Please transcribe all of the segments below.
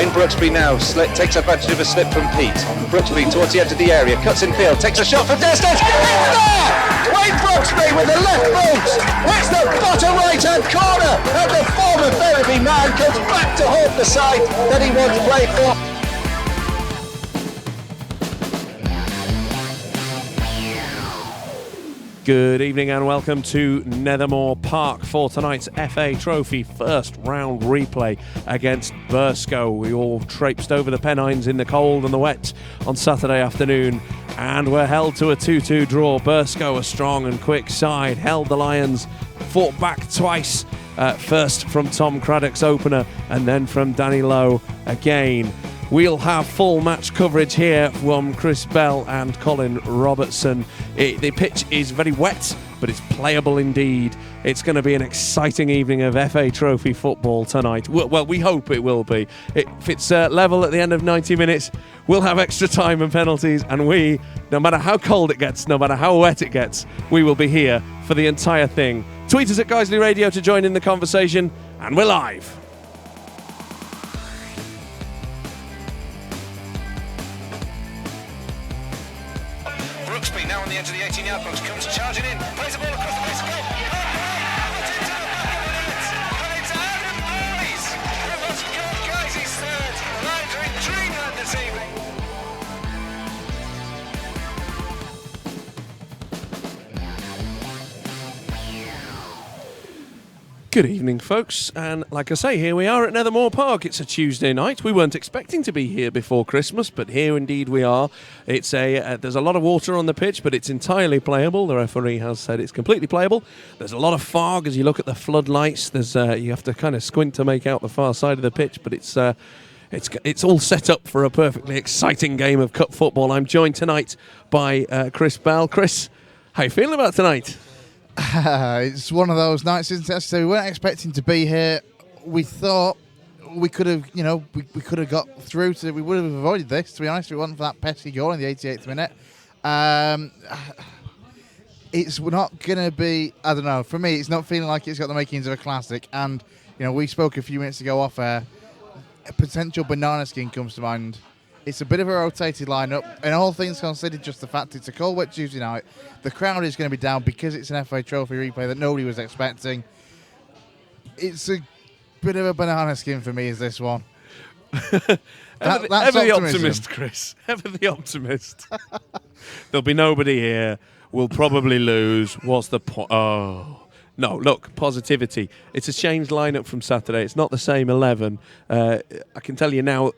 Wayne Brooksby now takes advantage of a slip from Pete. Brooksby towards the edge of the area, cuts in field, takes a shot from distance. It's there! Wayne Brooksby with the left boot. It's the bottom right-hand corner, and the former Ferriby man comes back to haunt the side that he once played for. Good evening and welcome to Nethermoor Park for tonight's FA Trophy first round replay against Burscough. We all traipsed over the Pennines in the cold and the wet on Saturday afternoon and were held to a 2-2 draw. Burscough, a strong and quick side, held the Lions, fought back twice, first from Tom Craddock's opener and then from Danny Lowe again. We'll have full match coverage here from Chris Bell and Colin Robertson. The pitch is very wet, but it's playable indeed. It's going to be an exciting evening of FA Trophy football tonight. Well, we hope it will be. If it's level at the end of 90 minutes, we'll have extra time and penalties, and we, no matter how cold it gets, no matter how wet it gets, we will be here for the entire thing. Tweet us at Guiseley Radio to join in the conversation, and we're live. Brooksby now on the edge of the 18-yard box, comes charging in, plays the ball across the base of goal. It's into the back of the net, and it's Adam Boys who has scored Guiseley's third. The Lions are in dreamland this evening. Good evening, folks, and like I say, here we are at Nethermoor Park. It's a Tuesday night. We weren't expecting to be here before Christmas, but here indeed we are. It's there's a lot of water on the pitch, but it's entirely playable. The referee has said it's completely playable. There's a lot of fog as you look at the floodlights. There's you have to kind of squint to make out the far side of the pitch, but it's all set up for a perfectly exciting game of cup football. I'm joined tonight by Chris Bell. Chris, how you feeling about tonight? It's one of those nights, isn't it? So we weren't expecting to be here. We thought we could have, we could have got through to. We would have avoided this. To be honest, if it wasn't for that pesky goal in the 88th minute. It's not going to be. I don't know. For me, it's not feeling like it's got the makings of a classic. And we spoke a few minutes ago off air. A potential banana skin comes to mind. It's a bit of a rotated lineup, and all things considered, just the fact it's a cold, wet Tuesday night, the crowd is going to be down because it's an FA Trophy replay that nobody was expecting. It's a bit of a banana skin for me, is this one. That's ever the optimist, Chris. Ever the optimist. There'll be nobody here. We'll probably lose. What's the point? Oh. No, look, positivity. It's a changed lineup from Saturday. It's not the same 11. I can tell you now,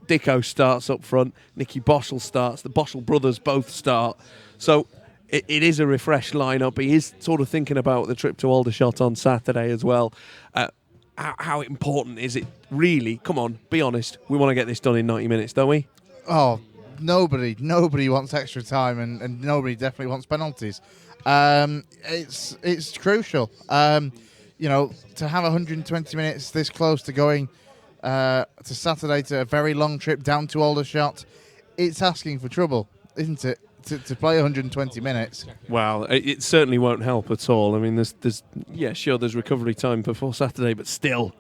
Dicko starts up front. Nicky Boschel starts. The Boschel brothers both start. So it is a refreshed lineup. He is sort of thinking about the trip to Aldershot on Saturday as well. How important is it really? Come on, be honest. We want to get this done in 90 minutes, don't we? Oh, nobody wants extra time, and nobody definitely wants penalties. It's crucial. To have 120 minutes this close to going to Saturday to a very long trip down to Aldershot, it's asking for trouble, isn't it? To play 120 minutes. Well, it certainly won't help at all. I mean, there's recovery time before Saturday, but still,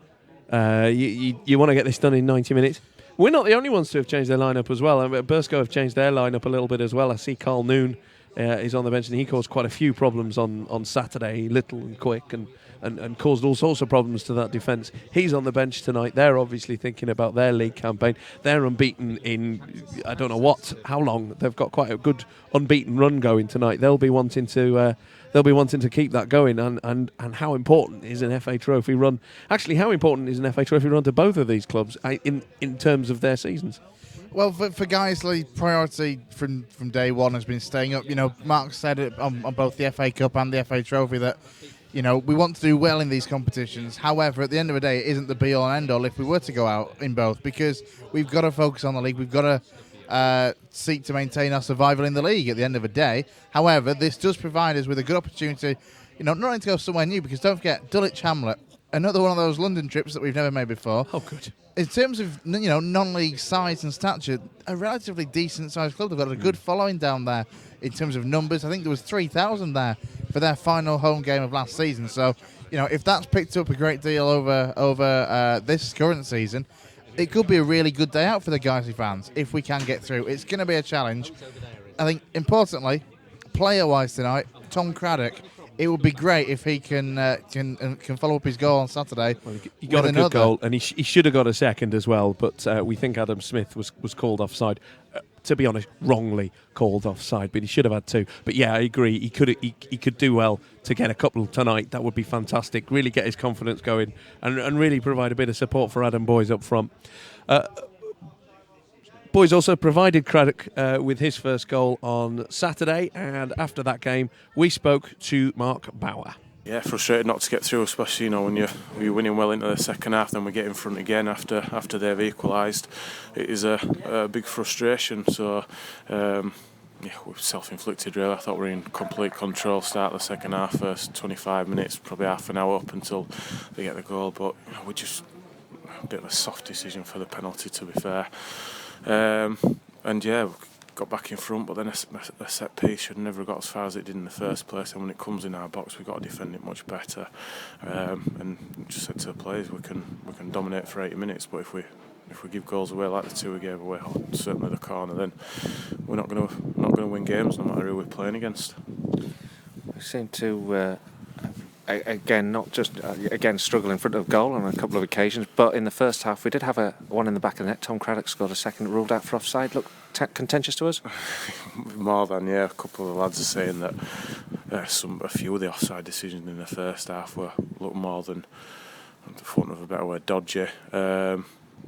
you want to get this done in 90 minutes. We're not the only ones to have changed their lineup as well. Burscough have changed their lineup a little bit as well. I see Carl Noon is on the bench, and he caused quite a few problems on Saturday, little and quick, and caused all sorts of problems to that defence. He's on the bench tonight. They're obviously thinking about their league campaign. They're unbeaten in I don't know how long. They've got quite a good unbeaten run going tonight. They'll be wanting to keep that going, and how important is an FA Trophy run? Actually, how important is an FA Trophy run to both of these clubs in terms of their seasons? Well, for Guiseley, priority from day one has been staying up. Mark said it on both the FA Cup and the FA Trophy that, we want to do well in these competitions. However, at the end of the day, it isn't the be-all and end-all if we were to go out in both, because we've got to focus on the league. We've got to seek to maintain our survival in the league at the end of the day. However, this does provide us with a good opportunity, not only to go somewhere new, because don't forget, Dulwich Hamlet, another one of those London trips that we've never made before. Oh, good. In terms of non-league size and stature, a relatively decent-sized club. They've got a good following down there in terms of numbers. I think there was 3,000 there for their final home game of last season. So, if that's picked up a great deal over this current season, it could be a really good day out for the Guiseley fans if we can get through. It's going to be a challenge. I think, importantly, player-wise tonight, Tom Craddock, it would be great if he can follow up his goal on Saturday. Well, he got a good goal, and he should have got a second as well, but we think Adam Smith was called offside. To be honest, wrongly called offside, but he should have had two. But yeah, I agree. He could do well to get a couple tonight. That would be fantastic. Really get his confidence going, and really provide a bit of support for Adam Boys up front. Boys also provided Craddock with his first goal on Saturday, and after that game, we spoke to Mark Bauer. Yeah, frustrated not to get through, especially when you're winning well into the second half, then we get in front again after they've equalised. It is a big frustration. So we're self-inflicted really. I thought we were in complete control. Start the second half, first 25 minutes, probably half an hour up until they get the goal. But we just a bit of a soft decision for the penalty, to be fair. And yeah, we got back in front, but then a set piece should have never got as far as it did in the first place. And when it comes in our box, we've got to defend it much better. And just said to the players, we can dominate for 80 minutes, but if we give goals away like the two we gave away, certainly the corner, then we're not going to win games, no matter who we're playing against. We seem to. Again, not just struggle in front of goal on a couple of occasions, but in the first half we did have a one in the back of the net. Tom Craddock scored a second, ruled out for offside. Look contentious to us. More than, yeah. A couple of the lads are saying that a few of the offside decisions in the first half were look more than, for want of a better word, dodgy.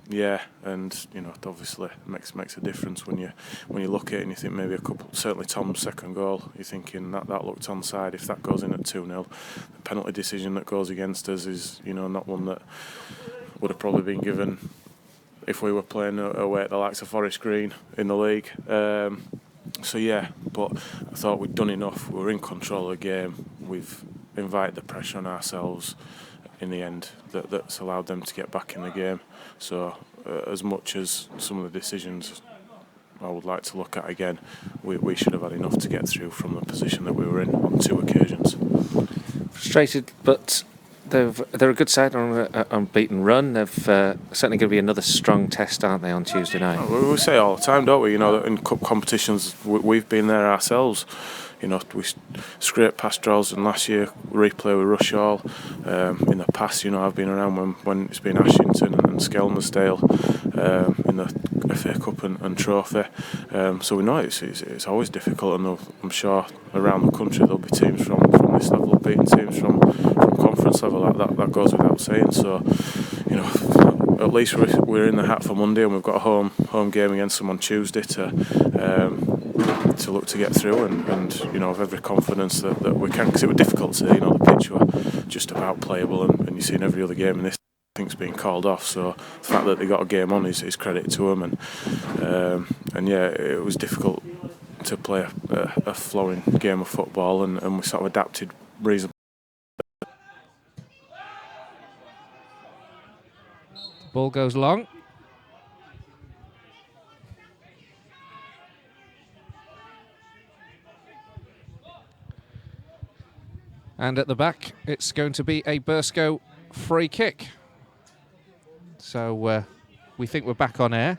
Yeah, and obviously makes a difference when you look at it and you think maybe a couple. Certainly Tom's second goal, you're thinking that looked onside. If that goes in at 2-0, the penalty decision that goes against us is not one that would have probably been given if we were playing away at the likes of Forest Green in the league. So yeah, but I thought we'd done enough. We were in control of the game. We've invited the pressure on ourselves in the end that's allowed them to get back in the game. So as much as some of the decisions I would like to look at again, we should have had enough to get through from the position that we were in on two occasions. Frustrated, but they're a good side on an unbeaten run. They've certainly going to be another strong test, aren't they, on Tuesday night? We say all the time, don't we? That in cup competitions we've been there ourselves. We scrape past draws, and last year replay with Rush Hall. In the past, I've been around when it's been Ashington and Skelmersdale in the FA Cup and Trophy. So we know it's always difficult, and I'm sure around the country there'll be teams from this level beating teams from conference level. That goes without saying. So, at least we're in the hat for Monday, and we've got a home game against them on Tuesday to look to get through, and have every confidence that we can, because it was difficult to, the pitch were just about playable, and you've seen every other game in this thing's being called off, so the fact that they got a game on is credit to them, and yeah, it was difficult to play a flowing game of football, and we sort of adapted reasonably. Ball goes long. And at the back, it's going to be a Burscough free kick. So we think we're back on air.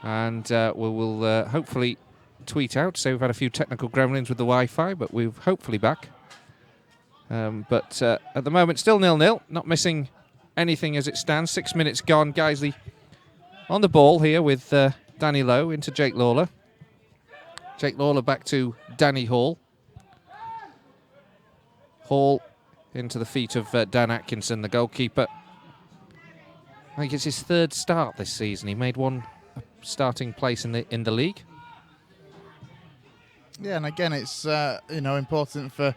And we will hopefully tweet out. So we've had a few technical gremlins with the Wi-Fi, but we're hopefully back. But at the moment, still 0-0. Not missing anything as it stands. 6 minutes gone. Guiseley on the ball here with Danny Lowe into Jake Lawler. Jake Lawler back to Danny Hall. Hall into the feet of Dan Atkinson, the goalkeeper. I think it's his third start this season. He made one starting place in the league. Yeah, and again, it's important for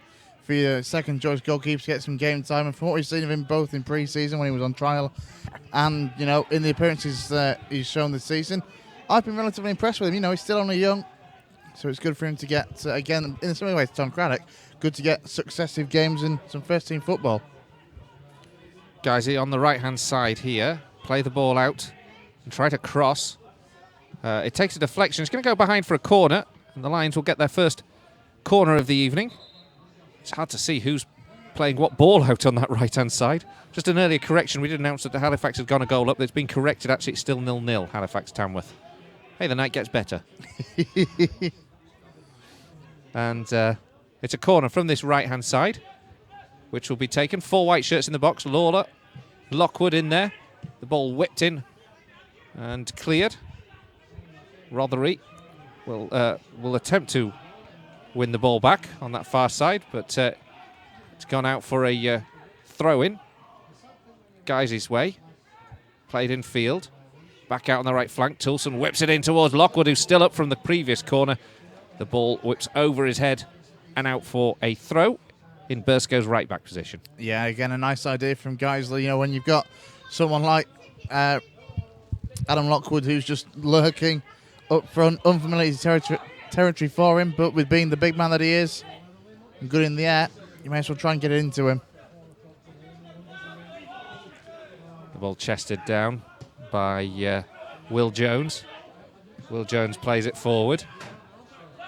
your second choice goalkeeper to get some game time. And from what we've seen of him both in pre-season when he was on trial, and in the appearances he's shown this season, I've been relatively impressed with him. He's still only young, so it's good for him to get again in some ways. Tom Craddock, good to get successive games and some first-team football. Guiseley on the right-hand side here, play the ball out and try to cross. It takes a deflection. It's going to go behind for a corner, and the Lions will get their first corner of the evening. It's hard to see who's playing what ball out on that right-hand side. Just an earlier correction. We did announce that Halifax had gone a goal up. It's been corrected. Actually, it's still 0-0, Halifax-Tamworth. Hey, the night gets better. And it's a corner from this right-hand side, which will be taken. 4 white shirts in the box. Lawler, Lockwood in there. The ball whipped in and cleared. Rothery will attempt to win the ball back on that far side, but it's gone out for a throw-in. Guiseley's way. Played in field. Back out on the right flank. Toulson whips it in towards Lockwood, who's still up from the previous corner. The ball whips over his head and out for a throw in Burscough's right-back position. Yeah, again, a nice idea from Guiseley. You know, when you've got someone like Adam Lockwood who's just lurking up front, unfamiliar territory for him, but with being the big man that he is and good in the air, you may as well try and get it into him. The ball chested down by Will Jones. Will Jones plays it forward.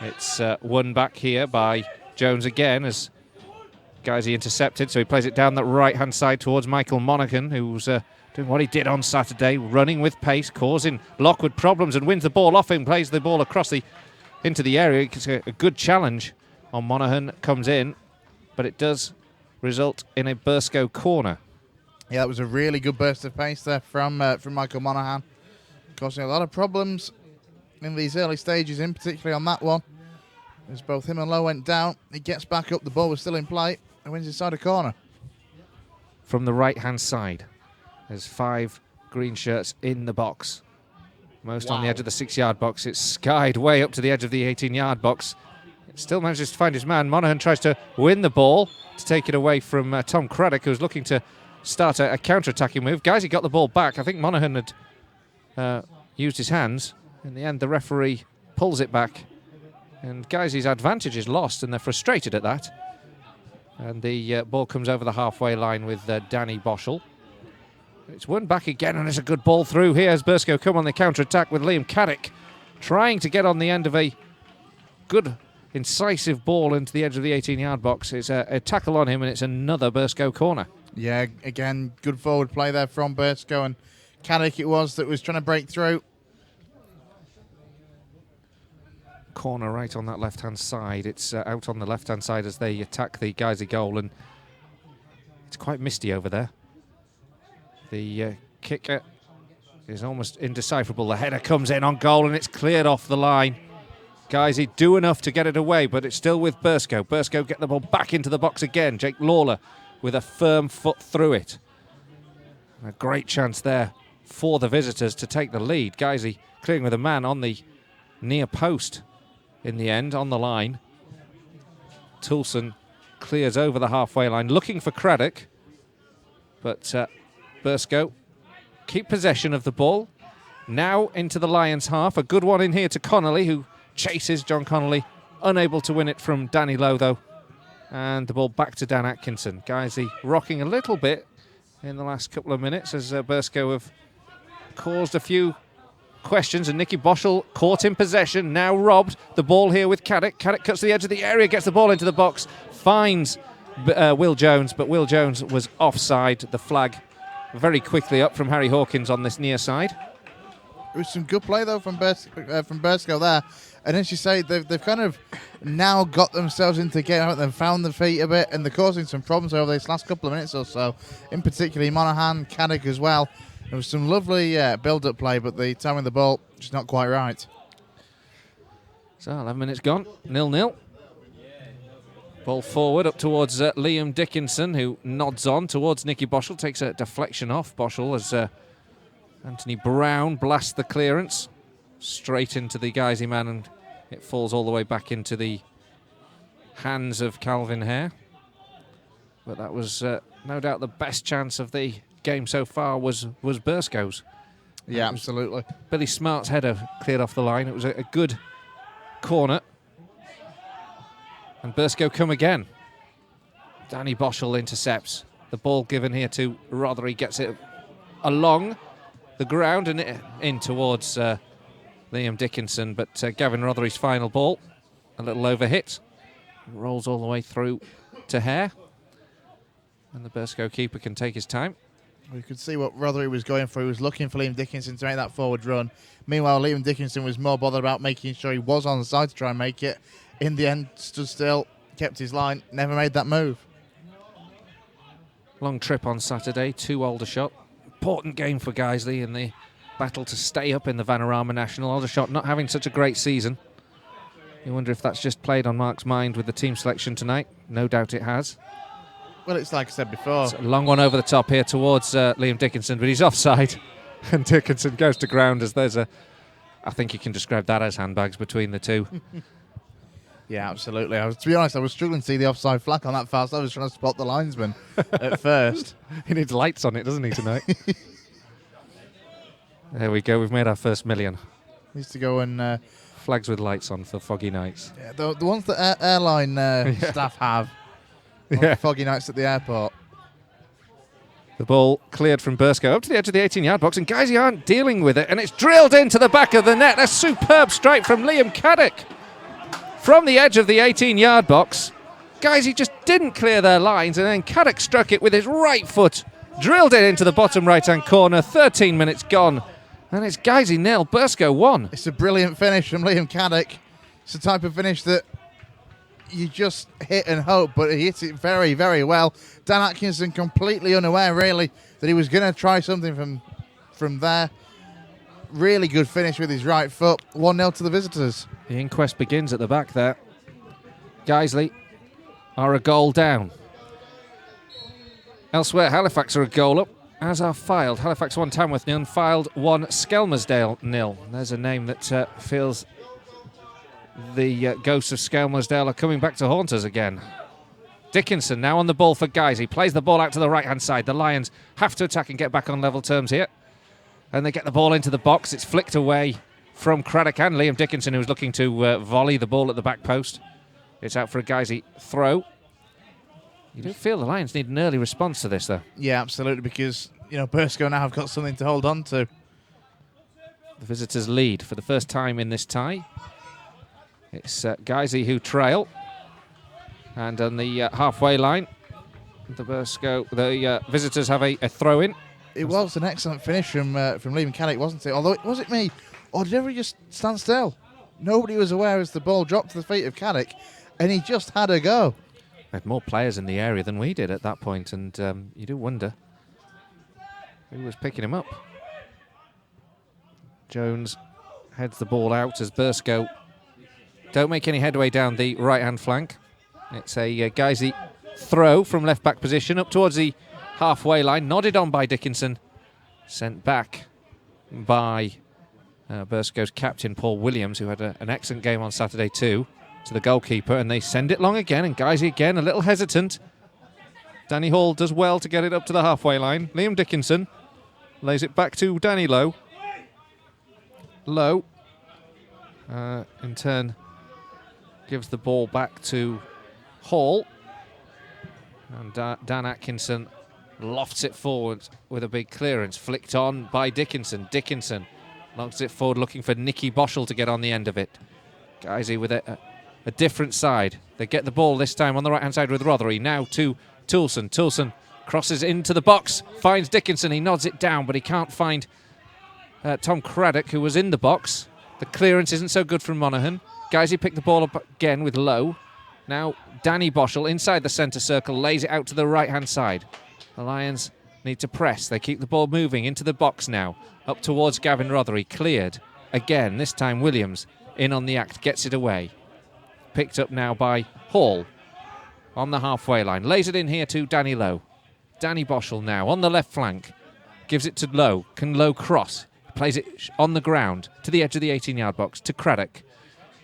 It's won back here by Jones again as Guiseley intercepted, so he plays it down that right-hand side towards Michael Monaghan, who's doing what he did on Saturday, running with pace, causing Lockwood problems, and wins the ball off him, plays the ball across into the area. It's a good challenge on Monaghan, comes in, but it does result in a Burscough corner. Yeah, that was a really good burst of pace there from Michael Monaghan, causing a lot of problems in these early stages, in particularly on that one. As both him and Lowe went down, he gets back up, the ball was still in play, and wins inside a corner. From the right-hand side, there's 5 green shirts in the box. Most on the edge of the 6-yard box. It's skied way up to the edge of the 18-yard box. It still manages to find his man. Monaghan tries to win the ball to take it away from Tom Craddock, who's looking to start a counter-attacking move. Guys, he got the ball back. I think Monaghan had used his hands. In the end, the referee pulls it back. And Guiseley's advantage is lost, and they're frustrated at that. And the ball comes over the halfway line with Danny Boschel. It's won back again, and it's a good ball through here as Burscough come on the counter-attack with Liam Caddick trying to get on the end of a good, incisive ball into the edge of the 18-yard box. It's a tackle on him, and it's another Burscough corner. Yeah, again, good forward play there from Burscough, and Caddick it was that was trying to break through. Corner right on that left-hand side. It's out on the left-hand side as they attack the Guiseley goal, and it's quite misty over there. The kicker is almost indecipherable. The header comes in on goal, and it's cleared off the line. Guiseley do enough to get it away, but it's still with Burscough. Burscough get the ball back into the box again. Jake Lawler with a firm foot through it. A great chance there for the visitors to take the lead. Guiseley clearing with a man on the near post in the end, on the line. Toulson clears over the halfway line, looking for Craddock, but Burscough keep possession of the ball. Now into the Lions' half. A good one in here to Connolly, who chases John Connolly, unable to win it from Danny Lowe, though. And the ball back to Dan Atkinson. Guiseley rocking a little bit in the last couple of minutes as Burscough have caused a few questions, and Nicky Boschel caught in possession, now robbed. The ball here with Caddick. Caddick cuts to the edge of the area, gets the ball into the box, finds Will Jones, but Will Jones was offside. The flag very quickly up from Harry Hawkins on this near side. It was some good play, though, from Burscough there. And as you say, they've kind of now got themselves into game out. They've found the feet a bit, and they're causing some problems over these last couple of minutes or so. In particular, Monaghan, Caddick as well. There was some lovely build-up play, but the time of the ball just not quite right. So 11 minutes gone, 0-0. Ball forward up towards Liam Dickinson, who nods on towards Nicky Boschel, takes a deflection off Boschel as Anthony Brown blasts the clearance straight into the Guiseley man, and it falls all the way back into the hands of Calvin Hare. But that was no doubt the best chance of the game so far was Burscough's. Yeah, absolutely. Billy Smart's header cleared off the line. It was a good corner. And Burscough come again. Danny Boschel intercepts. The ball given here to Rothery, gets it along the ground and in towards Liam Dickinson. But Gavin Rothery's final ball, a little overhit. Rolls all the way through to Hare. And the Burscough keeper can take his time. We could see what Rothery was going for. He was looking for Liam Dickinson to make that forward run. Meanwhile, Liam Dickinson was more bothered about making sure he was on the side to try and make it. In the end, stood still, kept his line, never made that move. Long trip on Saturday to Aldershot. Important game for Guiseley in the battle to stay up in the Vanarama National. Aldershot not having such a great season. You wonder if that's just played on Mark's mind with the team selection tonight. No doubt it has. Well, it's like I said before. It's a long one over the top here towards Liam Dickinson, but he's offside. And Dickinson goes to ground as there's a... I think you can describe that as handbags between the two. Yeah, absolutely. To be honest, I was struggling to see the offside flag on that fast. I was trying to spot the linesman at first. He needs lights on it, doesn't he, tonight? There we go. We've made our first million. Needs to go and... Flags with lights on for foggy nights. Yeah, the ones that airline staff have. On foggy nights at the airport. The ball cleared from Burscough up to the edge of the 18-yard box, and Guiseley aren't dealing with it, and it's drilled into the back of the net. A superb strike from Liam Caddick. From the edge of the 18-yard box, Guiseley just didn't clear their lines, and then Caddick struck it with his right foot, drilled it into the bottom right-hand corner. 13 minutes gone, and it's Guiseley 0, Burscough 1. It's a brilliant finish from Liam Caddick. It's the type of finish that you just hit and hope, but he hits it very, very well. Dan Atkinson completely unaware, really, that he was going to try something from there. Really good finish with his right foot. 1-0 to the visitors. The inquest begins at the back there. Guiseley are a goal down. Elsewhere, Halifax are a goal up, as are Fylde. Halifax 1, Tamworth 0, Fylde 1, Skelmersdale 0. There's a name that feels the ghosts of Skelmersdale are coming back to haunt us again. Dickinson now on the ball for Guiseley. Plays the ball out to the right-hand side. The Lions have to attack and get back on level terms here. And they get the ball into the box. It's flicked away from Craddock and Liam Dickinson, who's looking to volley the ball at the back post. It's out for a Guiseley throw. You do feel the Lions need an early response to this, though. Yeah, absolutely, because, Burscough now have got something to hold on to. The visitors lead for the first time in this tie. It's Guiseley who trail. And on the halfway line, the visitors have a throw-in. It was an excellent finish from Liam Caddick, wasn't it? Although, was it me? Or did everybody just stand still? Nobody was aware as the ball dropped to the feet of Caddick, and he just had a go. We had more players in the area than we did at that point, and you do wonder who was picking him up. Jones heads the ball out as Burscough don't make any headway down the right-hand flank. It's a Guiseley throw from left-back position up towards the halfway line, nodded on by Dickinson, sent back by Burscough's captain, Paul Williams, who had an excellent game on Saturday too, to the goalkeeper, and they send it long again, and Guiseley again a little hesitant. Danny Hall does well to get it up to the halfway line. Liam Dickinson lays it back to Danny Lowe. Lowe, in turn, gives the ball back to Hall, and Dan Atkinson lofts it forward with a big clearance, flicked on by Dickinson. Dickinson longs it forward, looking for Nicky Boschel to get on the end of it. Guiseley with a different side. They get the ball this time on the right-hand side with Rothery. Now to Toulson. Toulson crosses into the box, finds Dickinson. He nods it down, but he can't find Tom Craddock, who was in the box. The clearance isn't so good from Monaghan. Guiseley pick the ball up again with Lowe. Now Danny Boschel inside the centre circle, lays it out to the right-hand side. The Lions need to press. They keep the ball moving into the box now. Up towards Gavin Rothery. Cleared again. This time Williams in on the act. Gets it away. Picked up now by Hall on the halfway line. Lays it in here to Danny Lowe. Danny Boschel now on the left flank. Gives it to Lowe. Can Lowe cross? Plays it on the ground to the edge of the 18-yard box to Craddock.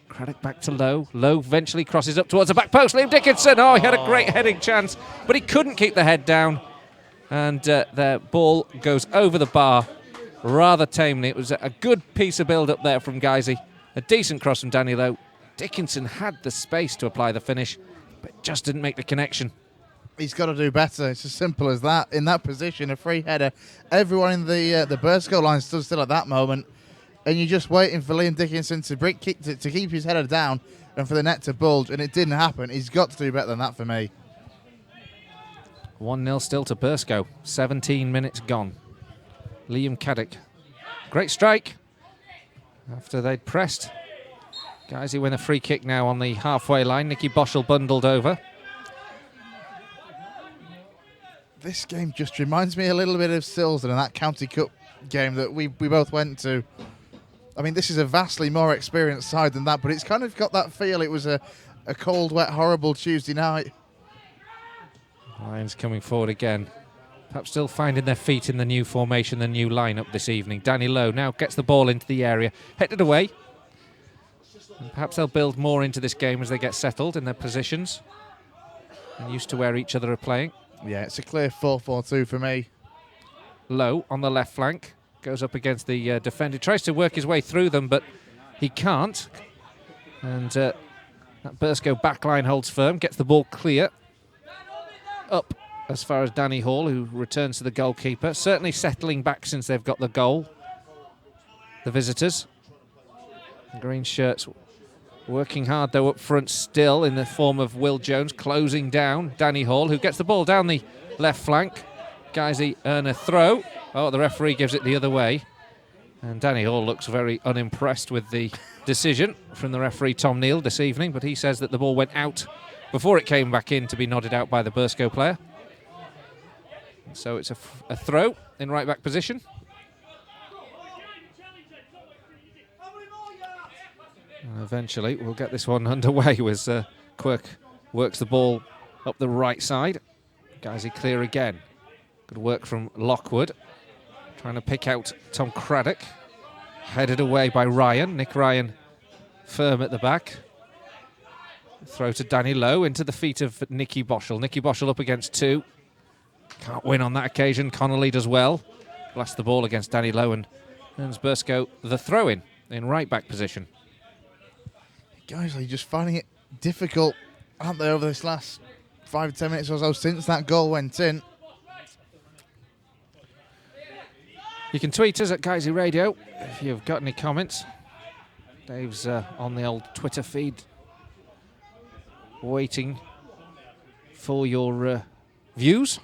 Craddock back to Lowe. Lowe eventually crosses up towards the back post. Liam Dickinson. Oh, he had a great heading chance, but he couldn't keep the head down. And the ball goes over the bar rather tamely. It was a good piece of build-up there from Guiseley. A decent cross from Danny Lowe. Dickinson had the space to apply the finish, but just didn't make the connection. He's got to do better. It's as simple as that. In that position, a free header. Everyone in the Burscough line stood still at that moment, and you're just waiting for Liam Dickinson to keep his header down and for the net to bulge, and it didn't happen. He's got to do better than that for me. 1-0 still to Burscough. 17 minutes gone. Liam Caddick. Great strike after they'd pressed. Guiseley win a free kick now on the halfway line. Nicky Boschel bundled over. This game just reminds me a little bit of Silsden and that County Cup game that we both went to. I mean, this is a vastly more experienced side than that, but it's kind of got that feel. It was a cold, wet, horrible Tuesday night. Lions coming forward again. Perhaps still finding their feet in the new formation, the new lineup this evening. Danny Lowe now gets the ball into the area, headed away. And perhaps they'll build more into this game as they get settled in their positions and used to where each other are playing. Yeah, it's a clear 4-4-2 for me. Lowe on the left flank, goes up against the defender, tries to work his way through them, but he can't. And that Burscough backline holds firm, gets the ball clear. Up as far as Danny Hall, who returns to the goalkeeper. Certainly settling back since they've got the goal. The visitors. The green shirts working hard though up front still in the form of Will Jones closing down Danny Hall, who gets the ball down the left flank. Guiseley earn a throw. Oh, the referee gives it the other way. And Danny Hall looks very unimpressed with the decision from the referee Tom Neal this evening, but he says that the ball went out before it came back in to be nodded out by the Burscough player. So it's a throw in right back position. And eventually we'll get this one underway as Quirk works the ball up the right side. Guiseley clear again. Good work from Lockwood. Trying to pick out Tom Craddock. Headed away by Ryan. Nick Ryan firm at the back. Throw to Danny Lowe into the feet of Nicky Boschel. Nicky Boschel up against two. Can't win on that occasion. Connolly does well. Blasts the ball against Danny Lowe and earns Burscough the throw-in right back position. Guys, are you just finding it difficult, aren't they, over this last 5-10 minutes or so since that goal went in? You can tweet us at Guiseley Radio if you've got any comments. Dave's on the old Twitter feed waiting for your views.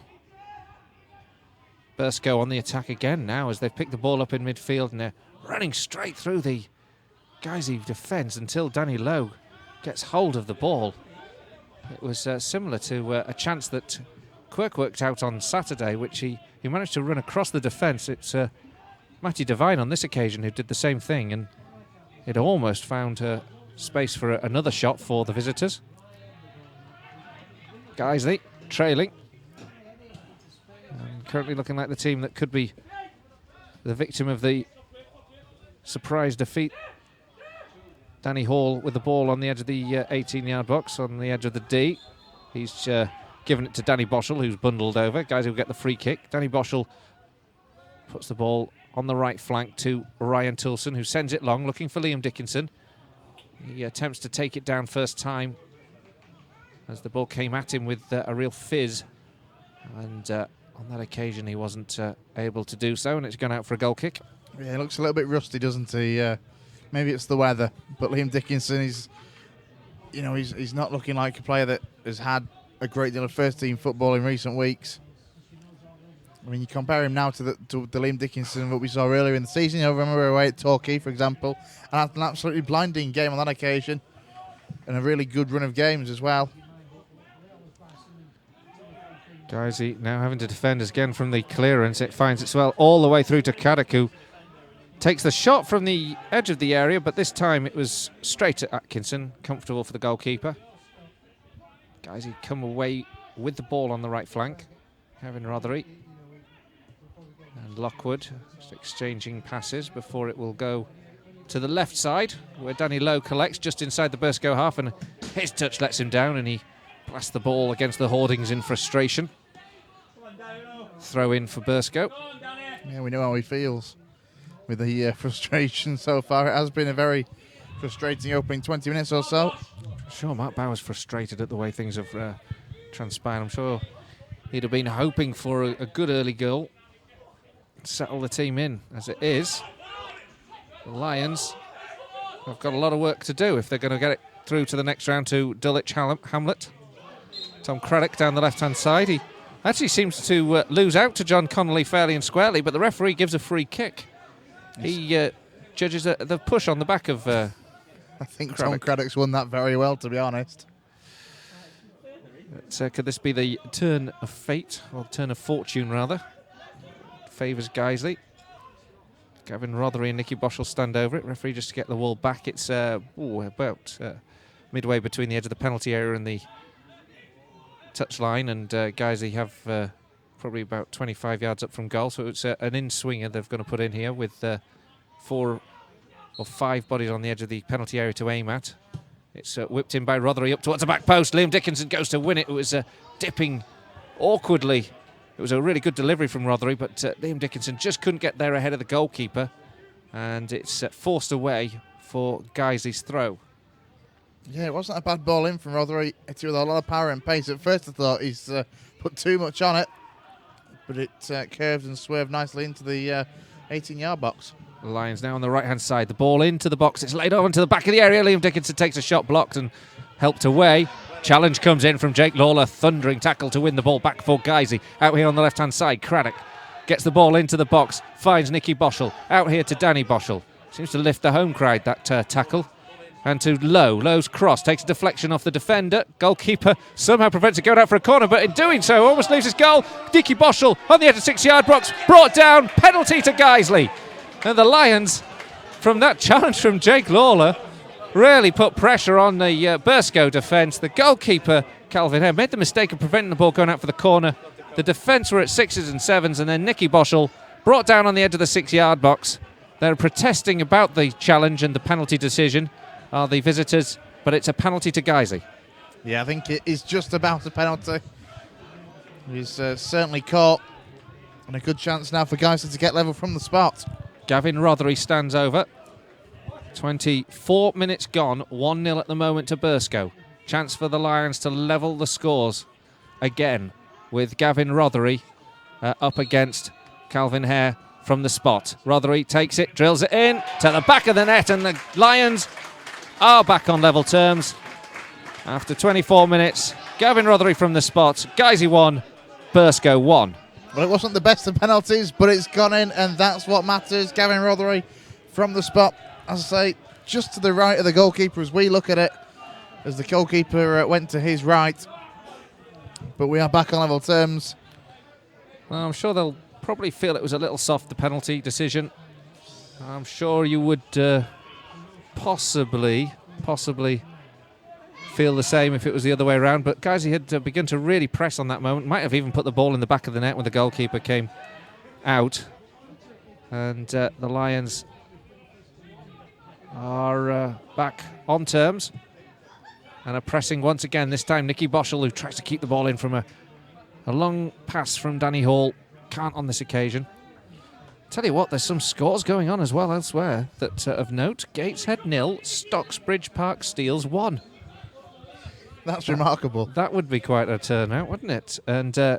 Burscough on the attack again now as they've picked the ball up in midfield and they're running straight through the Guiseley defence until Danny Lowe gets hold of the ball. It was similar to a chance that Quirk worked out on Saturday, which he managed to run across the defence. It's Matty Devine on this occasion who did the same thing, and it almost found space for another shot for the visitors. Guiseley trailing. And currently looking like the team that could be the victim of the surprise defeat. Danny Hall with the ball on the edge of the 18-yard box, on the edge of the D. He's given it to Danny Boschel, who's bundled over. Guys who get the free kick. Danny Boschel puts the ball on the right flank to Ryan Toulson, who sends it long, looking for Liam Dickinson. He attempts to take it down first time as the ball came at him with a real fizz. And on that occasion, he wasn't able to do so, and it's gone out for a goal kick. Yeah, he looks a little bit rusty, doesn't he? Maybe it's the weather, but Liam Dickinson is, he's not looking like a player that has had a great deal of first-team football in recent weeks. I mean, you compare him now to the Liam Dickinson that we saw earlier in the season. Remember away at Torquay, for example, and had an absolutely blinding game on that occasion, and a really good run of games as well. Guiseley now having to defend again from the clearance. It finds its well all the way through to Caddick, who takes the shot from the edge of the area, but this time it was straight at Atkinson. Comfortable for the goalkeeper. Guiseley come away with the ball on the right flank. Kevin Rothery and Lockwood just exchanging passes before it will go to the left side, where Danny Lowe collects just inside the Burscough half, and his touch lets him down and he blasts the ball against the hoardings in frustration. Throw in for Burscough. Yeah, we know how he feels with the frustration so far. It has been a very frustrating opening 20 minutes or so. I'm sure Mark Bauer's frustrated at the way things have transpired. I'm sure he'd have been hoping for a good early goal, settle the team in. As it is, the Lions have got a lot of work to do if they're going to get it through to the next round to Dulwich Hamlet. Tom Craddock down the left-hand side. He Actually seems to lose out to John Connolly fairly and squarely, but the referee gives a free kick. He judges the push on the back of I think Tom Craddock's won that very well, to be honest. Could this be the turn of fate, or turn of fortune rather? Favours Guiseley. Gavin Rothery and Nicky Bosch will stand over it. Referee just to get the ball back. It's about midway between the edge of the penalty area and the touchline, and Guiseley have probably about 25 yards up from goal, so it's an in-swinger they're going to put in here with 4 or 5 bodies on the edge of the penalty area to aim at. It's whipped in by Rothery up towards the back post. Liam Dickinson goes to win it. It was dipping awkwardly. It was a really good delivery from Rothery, but Liam Dickinson just couldn't get there ahead of the goalkeeper, and it's forced away for Guiseley's throw. Yeah, it wasn't a bad ball in from Rothery. It's with a lot of power and pace. At first I thought he's put too much on it, but it curved and swerved nicely into the 18-yard box. The Lions now on the right-hand side. The ball into the box. It's laid over into the back of the area. Liam Dickinson takes a shot blocked and helped away. Challenge comes in from Jake Lawler. Thundering tackle to win the ball back for Guiseley. Out here on the left-hand side, Craddock gets the ball into the box. Finds Nicky Boschel. Out here to Danny Boschel. Seems to lift the home crowd, that tackle. And to Lowe. Lowe's cross takes a deflection off the defender. Goalkeeper somehow prevents it going out for a corner, but in doing so almost leaves his goal. Nicky Boschel on the edge of 6-yard box. Brought down. Penalty to Guiseley. And the Lions, from that challenge from Jake Lawler, really put pressure on the Burscough defence. The goalkeeper, Calvin Hare, made the mistake of preventing the ball going out for the corner. The defence were at 6s and 7s, and then Nicky Boschel brought down on the edge of the 6-yard box. They're protesting about the challenge and the penalty decision, are the visitors, but it's a penalty to Guiseley. Yeah, I think it is just about a penalty. He's certainly caught, and a good chance now for Guiseley to get level from the spot. Gavin Rothery stands over. 24 minutes gone, 1-0 at the moment to Burscough. Chance for the Lions to level the scores again with Gavin Rothery up against Calvin Hare from the spot. Rothery takes it, drills it in to the back of the net, and the Lions are back on level terms. After 24 minutes, Gavin Rothery from the spot. Guiseley 1, Burscough 1. Well, it wasn't the best of penalties, but it's gone in, and that's what matters. Gavin Rothery from the spot, as I say, just to the right of the goalkeeper as we look at it, as the goalkeeper went to his right. But we are back on level terms. Well, I'm sure they'll probably feel it was a little soft, the penalty decision. I'm sure you would possibly feel the same if it was the other way around, but Guiseley had begun to really press on that moment. Might have even put the ball in the back of the net when the goalkeeper came out. And the Lions are back on terms and are pressing once again. This time Nicky Boschel, who tries to keep the ball in from a long pass from Danny Hall, can't on this occasion. Tell you what, there's some scores going on as well elsewhere that of note. Gateshead 0, Stocksbridge Park Steels 1. That's remarkable. That would be quite a turnout, wouldn't it? And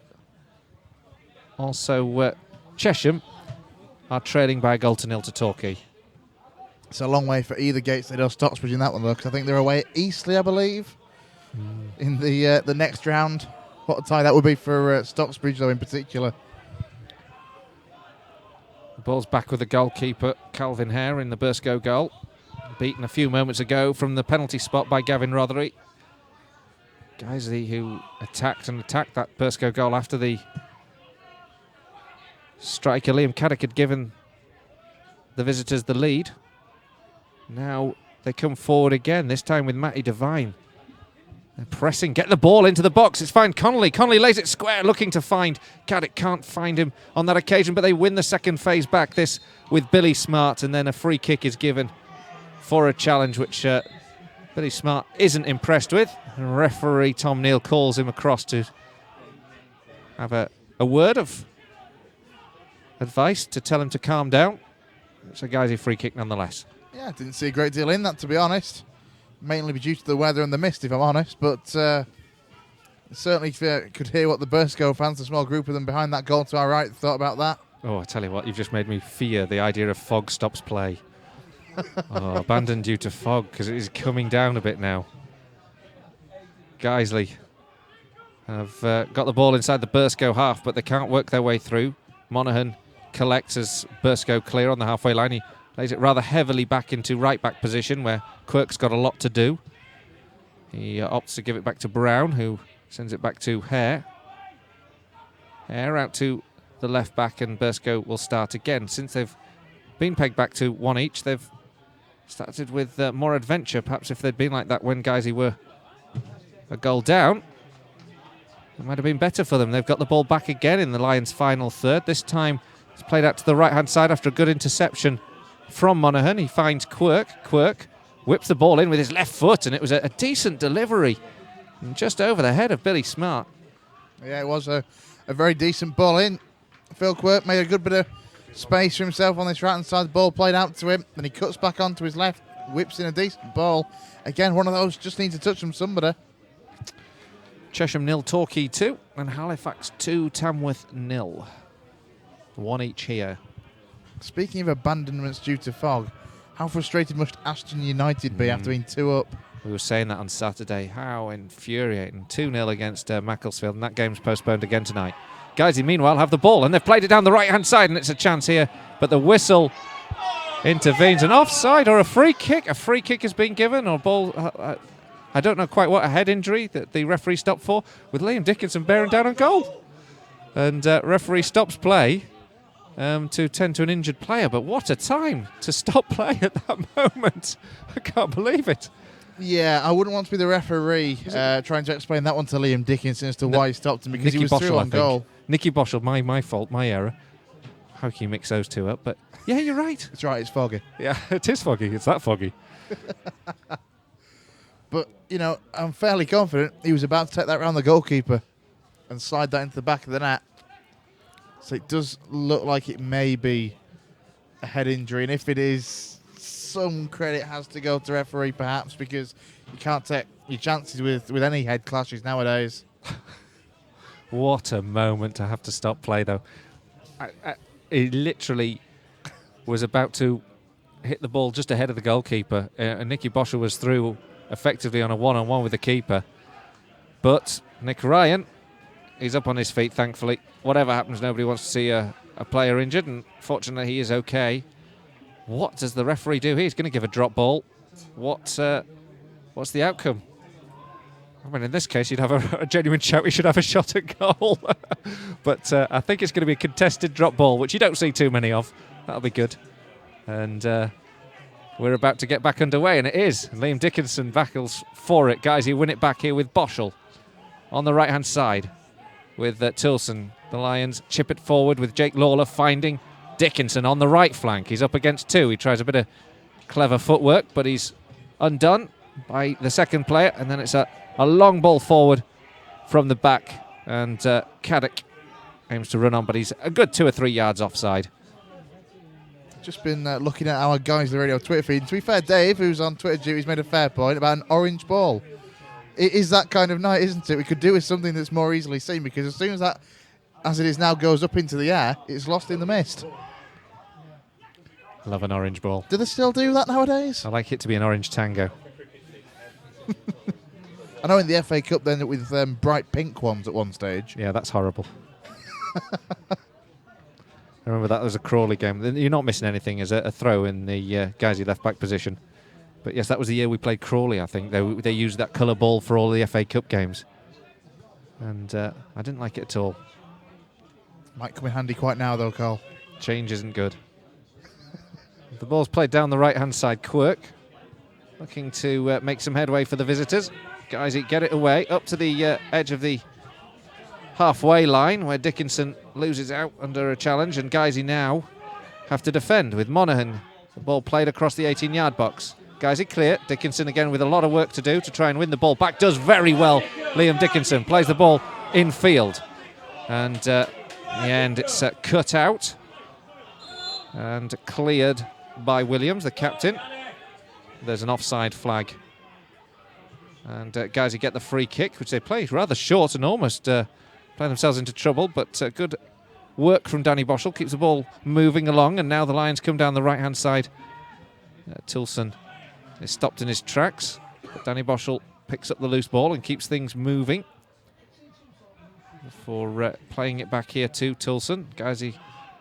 also Chesham are trailing by a goal to 0 to Torquay. It's a long way for either Gateshead or Stocksbridge in that one, though, because I think they're away at Eastleigh, I believe, in the next round. What a tie that would be for Stocksbridge, though, in particular. The ball's back with the goalkeeper, Calvin Hare, in the Burscough goal. Beaten a few moments ago from the penalty spot by Gavin Rothery. Guiseley, who attacked that Burscough goal after the striker Liam Caddick had given the visitors the lead. Now they come forward again, this time with Matty Devine. They're pressing, get the ball into the box. It's fine, Connolly. Connolly lays it square, looking to find Caddick. Can't find him on that occasion, but they win the second phase back, this with Billy Smart, and then a free kick is given for a challenge, which Billy Smart isn't impressed with. Referee Tom Neal calls him across to have a word of advice to tell him to calm down. It's a Guiseley free kick nonetheless. Yeah, I didn't see a great deal in that, to be honest. Mainly due to the weather and the mist, if I'm honest. But certainly could hear what the Burscough fans, a small group of them behind that goal to our right, thought about that. Oh, I tell you what, you've just made me fear the idea of fog stops play. Abandoned due to fog, because it is coming down a bit now. Guiseley have got the ball inside the Burscough half, but they can't work their way through. Monaghan collects as Burscough clear on the halfway line. He lays it rather heavily back into right-back position where Quirk's got a lot to do. He opts to give it back to Brown, who sends it back to Hare. Hare out to the left-back, and Burscough will start again. Since they've been pegged back to one each, they've started with more adventure. Perhaps if they'd been like that when Guiseley were a goal down, it might have been better for them. They've got the ball back again in the Lions' final third. This time it's played out to the right-hand side after a good interception from Monaghan. He finds Quirk. Quirk whips the ball in with his left foot, and it was a decent delivery just over the head of Billy Smart. Yeah, it was a very decent ball in. Phil Quirk made a good bit of space for himself on this right-hand side. The ball played out to him, then he cuts back onto his left, whips in a decent ball. Again, one of those just needs a touch from somebody. Chesham 0, Torquay 2, and Halifax 2, Tamworth 0. One each here. Speaking of abandonments due to fog, how frustrated must Ashton United be after being 2 up? We were saying that on Saturday. How infuriating. 2-0 against Macclesfield, and that game's postponed again tonight. Guiseley, meanwhile, have the ball, and they've played it down the right-hand side, and it's a chance here, but the whistle intervenes. An offside or a free kick? A free kick has been given, or ball... I don't know quite what a head injury that the referee stopped for, with Liam Dickinson bearing down on goal. And referee stops play to tend to an injured player. But what a time to stop play at that moment. I can't believe it. Yeah, I wouldn't want to be the referee trying to explain that one to Liam Dickinson as to why he stopped him, because Nicky he was Boschel, through on goal. Nicky Boschel, my fault, my error. How can you mix those two up? But yeah, you're right. It's right, it's foggy. Yeah, it is foggy. It's that foggy. But, you know, I'm fairly confident he was about to take that round the goalkeeper and slide that into the back of the net. So it does look like it may be a head injury. And if it is, some credit has to go to referee perhaps, because you can't take your chances with any head clashes nowadays. What a moment to have to stop play, though. He literally was about to hit the ball just ahead of the goalkeeper. And Nicky Boschel was through effectively on a one-on-one with the keeper. But Nick Ryan, he's up on his feet, thankfully. Whatever happens, nobody wants to see a player injured, and fortunately he is okay. What does the referee do here? He's going to give a drop ball. What's the outcome? I mean, in this case, you'd have a genuine shout. He should have a shot at goal. But I think it's going to be a contested drop ball, which you don't see too many of. That'll be good. And we're about to get back underway, and it is. Liam Dickinson battles for it. Guys, you win it back here with Boschel on the right-hand side with Tilson. The Lions chip it forward with Jake Lawler finding Dickinson on the right flank. He's up against two. He tries a bit of clever footwork, but he's undone by the second player, and then it's a long ball forward from the back, and Caddick aims to run on, but he's a good 2 or 3 yards offside. Just been looking at our Guiseley Radio Twitter feed. To be fair, Dave, who's on Twitter duties, made a fair point about an orange ball. It is that kind of night, isn't it? We could do with something that's more easily seen, because as soon as that, as it is now, goes up into the air, it's lost in the mist. Love an orange ball. Do they still do that nowadays? I like it to be an orange tango. I know in the FA Cup then with bright pink ones at one stage. Yeah, that's horrible. I remember that was a Crawley game. You're not missing anything as a throw in the Guiseley left-back position. But yes, that was the year we played Crawley, I think. They used that colour ball for all the FA Cup games. And I didn't like it at all. Might come in handy quite now, though, Carl. Change isn't good. The ball's played down the right-hand side. Quirk looking to make some headway for the visitors. Guiseley get it away up to the edge of the halfway line, where Dickinson loses out under a challenge, and Guiseley now have to defend with Monaghan. The ball played across the 18-yard box. Guiseley clear. Dickinson again with a lot of work to do to try and win the ball back. Does very well. Liam Dickinson plays the ball in field, and in the end it's cut out and cleared by Williams, the captain. There's an offside flag, and Guiseley get the free kick, which they play rather short and almost play themselves into trouble, but good work from Danny Boschel, keeps the ball moving along, and now the Lions come down the right-hand side. Tilson is stopped in his tracks, but Danny Boschel picks up the loose ball and keeps things moving. for playing it back here to Toulson. Guiseley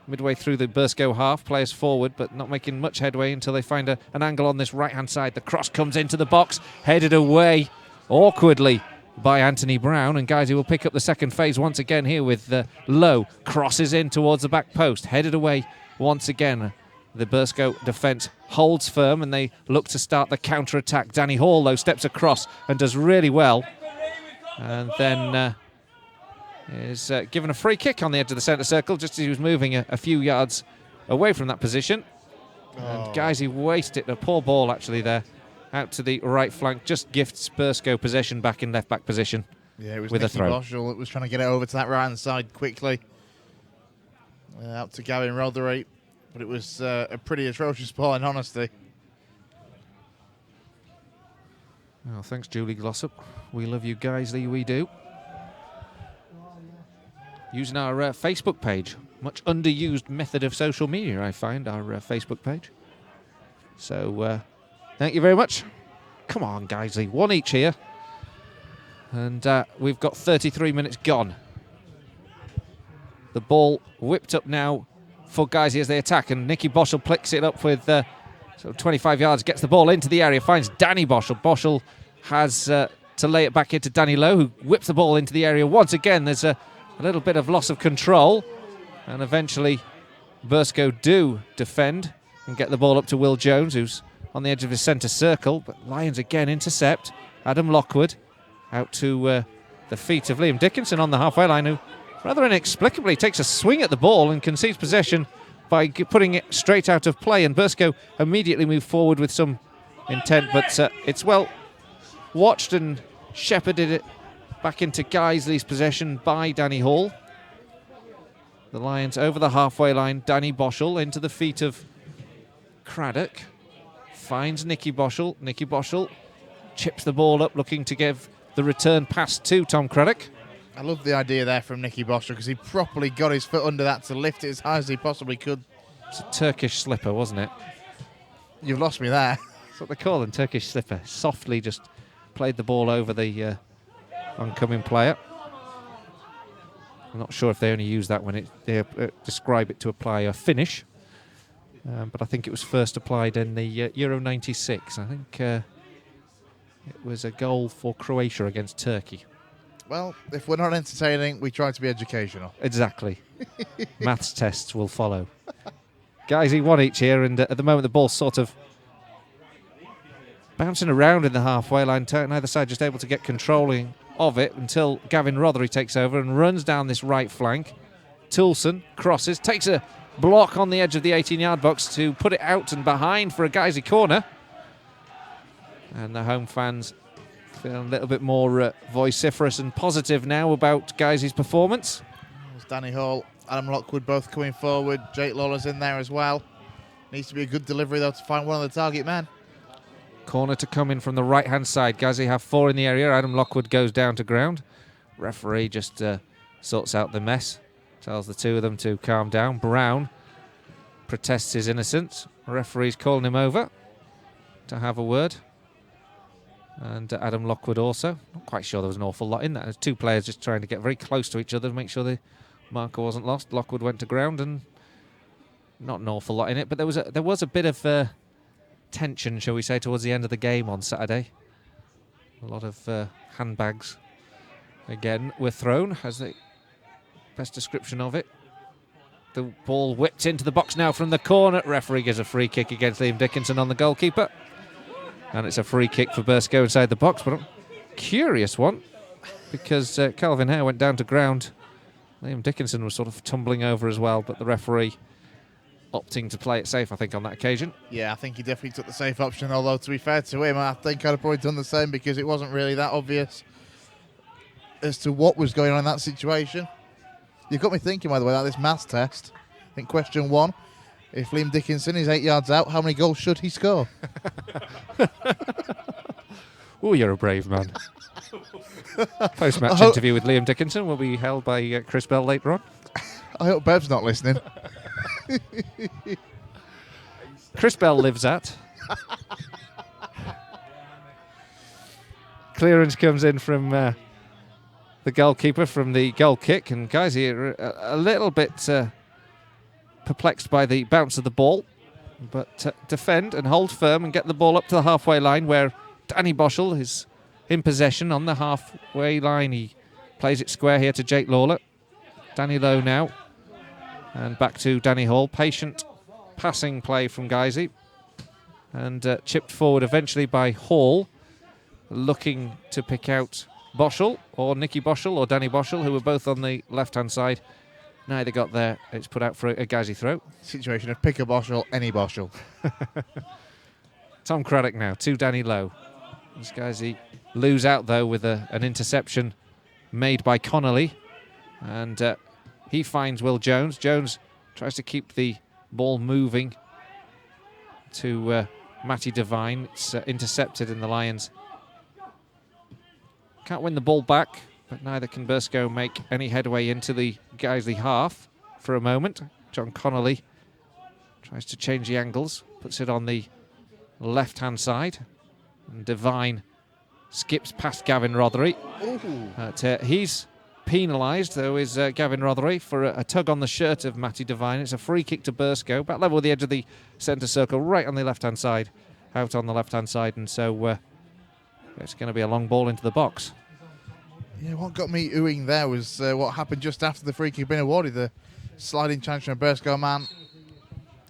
midway through the Burscough half, players forward, but not making much headway until they find an angle on this right-hand side. The cross comes into the box, headed away awkwardly by Anthony Brown, and Guiseley will pick up the second phase once again here with Lowe. Crosses in towards the back post, headed away once again. The Burscough defence holds firm, and they look to start the counter-attack. Danny Hall, though, steps across and does really well, and then is given a free kick on the edge of the centre circle just as he was moving a few yards away from that position. And Guiseley wasted a poor ball actually there out to the right flank, just gifts Burscough possession back in left back position. Yeah, it was with Nicky a throw. Boschel that was trying to get it over to that right hand side quickly. Out to Gavin Rothery, but it was a pretty atrocious ball in honesty. Well, thanks Julie Glossop. We love you Guiseley, we do. Using our Facebook page. Much underused method of social media, I find, our Facebook page. So, thank you very much. Come on, Guiseley. One each here. And we've got 33 minutes gone. The ball whipped up now for Guiseley as they attack. And Nicky Boschel picks it up with 25 yards. Gets the ball into the area. Finds Danny Boschel. Boschel has to lay it back into Danny Lowe, who whips the ball into the area. Once again, there's a little bit of loss of control, and eventually Burscough do defend and get the ball up to Will Jones, who's on the edge of his centre circle, but Lions again intercept. Adam Lockwood out to the feet of Liam Dickinson on the halfway line, who rather inexplicably takes a swing at the ball and concedes possession by putting it straight out of play, and Burscough immediately move forward with some intent, but it's well watched and shepherded it back into Guiseley's possession by Danny Hall. The Lions over the halfway line. Danny Boschel into the feet of Craddock. Finds Nicky Boschel. Nicky Boschel chips the ball up, looking to give the return pass to Tom Craddock. I love the idea there from Nicky Boschel because he properly got his foot under that to lift it as high as he possibly could. It's a Turkish slipper, wasn't it? You've lost me there. That's what they call them, Turkish slipper. Softly just played the ball over the oncoming player. I'm not sure if they only use that when they describe it to apply a finish, but I think it was first applied in the Euro 96. I think it was a goal for Croatia against Turkey. Well, if we're not entertaining, we try to be educational. Exactly. Maths tests will follow. Guiseley one each here, and at the moment the ball's sort of bouncing around in the halfway line. Neither side just able to get controlling of it until Gavin Rothery takes over and runs down this right flank. Toulson crosses, takes a block on the edge of the 18-yard box to put it out and behind for a Guiseley corner. And the home fans feeling a little bit more vociferous and positive now about Guiseley's performance. There's Danny Hall, Adam Lockwood both coming forward. Jake Lawler's in there as well. Needs to be a good delivery though to find one of the target men. Corner to come in from the right-hand side. Guiseley have 4 in the area. Adam Lockwood goes down to ground. Referee just sorts out the mess. Tells the two of them to calm down. Brown protests his innocence. Referee's calling him over to have a word. And Adam Lockwood also. Not quite sure there was an awful lot in that. There's 2 players just trying to get very close to each other to make sure the marker wasn't lost. Lockwood went to ground and not an awful lot in it. But there was a bit of tension, shall we say, towards the end of the game on Saturday. A lot of handbags again were thrown, as the best description of it. The ball whipped into the box now from the corner. Referee gives a free kick against Liam Dickinson on the goalkeeper, and it's a free kick for Burscough inside the box, but a curious one because Calvin Hare went down to ground. Liam Dickinson was sort of tumbling over as well, but the referee opting to play it safe, I think, on that occasion. Yeah, I think he definitely took the safe option, although to be fair to him, I think I'd have probably done the same because it wasn't really that obvious as to what was going on in that situation. You've got me thinking, by the way, about this maths test. I think question 1, if Liam Dickinson is 8 yards out, how many goals should he score? Oh, you're a brave man. Post-match interview with Liam Dickinson will be held by Chris Bell later on. I hope Bev's not listening. Chris Bell lives at. Clearance comes in from the goalkeeper from the goal kick, and Guiseley are a little bit perplexed by the bounce of the ball, but defend and hold firm and get the ball up to the halfway line, where Danny Boschel is in possession on the halfway line. He plays it square here to Jake Lawler. Danny Lowe now, and back to Danny Hall. Patient passing play from Guiseley, and chipped forward eventually by Hall, looking to pick out Boschel, or Nicky Boschel, or Danny Boschel, who were both on the left-hand side. Neither got there. It's put out for a Guiseley throw. Situation of pick a Boschel, any Boschel. Tom Craddock now to Danny Lowe. This Guiseley lose out, though, with an interception made by Connolly. And he finds Will Jones. Jones tries to keep the ball moving to Matty Devine. It's intercepted in the Lions. Can't win the ball back, but neither can Burscough make any headway into the Guiseley half for a moment. John Connolly tries to change the angles, puts it on the left-hand side. And Devine skips past Gavin Rothery. He's penalised, though, is Gavin Rothery for a tug on the shirt of Matty Devine. It's a free kick to Burscough, about level with the edge of the centre circle, right on the left-hand side, out on the left-hand side, and so it's going to be a long ball into the box. Yeah, what got me oohing there was what happened just after the free kick had been awarded. The sliding chance from a Burscough man,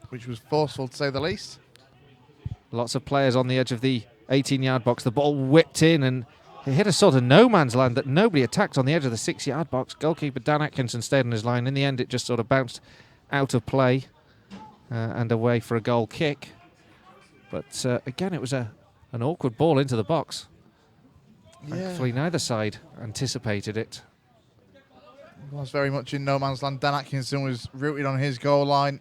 which was forceful to say the least. Lots of players on the edge of the 18-yard box. The ball whipped in and it hit a sort of no man's land that nobody attacked on the edge of the 6-yard box. Goalkeeper Dan Atkinson stayed on his line. In the end, it just sort of bounced out of play and away for a goal kick. But again, it was an awkward ball into the box. Thankfully, neither side anticipated it. It was very much in no man's land. Dan Atkinson was rooted on his goal line.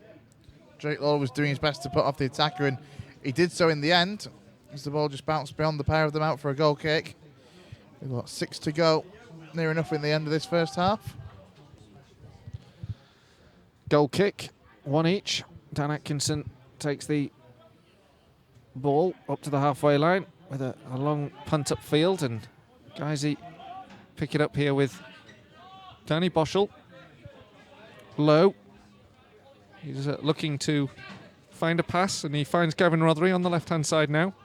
Jake Lawler was doing his best to put off the attacker, and he did so in the end, as the ball just bounced beyond the pair of them out for a goal kick. We've got 6 to go, near enough in the end of this first half. Goal kick, 1 each. Dan Atkinson takes the ball up to the halfway line with a long punt upfield, and Guiseley pick it up here with Danny Boschel. Low. He's looking to find a pass, and he finds Gavin Rothery on the left-hand side now.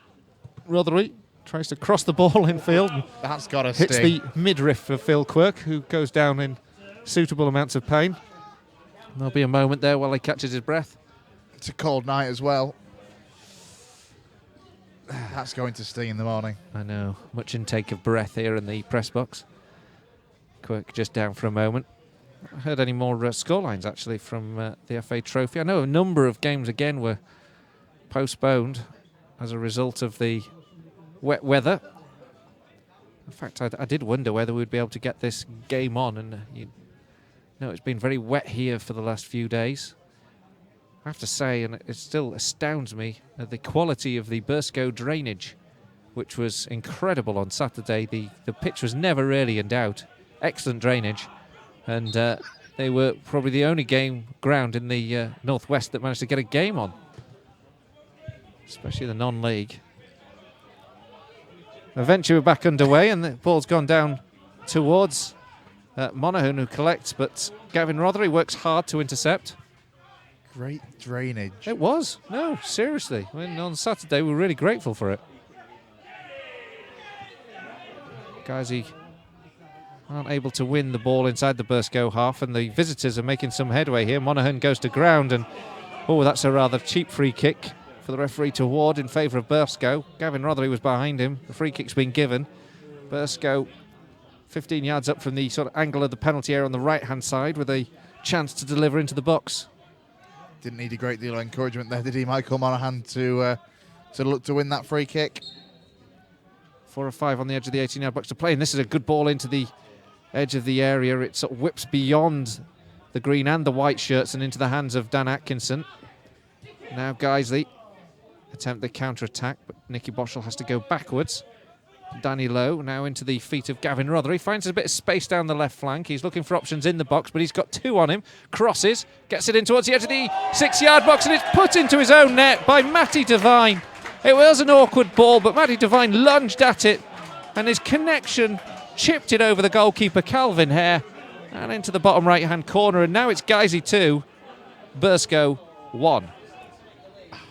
Rothery tries to cross the ball in field. And that's got to hits the midriff of Phil Quirk, who goes down in suitable amounts of pain. And there'll be a moment there while he catches his breath. It's a cold night as well. That's going to sting in the morning. I know. Much intake of breath here in the press box. Quirk just down for a moment. I heard any more scorelines, actually, from the FA Trophy. I know a number of games, again, were postponed as a result of the wet weather. In fact, I did wonder whether we'd be able to get this game on. And it's been very wet here for the last few days. I have to say, and it still astounds me, the quality of the Burscough drainage, which was incredible on Saturday. The pitch was never really in doubt. Excellent drainage. And they were probably the only ground in the Northwest that managed to get a game on, especially the non-league. Eventually we're back underway, and the ball's gone down towards Monaghan, who collects, but Gavin Rothery works hard to intercept. Great drainage. It was. No, seriously. I mean, on Saturday we were really grateful for it. Guiseley aren't able to win the ball inside the Burscough half, and the visitors are making some headway here. Monaghan goes to ground, and that's a rather cheap free kick for the referee to award in favour of Burscough. Gavin Rothery was behind him. The free kick's been given. Burscough 15 yards up from the sort of angle of the penalty area on the right-hand side with a chance to deliver into the box. Didn't need a great deal of encouragement there, did he, Michael Monaghan, to look to win that free kick. 4 or 5 on the edge of the 18-yard box to play, and this is a good ball into the edge of the area. It sort of whips beyond the green and the white shirts and into the hands of Dan Atkinson. Now Guiseley attempt the counter-attack, but Nicky Boschel has to go backwards. Danny Lowe now into the feet of Gavin Rothery. Finds a bit of space down the left flank. He's looking for options in the box, but he's got 2 on him. Crosses, gets it in towards the edge of the 6-yard box, and it's put into his own net by Matty Devine. It was an awkward ball, but Matty Devine lunged at it, and his connection chipped it over the goalkeeper, Calvin Hare, and into the bottom right-hand corner. And now it's Guiseley 2, Burscough 1.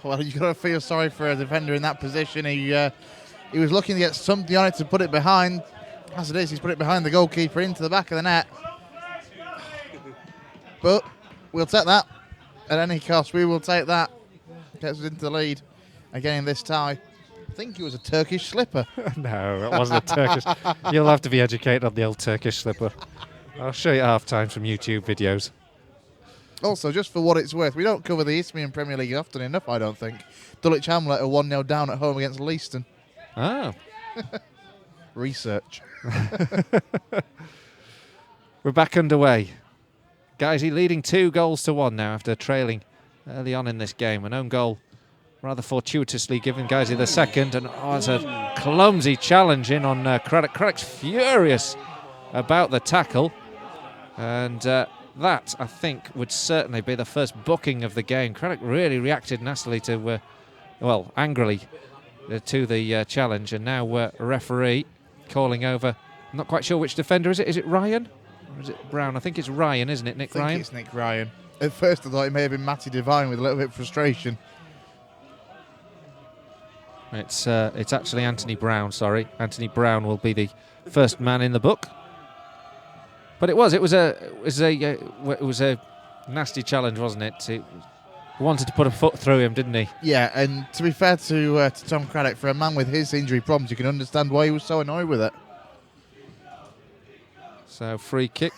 Well, you've got to feel sorry for a defender in that position. He was looking to get something on it to put it behind. As it is, he's put it behind the goalkeeper into the back of the net. But we'll take that at any cost. We will take that. Gets us into the lead again in this tie. I think it was a Turkish slipper. No, it wasn't a Turkish. You'll have to be educated on the old Turkish slipper. I'll show you at half-time some YouTube videos. Also, just for what it's worth, we don't cover the Isthmian Premier League often enough, I don't think. Dulwich Hamlet are 1-0 down at home against Leiston. Ah. Research. We're back underway. Guiseley leading 2-1 now after trailing early on in this game. An own goal rather fortuitously given Guiseley the second. And it's a clumsy challenge in on Craddock. Craddock's furious about the tackle. And that, I think, would certainly be the first booking of the game. Craddock really reacted nastily to, angrily to the challenge. And now a referee calling over. I'm not quite sure which defender is it. Is it Ryan? Or is it Brown? I think it's Ryan, isn't it? Nick Ryan? I think it's Nick Ryan. At first I thought it may have been Matty Devine with a little bit of frustration. It's actually Anthony Brown, sorry. Anthony Brown will be the first man in the book. But it was a nasty challenge, wasn't it? He wanted to put a foot through him, didn't he? Yeah, and to be fair to Tom Craddock, for a man with his injury problems, you can understand why he was so annoyed with it. So, free kick.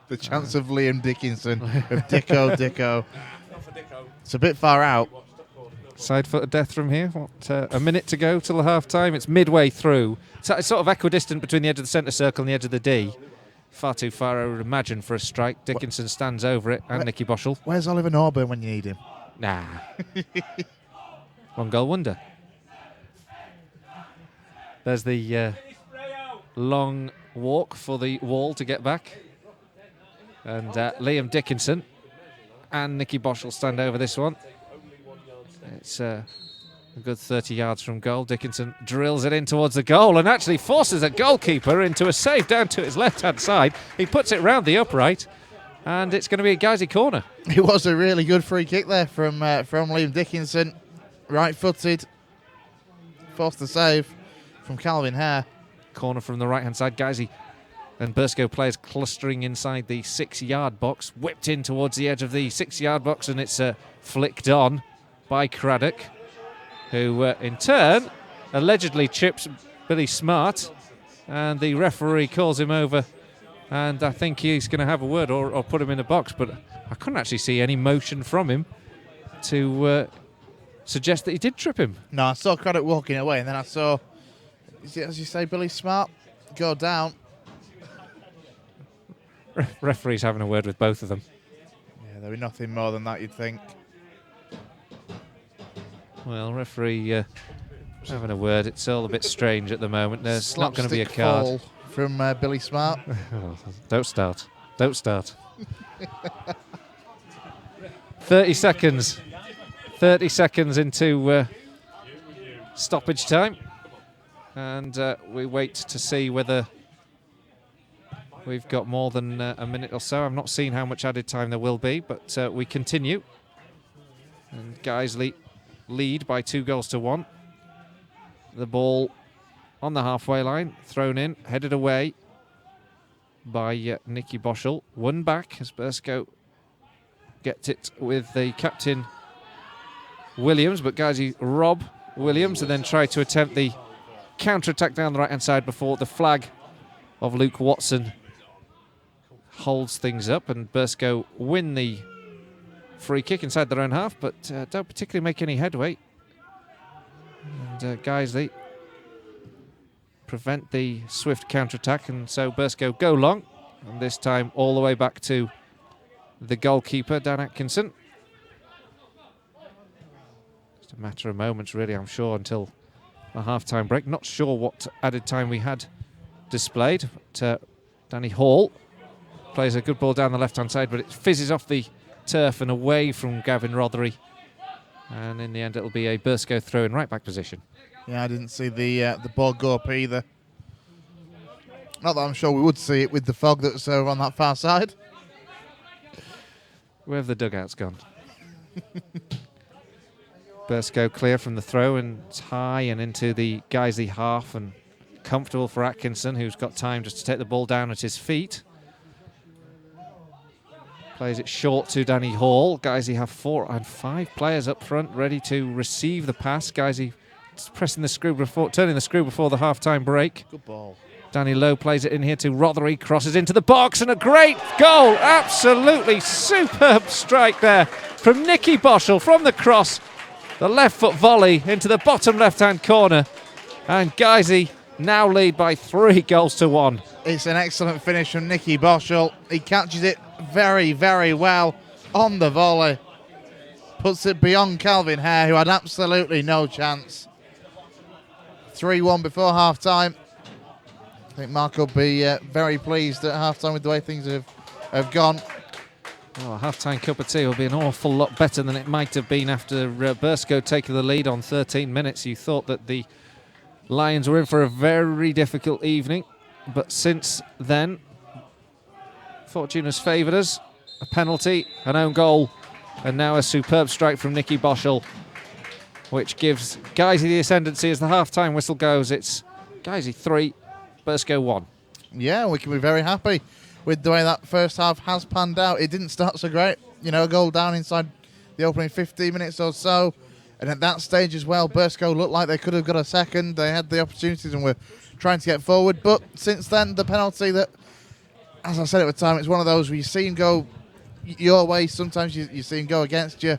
The chance of Liam Dickinson, of Dicko. It's a bit far out. Side foot of death from here. A minute to go till the half-time. It's midway through. It's sort of equidistant between the edge of the centre circle and the edge of the D. Far too far, I would imagine, for a strike. Dickinson stands over it, and Nicky Boschel. Where's Oliver Norburn when you need him? Nah. One goal wonder. There's the long walk for the wall to get back. And Liam Dickinson and Nicky Boschel stand over this one. It's a good 30 yards from goal. Dickinson drills it in towards the goal and actually forces a goalkeeper into a save down to his left-hand side. He puts it round the upright, and it's going to be a Guiseley corner. It was a really good free kick there from Liam Dickinson. Right-footed. Forced the save from Calvin Hare. Corner from the right-hand side. Guiseley and Burscough players clustering inside the 6-yard box. Whipped in towards the edge of the 6-yard box, and it's flicked on by Craddock, who in turn allegedly chips Billy Smart, and the referee calls him over, and I think he's going to have a word or put him in the box, but I couldn't actually see any motion from him to suggest that he did trip him. No, I saw Craddock walking away, and then I saw, as you say, Billy Smart go down. Referee's having a word with both of them. Yeah, there'll be nothing more than that, you'd think. Well, referee having a word. It's all a bit strange at the moment. There's not going to be a Slapstick card. fall from Billy Smart. Don't start. Don't start. 30 seconds. 30 seconds into stoppage time. And we wait to see whether we've got more than a minute or so. I'm not seeing how much added time there will be, but we continue. And Guiseley lead by 2-1. The ball on the halfway line, thrown in, headed away by Nicky Boschel. Won back as Burscough gets it with the captain Williams, but Guiseley rob Williams and then try to attempt the counter-attack down the right-hand side before the flag of Luke Watson holds things up, and Burscough win the free kick inside their own half, but don't particularly make any headway. And Guiseley prevent the swift counter-attack, and so Burscough go long, and this time all the way back to the goalkeeper, Dan Atkinson. Just a matter of moments, really, I'm sure, until a half-time break. Not sure what added time we had displayed, but Danny Hall plays a good ball down the left-hand side, but it fizzes off the turf and away from Gavin Rothery, and in the end it'll be a Burscough throw in right back position. Yeah, I didn't see the ball go up either. Not that I'm sure we would see it with the fog that's on that far side. Where have the dugouts gone? Burscough clear from the throw, and it's high and into the Guiseley half, and comfortable for Atkinson, who's got time just to take the ball down at his feet. Plays it short to Danny Hall. Guiseley have 4 and 5 players up front ready to receive the pass. Guiseley pressing the screw before, turning the screw before the half-time break. Good ball. Danny Lowe plays it in here to Rothery, crosses into the box, and a great goal. Absolutely superb strike there from Nicky Boschel from the cross. The left foot volley into the bottom left-hand corner. And Guiseley now lead by 3 goals to 1. It's an excellent finish from Nicky Boschel. He catches it very, very well on the volley. Puts it beyond Calvin Hare, who had absolutely no chance. 3-1 before half-time. I think Mark will be very pleased at half-time with the way things have gone. Oh, a half-time cup of tea will be an awful lot better than it might have been after Burscough taking the lead on 13 minutes. You thought that the Lions were in for a very difficult evening, but since then, fortune has favoured us. A penalty, an own goal, and now a superb strike from Nicky Boschel, which gives Guiseley the ascendancy as the half-time whistle goes. It's Guiseley 3, Burscough 1. Yeah, we can be very happy with the way that first half has panned out. It didn't start so great. You know, a goal down inside the opening 15 minutes or so. And at that stage as well, Burscough looked like they could have got a second. They had the opportunities and were trying to get forward. But since then, the penalty that, as I said at the time, it's one of those where you see him go your way. Sometimes you see him go against you.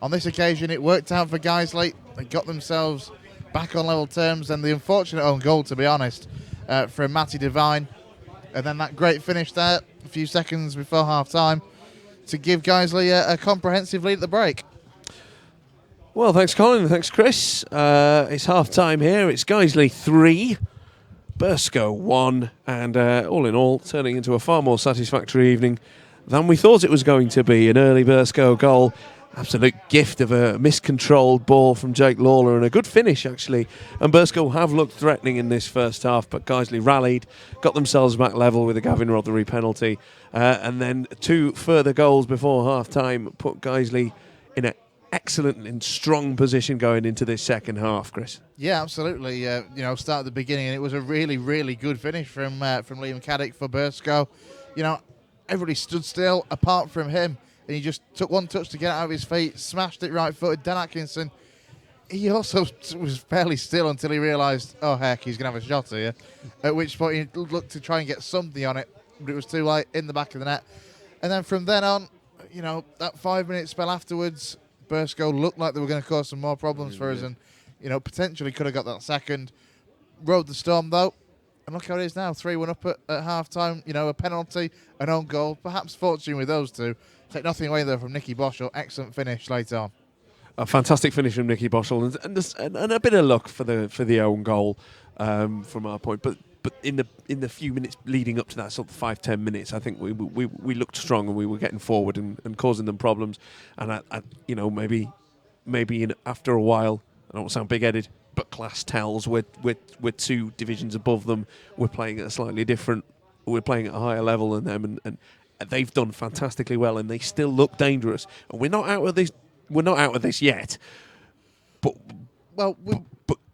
On this occasion, it worked out for Guiseley. They got themselves back on level terms. And the unfortunate own goal, to be honest, from Matty Devine. And then that great finish there, a few seconds before half-time, to give Guiseley a comprehensive lead at the break. Well, thanks, Colin. Thanks, Chris. It's half-time here. It's Guiseley 3, Burscough 1. And all in all, turning into a far more satisfactory evening than we thought it was going to be. An early Burscough goal. Absolute gift of a miscontrolled ball from Jake Lawler, and a good finish, actually. And Burscough have looked threatening in this first half, but Guiseley rallied, got themselves back level with a Gavin Rothery penalty. And then 2 further goals before half-time put Guiseley in an excellent and strong position going into this second half, Chris. Yeah, absolutely. Start at the beginning, and it was a really, really good finish from Liam Caddick for Burscough. You know, everybody stood still apart from him. And he just took one touch to get it out of his feet, smashed it right-footed. Dan Atkinson, he also was fairly still until he realised, oh, heck, he's going to have a shot here. At which point he looked to try and get something on it, but it was too late, in the back of the net. And then from then on, you know, that 5-minute spell afterwards, Burscough looked like they were going to cause some more problems for us and, you know, potentially could have got that second. Rode the storm, though. And look how it is now, 3-1 up at half-time. You know, a penalty, an own goal. Perhaps fortune with those two. Take nothing away there from Nicky Boschel. Excellent finish late on. A fantastic finish from Nicky Boschel, and a bit of luck for the own goal from our point. But in the few minutes leading up to that, sort of 5-10 minutes, I think we looked strong and we were getting forward and causing them problems. And you know, maybe after a while, I don't want to sound big-headed, but class tells we're 2 divisions above them. We're playing at a slightly different. We're playing at a higher level than them, and they've done fantastically well, and they still look dangerous. And we're not out of this. We're not out of this yet. But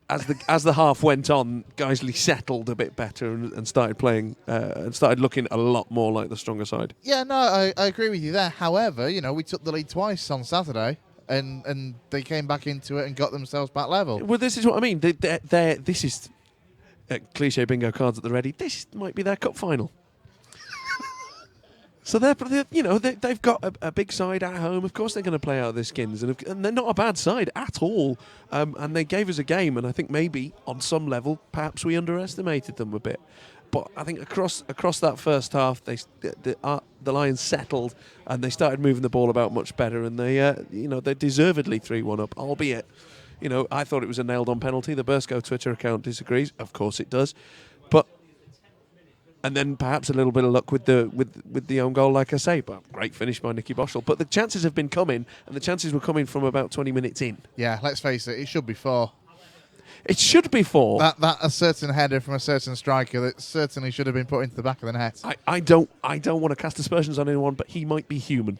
as the half went on, Guiseley settled a bit better and started playing and started looking a lot more like the stronger side. Yeah, no, I agree with you there. However, you know, we took the lead twice on Saturday, and they came back into it and got themselves back level. Well, this is what I mean. This is cliche bingo cards at the ready. This might be their cup final. So they've got a big side at home. Of course they're going to play out of their skins, and they're not a bad side at all. And they gave us a game, and I think maybe on some level, perhaps we underestimated them a bit. But I think across that first half, the Lions settled and they started moving the ball about much better, and they're deservedly 3-1 up. Albeit, you know, I thought it was a nailed-on penalty. The Burscough Twitter account disagrees. Of course it does, but. And then perhaps a little bit of luck with the own goal, like I say. But great finish by Nicky Boschel. But the chances have been coming, and the chances were coming from about 20 minutes in. Yeah, let's face it, it should be 4. It should be 4. That a certain header from a certain striker that certainly should have been put into the back of the net. I don't want to cast aspersions on anyone, but he might be human.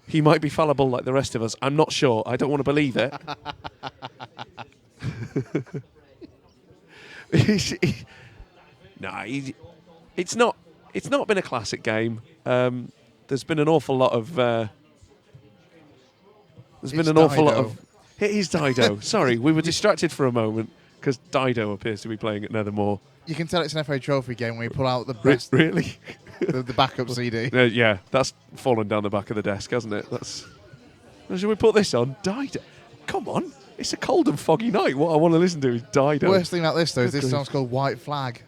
He might be fallible like the rest of us. I'm not sure. I don't want to believe it. It's not been a classic game. There's been an awful lot of. It is Dido. Sorry, we were distracted for a moment because Dido appears to be playing at Nethermoor. You can tell it's an FA Trophy game when you pull out the best, Really? the backup CD. Yeah, that's fallen down the back of the desk, hasn't it? Should we put this on? Dido. Come on. It's a cold and foggy night. What I want to listen to is Dido. Worst thing about this, though, is this song's called White Flag.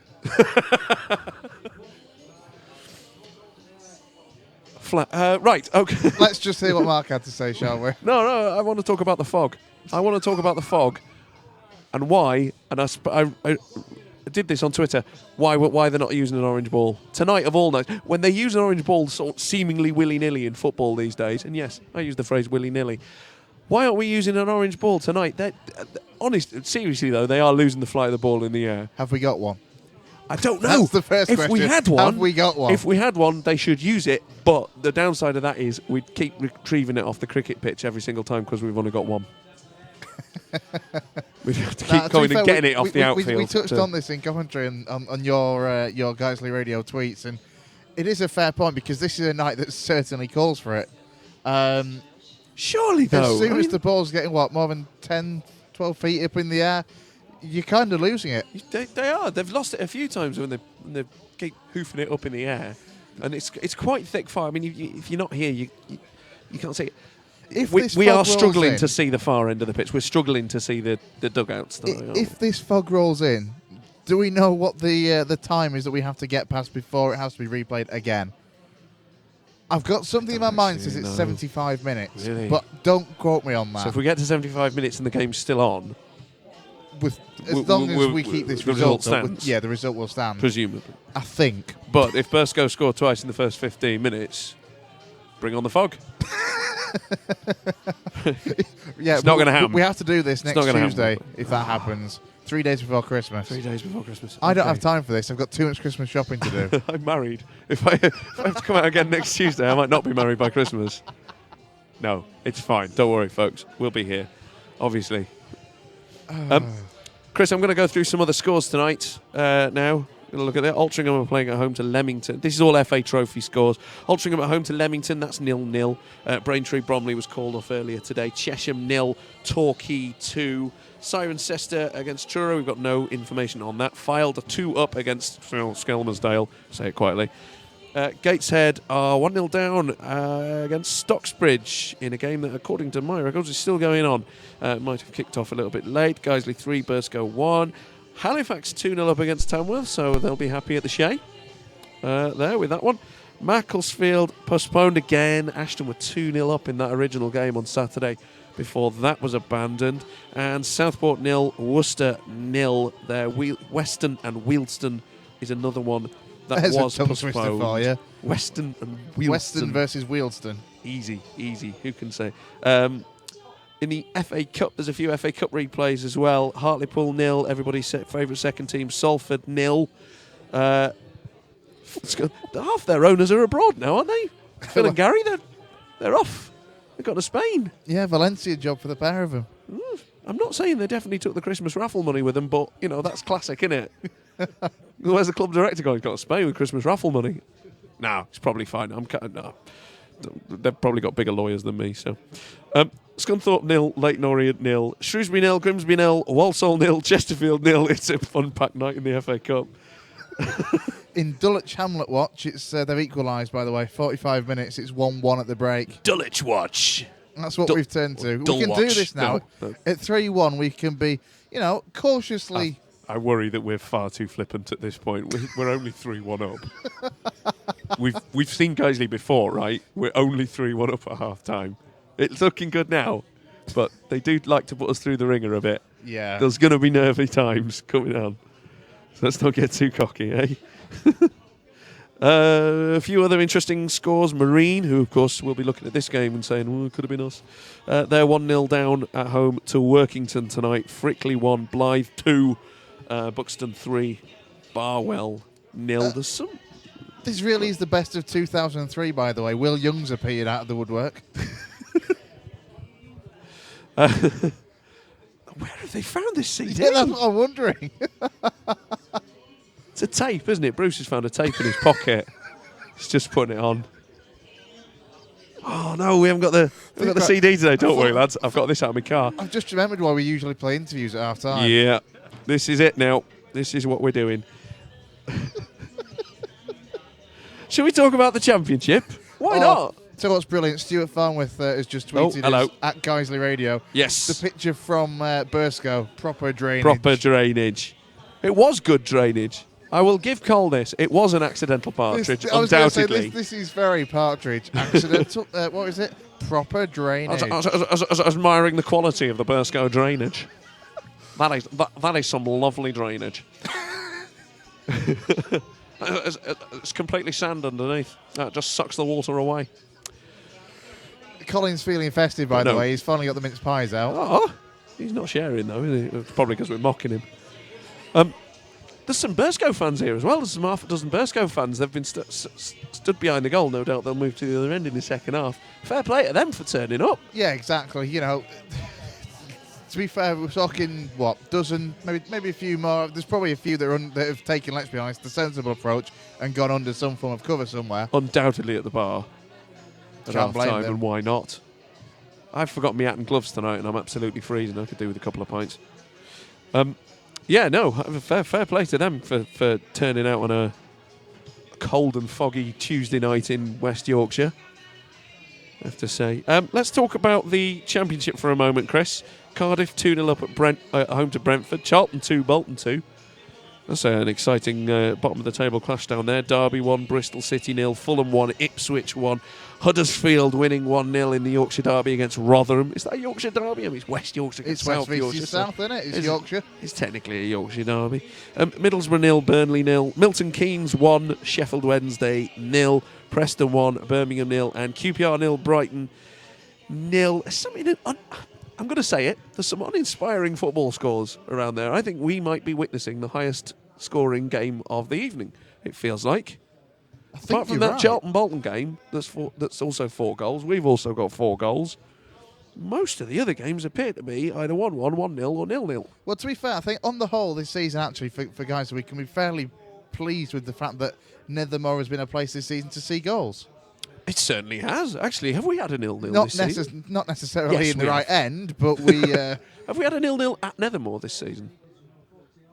Right, okay. Let's just hear what Mark had to say, shall we? No, I want to talk about the fog. I want to talk about the fog and why. And I did this on Twitter. Why they're not using an orange ball tonight of all nights? When they use an orange ball sort of seemingly willy-nilly in football these days, and yes, I use the phrase willy-nilly. Why aren't we using an orange ball tonight? Seriously though, they are losing the flight of the ball in the air. Have we got one? I don't know. That's the first question. If we had one, have we got one? If we had one, they should use it. But the downside of that is we'd keep retrieving it off the cricket pitch every single time because we've only got one. We'd have to keep going and getting it off the outfield. We touched on this in commentary on your Guiseley radio tweets, and it is a fair point because this is a night that certainly calls for it. Surely, though. As soon as the ball's getting, more than 10, 12 feet up in the air, you're kind of losing it. They are. They've lost it a few times when they keep hoofing it up in the air. And it's quite thick fire. I mean, if you're not here, you can't see it. We are struggling to see the far end of the pitch. We're struggling to see the dugouts. If this fog rolls in, do we know what the time is that we have to get past before it has to be replayed again? I've got something in my mind says it's 75 minutes, really? But don't quote me on that. So if we get to 75 minutes and the game's still on, as long as we keep this result, the result will stand. Presumably. I think. But if Burscough scored twice in the first 15 minutes, bring on the fog. Yeah, it's not going to happen. We have to do this next Tuesday if that happens. 3 days before Christmas. 3 days before Christmas. I don't have time for this. I've got too much Christmas shopping to do. I'm married. If I have to come out again next Tuesday, I might not be married by Christmas. No, it's fine. Don't worry, folks. We'll be here, obviously. Chris, I'm going to go through some other scores tonight now. Look at that. Altrincham are playing at home to Leamington. This is all FA Trophy scores. Altrincham at home to Leamington, that's 0-0. Braintree Bromley was called off earlier today. Chesham 0, Torquay 2. Cirencester against Truro, we've got no information on that. Fylde are 2 up against Skelmersdale, say it quietly. Gateshead are 1-0 down against Stocksbridge in a game that, according to my records, is still going on. Might have kicked off a little bit late. Guiseley 3, Burscough 1. Halifax 2-0 up against Tamworth, so they'll be happy at the Shea there with that one. Macclesfield postponed again. Ashton were 2-0 up in that original game on Saturday before that was abandoned. And Southport 0, Worcester 0 there. Weston and Wealdstone is another one that was postponed. For you. Weston and Wealdstone. Weston versus Wealdstone. Easy. Who can say? In the FA Cup, there's a few FA Cup replays as well. Hartlepool 0, everybody's favourite second team. Salford 0. Half their owners are abroad now, aren't they? Phil and Gary, they're off. They've gone to Spain. Yeah, Valencia job for the pair of them. I'm not saying they definitely took the Christmas raffle money with them, but, that's classic, isn't it? Where's the club director going? He's got to Spain with Christmas raffle money. No, it's probably fine. No. They've probably got bigger lawyers than me, so... Scunthorpe 0, Leyton Orient 0, Shrewsbury 0, Grimsby 0, Walsall 0, Chesterfield 0. It's a fun-packed night in the FA Cup. In Dulwich Hamlet watch, it's they've equalised, by the way. 45 minutes, it's 1-1 at the break. Dulwich watch. That's what we've turned to. We can do this now. No. At 3-1, we can be, cautiously... I worry that we're far too flippant at this point. We're only 3-1 up. We've seen Guiseley before, right? We're only 3-1 up at half-time. It's looking good now, but they do like to put us through the ringer a bit. Yeah. There's going to be nervy times coming on. So let's not get too cocky, eh? A few other interesting scores. Marine, who of course will be looking at this game and saying, "Oh, it could have been us." They're 1-0 down at home to Workington tonight. Frickley 1, Blythe 2, Buxton 3, Barwell 0. There's some. This really is the best of 2003, by the way. Will Young's appeared out of the woodwork. Where have they found this CD? Yeah, that's what I'm wondering. It's a tape, isn't it? Bruce has found a tape in his pocket. He's just putting it on. Oh no, we haven't got the CD today. Don't worry, lads. I've got this out of my car. I've just remembered why we usually play interviews at half time. Yeah, this is it now. This is what we're doing. Shall we talk about the championship? Why not? So what's brilliant? Stuart Farnworth has just tweeted hello. us at Guiseley Radio. Yes. The picture from Burscough. Proper drainage. Proper drainage. It was good drainage. I will give Cole this. It was an accidental partridge, I was gonna say, undoubtedly. this is very partridge. Accidental. What is it? Proper drainage. I was admiring the quality of the Burscough drainage. That is some lovely drainage. It's completely sand underneath. That just sucks the water away. Colin's feeling festive, by the way. He's finally got the mince pies out. Oh, he's not sharing though, is he? It's probably because we're mocking him. There's some Burscough fans here as well. There's some half a dozen Burscough fans. They've been stood behind the goal. No doubt they'll move to the other end in the second half. Fair play to them for turning up. Yeah, exactly. You know, to be fair, we're talking, dozen, maybe a few more. There's probably a few that have taken, let's be honest, the sensible approach and gone under some form of cover somewhere. Undoubtedly at the bar at Can't blame half-time, them. and why not? I've forgotten my hat and gloves tonight, and I'm absolutely freezing. I could do with a couple of pints. Yeah, no, fair play to them for turning out on a cold and foggy Tuesday night in West Yorkshire, I have to say. Let's talk about the championship for a moment, Chris. Cardiff 2-0 up at home to Brentford. Charlton 2, Bolton 2. That's an exciting bottom of the table clash down there. Derby 1, Bristol City 0, Fulham 1, Ipswich 1. Huddersfield winning 1-0 in the Yorkshire Derby against Rotherham. Is that a Yorkshire Derby? I mean, it's West Yorkshire against It's West South versus Yorkshire. South, isn't it? It's Yorkshire. It's technically a Yorkshire Derby. Middlesbrough 0, Burnley 0. Milton Keynes 1, Sheffield Wednesday 0. Preston 1, Birmingham 0. And QPR 0, Brighton 0. I'm going to say it. There's some uninspiring football scores around there. I think we might be witnessing the highest scoring game of the evening, it feels like. Apart from that Charlton-Bolton game, that's also 4 goals. We've also got 4 goals. Most of the other games appear to be either 1-1, 1-0 or 0-0. Well, to be fair, I think on the whole this season, actually, for guys, we can be fairly pleased with the fact that Nethermoor has been a place this season to see goals. It certainly has. Actually, have we had a 0-0 this season? Not necessarily Yes, in the we right have. end, but we... Have we had a 0-0 at Nethermoor this season?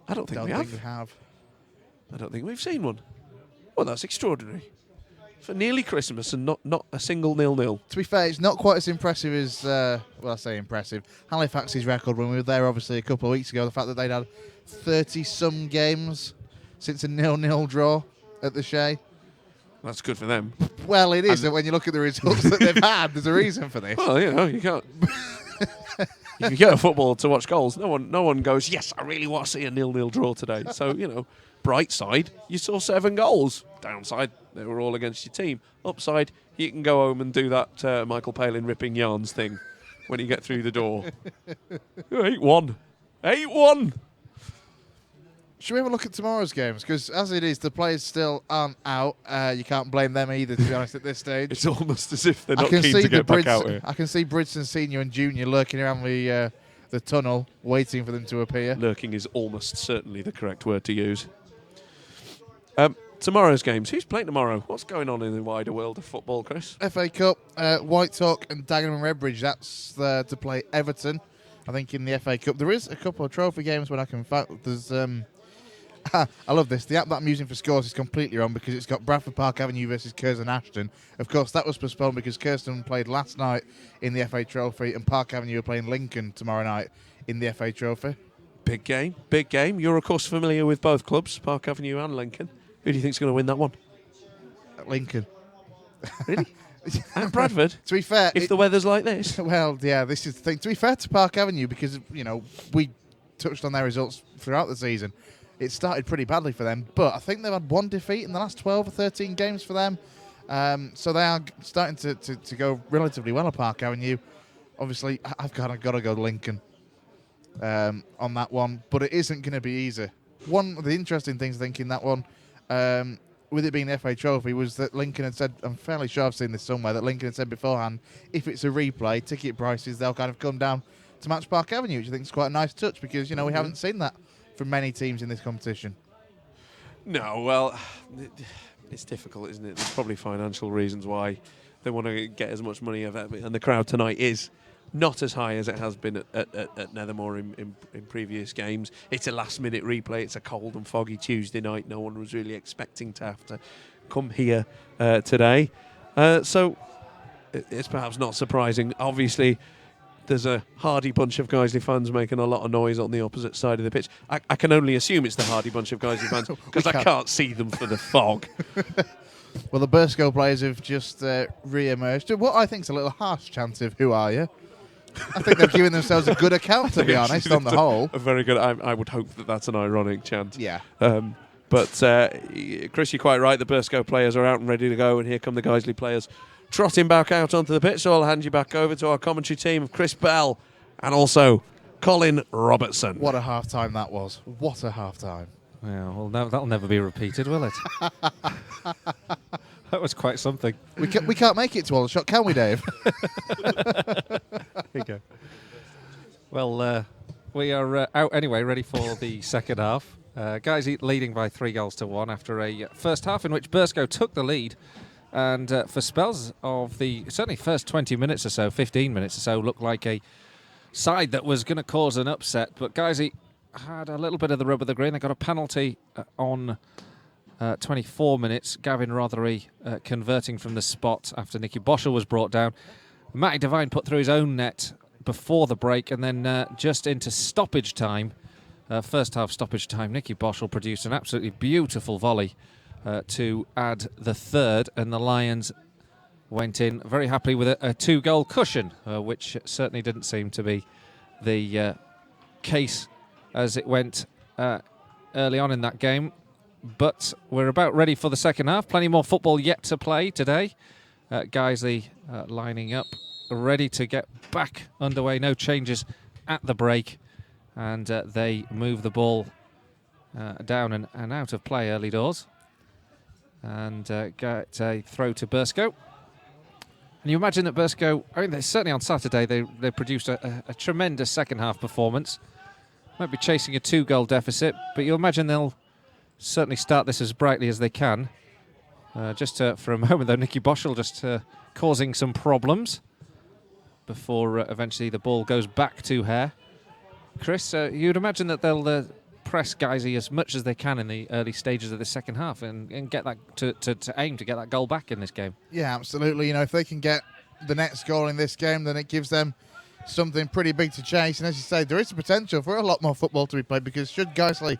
I don't think we have. I don't think we've seen one. Well, that's extraordinary. For nearly Christmas and not a single 0-0. To be fair, it's not quite as impressive as, I say impressive, Halifax's record when we were there, obviously, a couple of weeks ago. The fact that they'd had 30-some games since a 0-0 draw at the Shea. That's good for them. Well, it is. When you look at the results that they've had, there's a reason for this. Well, you can't. If you go to football to watch goals, no one goes, yes, I really want to see a 0-0 draw today. So, bright side, you saw 7 goals. Downside, they were all against your team. Upside, you can go home and do that Michael Palin ripping yarns thing when you get through the door. 8-1. 8-1. Should we have a look at tomorrow's games? Because as it is, the players still aren't out. You can't blame them either, to be honest, at this stage. It's almost as if they're not keen to get back out here. I can see Bridson Senior and Junior lurking around the tunnel, waiting for them to appear. Lurking is almost certainly the correct word to use. Tomorrow's games. Who's playing tomorrow? What's going on in the wider world of football, Chris? FA Cup, White Hawk and Dagenham and Redbridge. That's to play Everton, I think, in the FA Cup. There is a couple of trophy games when I can find. There's I love this. The app that I'm using for scores is completely wrong because it's got Bradford Park Avenue versus Curzon Ashton. Of course, that was postponed because Curzon played last night in the FA Trophy and Park Avenue are playing Lincoln tomorrow night in the FA Trophy. Big game, big game. You're, of course, familiar with both clubs, Park Avenue and Lincoln. Who do you think's going to win that one? Lincoln. Really? At Bradford? To be fair... If the weather's like this? Well, yeah, this is the thing. To be fair to Park Avenue, because, we touched on their results throughout the season, it started pretty badly for them. But I think they've had one defeat in the last 12 or 13 games for them. So they are starting to go relatively well at Park Avenue. Obviously, I've got to go Lincoln on that one, but it isn't going to be easy. One of the interesting things I think in that one, with it being the FA Trophy, was that Lincoln had said, I'm fairly sure I've seen this somewhere, that Lincoln had said beforehand, if it's a replay, ticket prices, they'll kind of come down to match Park Avenue, which I think is quite a nice touch because, we haven't seen that from many teams in this competition. No, well, it's difficult, isn't it? There's probably financial reasons why they want to get as much money of it, and the crowd tonight is not as high as it has been at Nethermoor in previous games. It's a last-minute replay. It's a cold and foggy Tuesday night. No one was really expecting to have to come here today. So it's perhaps not surprising. Obviously, there's a hardy bunch of Guiseley fans making a lot of noise on the opposite side of the pitch. I can only assume it's the hardy bunch of Guiseley fans because I can't see them for the fog. Well, the Burscough players have just re-emerged. What I think is a little harsh chant of "Who are you?" I think they've given themselves a good account, to be honest, on the whole. A very good. I would hope that that's an ironic chant. Yeah. But Chris, you're quite right. The Burscough players are out and ready to go, and here come the Guiseley players trotting back out onto the pitch. So I'll hand you back over to our commentary team of Chris Bell and also Colin Robertson. What a half-time that was. What a half-time. Yeah, well, no, that'll never be repeated, will it? That was quite something. We can't make it to Aldershot, can we, Dave? There you go. Well, we are out anyway, ready for the second half. Guys leading by 3-1 after a first half in which Burscough took the lead. And for spells of the certainly first 20 minutes or so, 15 minutes or so, looked like a side that was going to cause an upset. But Guiseley had a little bit of the rub of the green. They got a penalty on 24 minutes. Gavin Rothery converting from the spot after Nicky Boschel was brought down. Matty Devine put through his own net before the break, and then just into stoppage time, first half stoppage time, Nicky Boschel produced an absolutely beautiful volley to add the third, and the Lions went in very happily with a 2-goal cushion, which certainly didn't seem to be the case as it went early on in that game. But we're about ready for the second half. Plenty more football yet to play today. Guiseley lining up, ready to get back underway. No changes at the break. And they move the ball down and out of play early doors. And get a throw to Burscough. And you imagine that Burscough, certainly on Saturday, they produced a tremendous second half performance. Might be chasing a 2-goal deficit, but you'll imagine they'll certainly start this as brightly as they can. For a moment, though, Nicky Boschel just causing some problems before eventually the ball goes back to Hare. Chris, you'd imagine that they'll press Guiseley as much as they can in the early stages of the second half and get that to aim to get that goal back in this game. Yeah, absolutely. If they can get the next goal in this game, then it gives them something pretty big to chase. And as you say, there is a potential for a lot more football to be played, because should Guiseley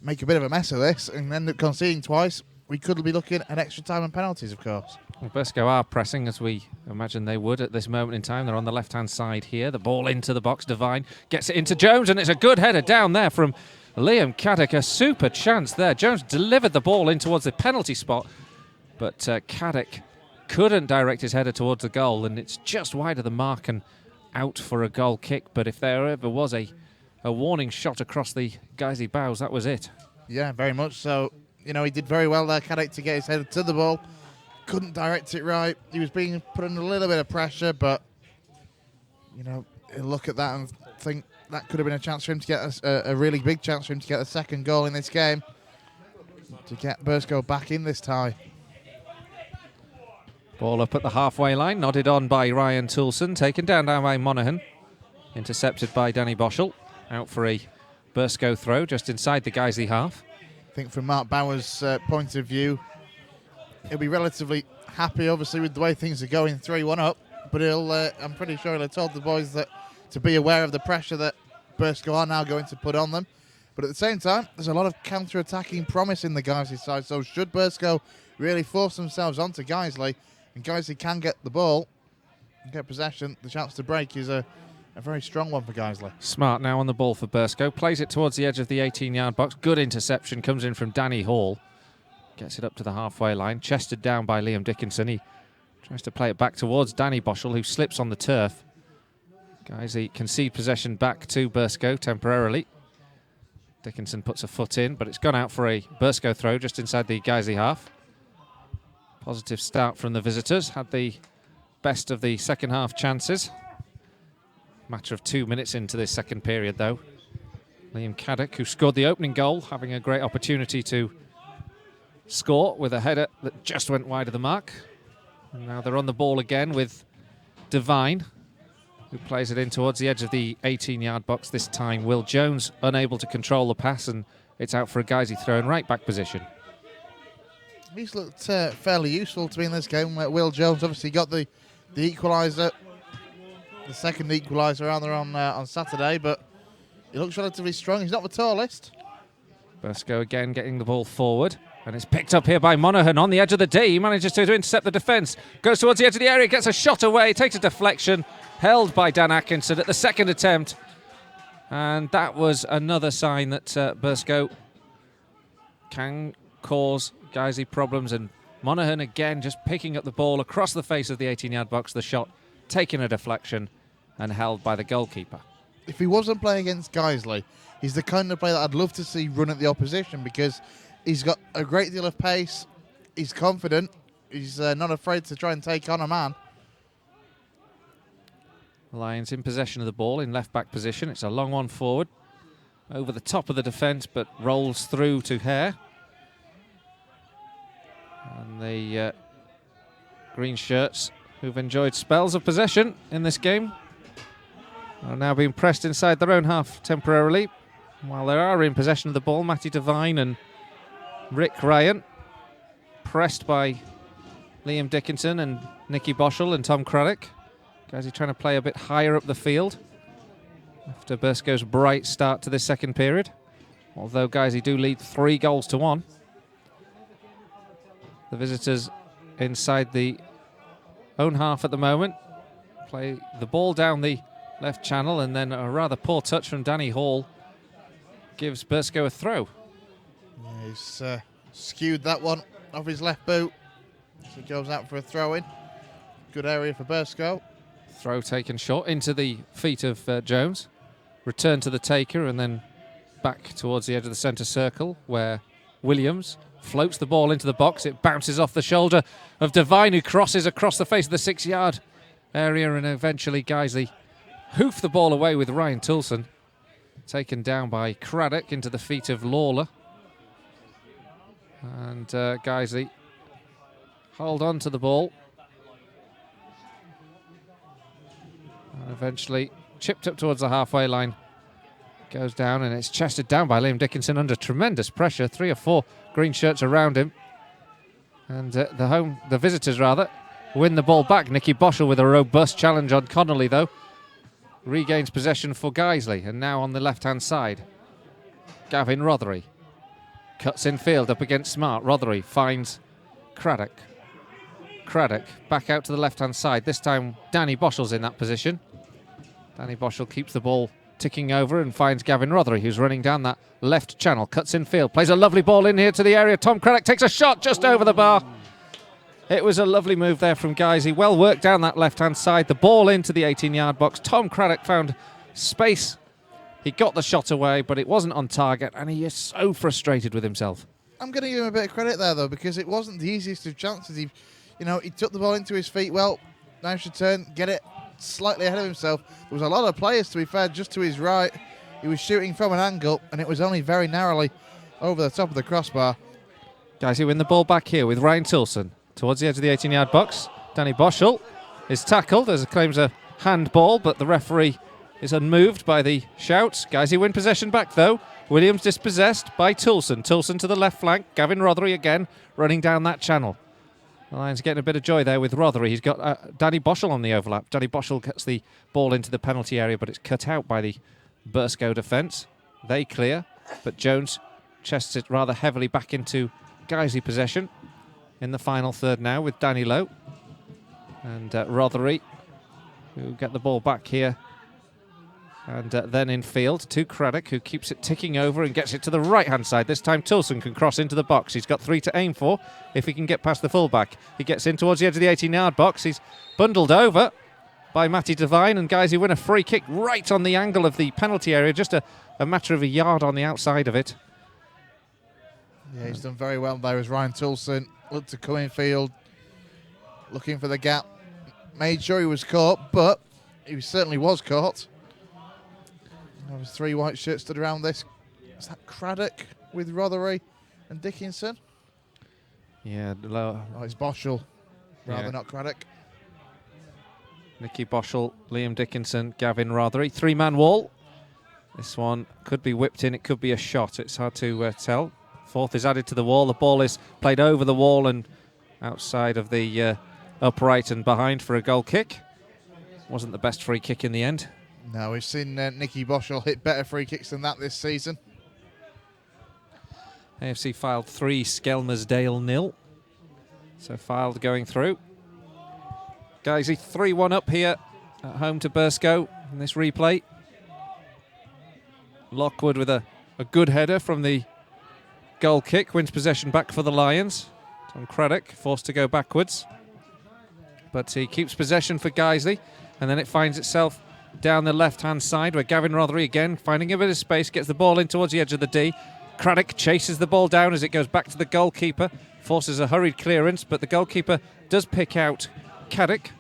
make a bit of a mess of this and end up conceding twice, we could be looking at extra time and penalties, of course. Well, Burscough are pressing, as we imagine they would at this moment in time. They're on the left-hand side here. The ball into the box. Devine gets it into Jones, and it's a good header down there from Liam Caddick. A super chance there. Jones delivered the ball in towards the penalty spot, but Caddick couldn't direct his header towards the goal, and it's just wide of the mark and out for a goal kick. But if there ever was a warning shot across the Guiseley bows, that was it. Yeah, very much so. He did very well there, Caddick, to get his head to the ball. Couldn't direct it right. He was being put under a little bit of pressure, but, look at that and think that could have been a chance for him to get a really big chance for him to get the second goal in this game, to get Burscough back in this tie. Ball up at the halfway line, nodded on by Ryan Toulson, taken down by Monaghan, intercepted by Danny Boschel, out for a Burscough throw just inside the Guiseley half. I think from Mark Bauer's point of view, he'll be relatively happy, obviously, with the way things are going, 3-1 up, but I'm pretty sure he'll have told the boys that to be aware of the pressure that Burscough are now going to put on them. But at the same time, there's a lot of counter-attacking promise in the Guiseley side, so should Burscough really force themselves onto Guiseley, and Guiseley can get the ball and get possession, the chance to break is a a very strong one for Guiseley. Smart now on the ball for Burscough. Plays it towards the edge of the 18-yard box. Good interception. Comes in from Danny Hall. Gets it up to the halfway line. Chested down by Liam Dickinson. He tries to play it back towards Danny Boschel, who slips on the turf. Guiseley concede possession back to Burscough temporarily. Dickinson puts a foot in, but it's gone out for a Burscough throw just inside the Guiseley half. Positive start from the visitors. Had the best of the second half chances. Matter of 2 minutes into this second period, though. Liam Caddick, who scored the opening goal, having a great opportunity to score with a header that just went wide of the mark. And now they're on the ball again with Devine, who plays it in towards the edge of the 18-yard box this time. Will Jones unable to control the pass, and it's out for a Guiseley throw in right back position. He's looked fairly useful to me in this game. Will Jones obviously got the equaliser, the second equaliser on Saturday, but he looks relatively strong. He's not the tallest. Burscough again getting the ball forward, and it's picked up here by Monaghan on the edge of the D. He manages to intercept the defence, goes towards the edge of the area, gets a shot away, takes a deflection, held by Dan Atkinson at the second attempt. And that was another sign that Burscough can cause Guiseley problems, and Monaghan again just picking up the ball across the face of the 18-yard box, the shot taking a deflection and held by the goalkeeper. If he wasn't playing against Guiseley, he's the kind of player that I'd love to see run at the opposition, because he's got a great deal of pace, he's confident, he's not afraid to try and take on a man. Lions in possession of the ball in left-back position. It's a long one forward, over the top of the defence, but rolls through to Hare. And the green shirts, who've enjoyed spells of possession in this game, are now being pressed inside their own half temporarily. While they are in possession of the ball, Matty Devine and Rick Ryan, pressed by Liam Dickinson and Nicky Boschel and Tom Craddock. Guys, he's trying to play a bit higher up the field after Burscough's bright start to this second period. Although, guys, he do lead 3-1. The visitors inside the own half at the moment play the ball down the left channel, and then a rather poor touch from Danny Hall gives Burscough a throw. Yeah, he's skewed that one off his left boot. So it goes out for a throw-in. Good area for Burscough. Throw taken short into the feet of Jones. Return to the taker, and then back towards the edge of the centre circle, where Williams floats the ball into the box. It bounces off the shoulder of Devine, who crosses across the face of the 6-yard area, and eventually Guiseley hoof the ball away with Ryan Toulson. Taken down by Craddock into the feet of Lawler. And Guiseley hold on to the ball. And eventually chipped up towards the halfway line. Goes down, and it's chested down by Liam Dickinson under tremendous pressure. 3 or 4 green shirts around him. And the visitors win the ball back. Nicky Boschel with a robust challenge on Connolly, though. Regains possession for Guiseley, and now on the left-hand side, Gavin Rothery cuts in field up against Smart. Rothery finds Craddock. Craddock back out to the left-hand side. This time Danny Boschel's in that position. Danny Boschel keeps the ball ticking over and finds Gavin Rothery, who's running down that left channel. Cuts in field, plays a lovely ball in here to the area. Tom Craddock takes a shot just over the bar. It was a lovely move there from Guiseley. Well worked down that left-hand side. The ball into the 18-yard box. Tom Craddock found space. He got the shot away, but it wasn't on target, and he is so frustrated with himself. I'm going to give him a bit of credit there, though, because it wasn't the easiest of chances. He took the ball into his feet well. Nice return, get it slightly ahead of himself. There was a lot of players, to be fair, just to his right. He was shooting from an angle, and it was only very narrowly over the top of the crossbar. Guiseley win the ball back here with Ryan Toulson. Towards the edge of the 18-yard box, Danny Boschel is tackled as it claims a handball, but the referee is unmoved by the shouts. Guiseley win possession back, though. Williams dispossessed by Toulson. Toulson to the left flank. Gavin Rothery again running down that channel. The Lions getting a bit of joy there with Rothery. He's got Danny Boschel on the overlap. Danny Boschel gets the ball into the penalty area, but it's cut out by the Burscough defence. They clear, but Jones chests it rather heavily back into Guiseley possession. In the final third now with Danny Lowe and Rothery, who get the ball back here And then in field to Craddock, who keeps it ticking over and gets it to the right-hand side. This time Tilson can cross into the box. He's got 3 to aim for if he can get past the fullback. He gets in towards the edge of the 18-yard box. He's bundled over by Matty Devine, and guys, he win a free kick right on the angle of the penalty area, just a matter of a yard on the outside of it. Yeah, he's done very well there as Ryan Tilson looked to come in field, looking for the gap. Made sure he was caught, but he certainly was caught. There was 3 white shirts stood around this. Is that Craddock with Rothery and Dickinson? Yeah, low. Oh, it's Boschel, rather Yeah. not Craddock. Nicky Boschel, Liam Dickinson, Gavin Rothery. 3-man wall. This one could be whipped in, it could be a shot. It's hard to tell. 4th is added to the wall. The ball is played over the wall and outside of the upright and behind for a goal kick. Wasn't the best free kick in the end. No, we've seen Nicky Boschel hit better free kicks than that this season. A.F.C. filed 3, Skelmersdale 0. So filed going through. Guiseley 3-1 up here at home to Burscough in this replay. Lockwood with a good header from the goal kick. Wins possession back for the Lions. Tom Craddock forced to go backwards. But he keeps possession for Guiseley. And then it finds itself down the left-hand side where Gavin Rothery again finding a bit of space, gets the ball in towards the edge of the D. Craddock chases the ball down as it goes back to the goalkeeper. Forces a hurried clearance, but the goalkeeper does pick out Caddick,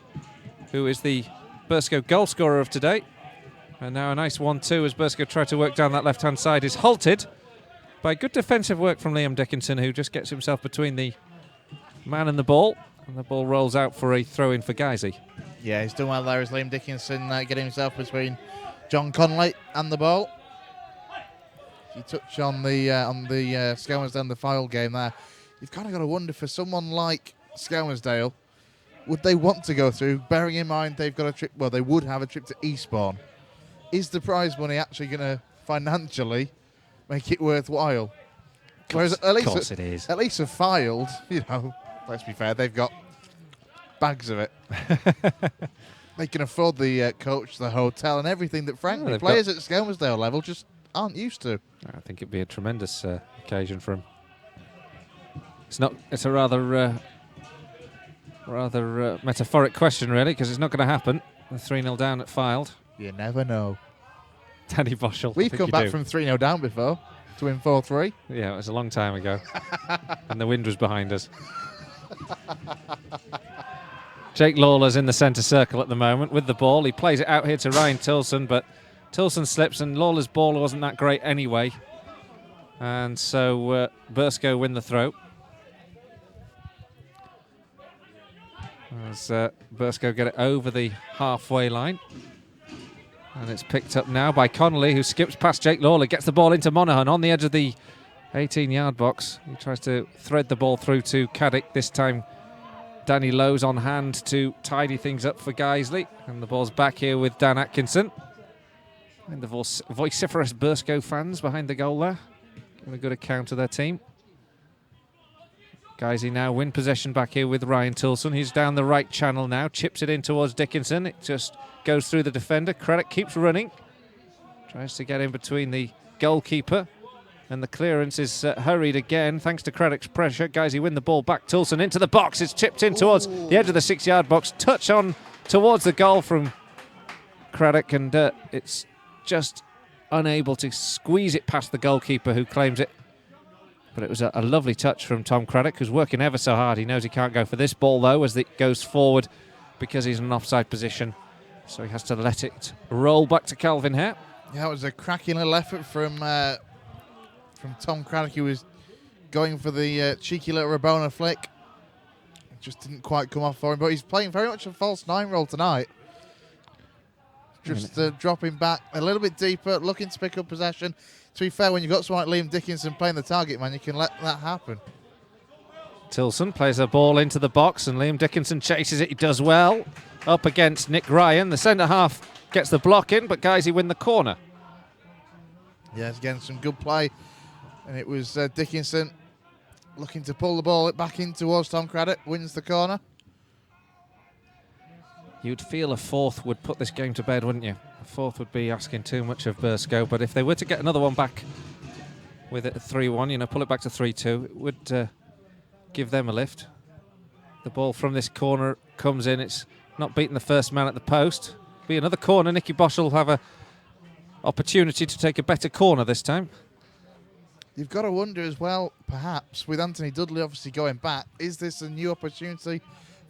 who is the Burscough goal scorer of today. And now a nice 1-2 as Burscough try to work down that left-hand side is halted by good defensive work from Liam Dickinson, who just gets himself between the man and the ball. And the ball rolls out for a throw-in for Guiseley. Yeah, he's done well there as Liam Dickinson getting himself between John Conley and the ball. You touch on the Skelmersdale, the Fylde game there. You've kind of got to wonder for someone like Skelmersdale, would they want to go through, bearing in mind they've got a trip, well, they would have a trip to Eastbourne. Is the prize money actually going to financially make it worthwhile? Whereas at least, of course it is. At least for Fylde, let's be fair, they've got bags of it. They can afford the coach, the hotel, and everything that, frankly, they've players at Skelmersdale level just aren't used to. I think it'd be a tremendous occasion for him. It's a rather metaphoric question, really, because it's not going to happen. They're 3-0 down at Fylde. You never know. Danny Boschel. We've come back from 3-0 down before to win 4-3. Yeah, it was a long time ago. And the wind was behind us. Jake Lawler's in the centre circle at the moment with the ball. He plays it out here to Ryan Tilson, but Tilson slips and Lawler's ball wasn't that great anyway. And so Burscough win the throw. As Burscough get it over the halfway line. And it's picked up now by Connolly, who skips past Jake Lawler, gets the ball into Monaghan on the edge of the 18-yard box. He tries to thread the ball through to Caddick. This time Danny Lowe's on hand to tidy things up for Guiseley. And the ball's back here with Dan Atkinson. And the vociferous Burscough fans behind the goal there. Giving a good account of their team. Guiseley now win possession back here with Ryan Tilson. He's down the right channel now, chips it in towards Dickinson. It just goes through the defender. Craddock keeps running. Tries to get in between the goalkeeper. And the clearance is hurried again, thanks to Craddock's pressure. Guiseley win the ball back. Tilson into the box. It's chipped in towards the edge of the 6-yard box. Touch on towards the goal from Craddock, and it's just unable to squeeze it past the goalkeeper, who claims it. But it was a lovely touch from Tom Craddock, who's working ever so hard. He knows he can't go for this ball, though, as it goes forward because he's in an offside position. So he has to let it roll back to Calvin Hare. Yeah, it was a cracking little effort from Tom Craddock, who was going for the cheeky little Rabona flick. It just didn't quite come off for him, but he's playing very much a false 9 role tonight. Just dropping back a little bit deeper, looking to pick up possession. To be fair, when you've got someone like Liam Dickinson playing the target man, you can let that happen. Tilson plays a ball into the box, and Liam Dickinson chases it. He does well. Up against Nick Ryan. The centre-half gets the block in, but Guiseley win the corner. Yes, again, some good play. And it was Dickinson looking to pull the ball back in towards Tom Craddock. Wins the corner. You'd feel a fourth would put this game to bed, wouldn't you? A fourth would be asking too much of Burscough, but if they were to get another one back with it at 3-1, you know, pull it back to 3-2, it would give them a lift. The ball from this corner comes in. It's not beating the first man at the post. Be another corner. Nicky Bosch will have an opportunity to take a better corner this time. You've got to wonder as well, perhaps, with Anthony Dudley obviously going back, is this a new opportunity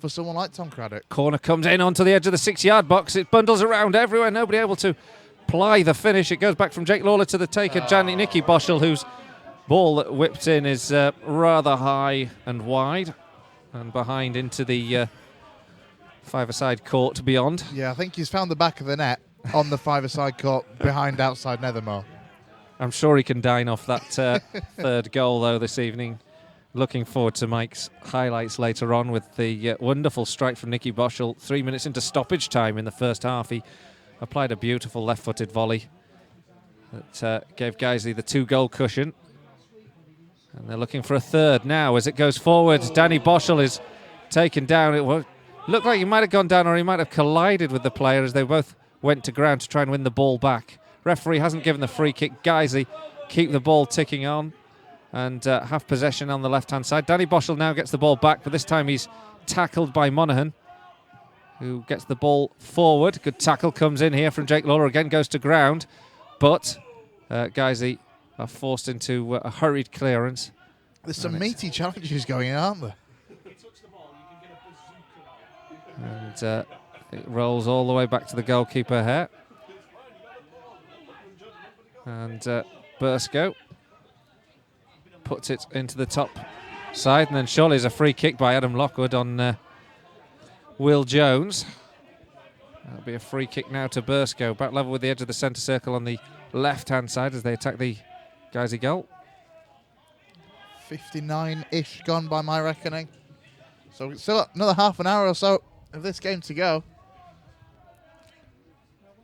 for someone like Tom Craddock? Corner comes in onto the edge of the 6-yard box. It bundles around everywhere. Nobody able to ply the finish. It goes back from Jake Lawler to the taker, Nicky Boschel, whose ball that whipped in is rather high and wide and behind into the five-a-side court beyond. Yeah, I think he's found the back of the net on the five-a-side court behind outside Nethermoor. I'm sure he can dine off that third goal, though, this evening. Looking forward to Mike's highlights later on with the wonderful strike from Nicky Boschel. 3 minutes into stoppage time in the first half. He applied a beautiful left-footed volley that gave Guiseley the 2-goal cushion. And they're looking for a third now as it goes forward. Danny Boschel is taken down. It looked like he might have gone down or he might have collided with the player as they both went to ground to try and win the ball back. Referee hasn't given the free kick. Guiseley keep the ball ticking on and have possession on the left-hand side. Danny Boschel now gets the ball back, but this time he's tackled by Monaghan, who gets the ball forward. Good tackle comes in here from Jake Lawler. Again goes to ground, but Guiseley are forced into a hurried clearance. There's some meaty challenges going on, aren't there? And it rolls all the way back to the goalkeeper here. And Burscough puts it into the top side, and then surely is a free kick by Adam Lockwood on Will Jones. That'll be a free kick now to Burscough, back level with the edge of the centre circle on the left-hand side as they attack the Guiseley goal. 59-ish gone by my reckoning. So we've still got another half an hour or so of this game to go.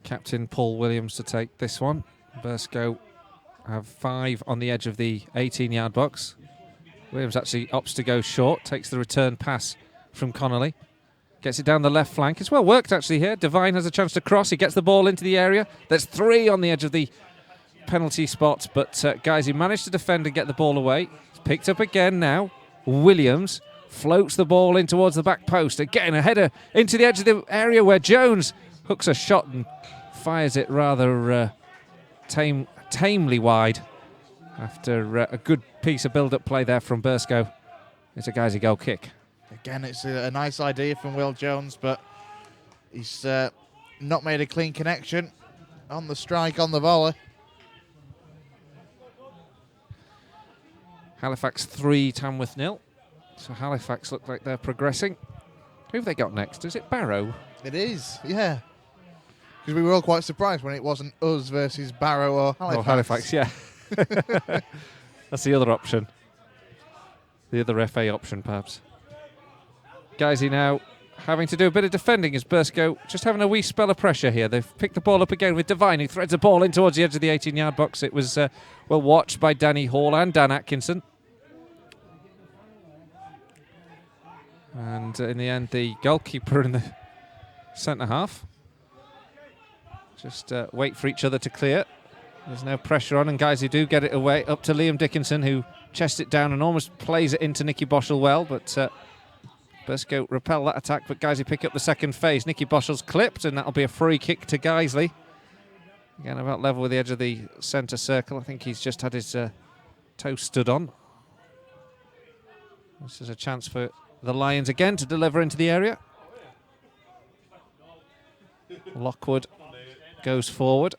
Captain Paul Williams to take this one. Burscough have 5 on the edge of the 18-yard box. Williams actually opts to go short, takes the return pass from Connolly. Gets it down the left flank. It's well worked actually here. Devine has a chance to cross. He gets the ball into the area. There's 3 on the edge of the penalty spot, but Guiseley managed to defend and get the ball away. It's picked up again now. Williams floats the ball in towards the back post. Again, a header into the edge of the area where Jones hooks a shot and fires it rather tamely wide after a good piece of build-up play there from Burscough. It's a Guiseley goal kick. Again, it's a nice idea from Will Jones, but he's not made a clean connection on the strike, on the volley. Halifax 3, Tamworth 0. So Halifax look like they're progressing. Who have they got next? Is it Barrow? It is, yeah. Because we were all quite surprised when it wasn't us versus Barrow or Halifax. Oh, Halifax, yeah. That's the other option. The other FA option, perhaps. Guiseley now having to do a bit of defending as Burscough just having a wee spell of pressure here. They've picked the ball up again with Devine, who threads a ball in towards the edge of the 18-yard box. It was well watched by Danny Hall and Dan Atkinson. And in the end, the goalkeeper in the centre half just wait for each other to clear. There's no pressure on, and Guiseley do get it away up to Liam Dickinson, who chests it down and almost plays it into Nicky Boschel well, but Burscough repel that attack, but Guiseley pick up the second phase. Nicky Boschel's clipped, and that'll be a free kick to Guiseley. Again, about level with the edge of the centre circle. I think he's just had his toe stood on. This is a chance for the Lions again to deliver into the area. Lockwood goes forward.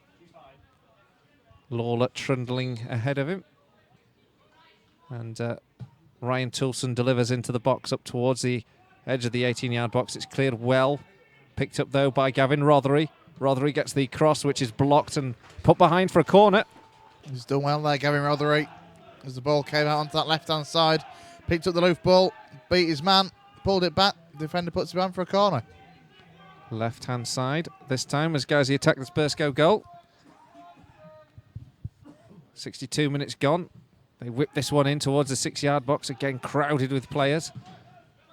Lawler trundling ahead of him. And Ryan Toulson delivers into the box up towards the edge of the 18-yard box. It's cleared well. Picked up, though, by Gavin Rothery. Rothery gets the cross, which is blocked and put behind for a corner. He's done well there, Gavin Rothery. As the ball came out onto that left-hand side. Picked up the loose ball, beat his man, pulled it back. Defender puts it on for a corner. Left-hand side this time as Guiseley attack this Burscough goal. 62 minutes gone. They whip this one in towards the 6-yard box, again crowded with players.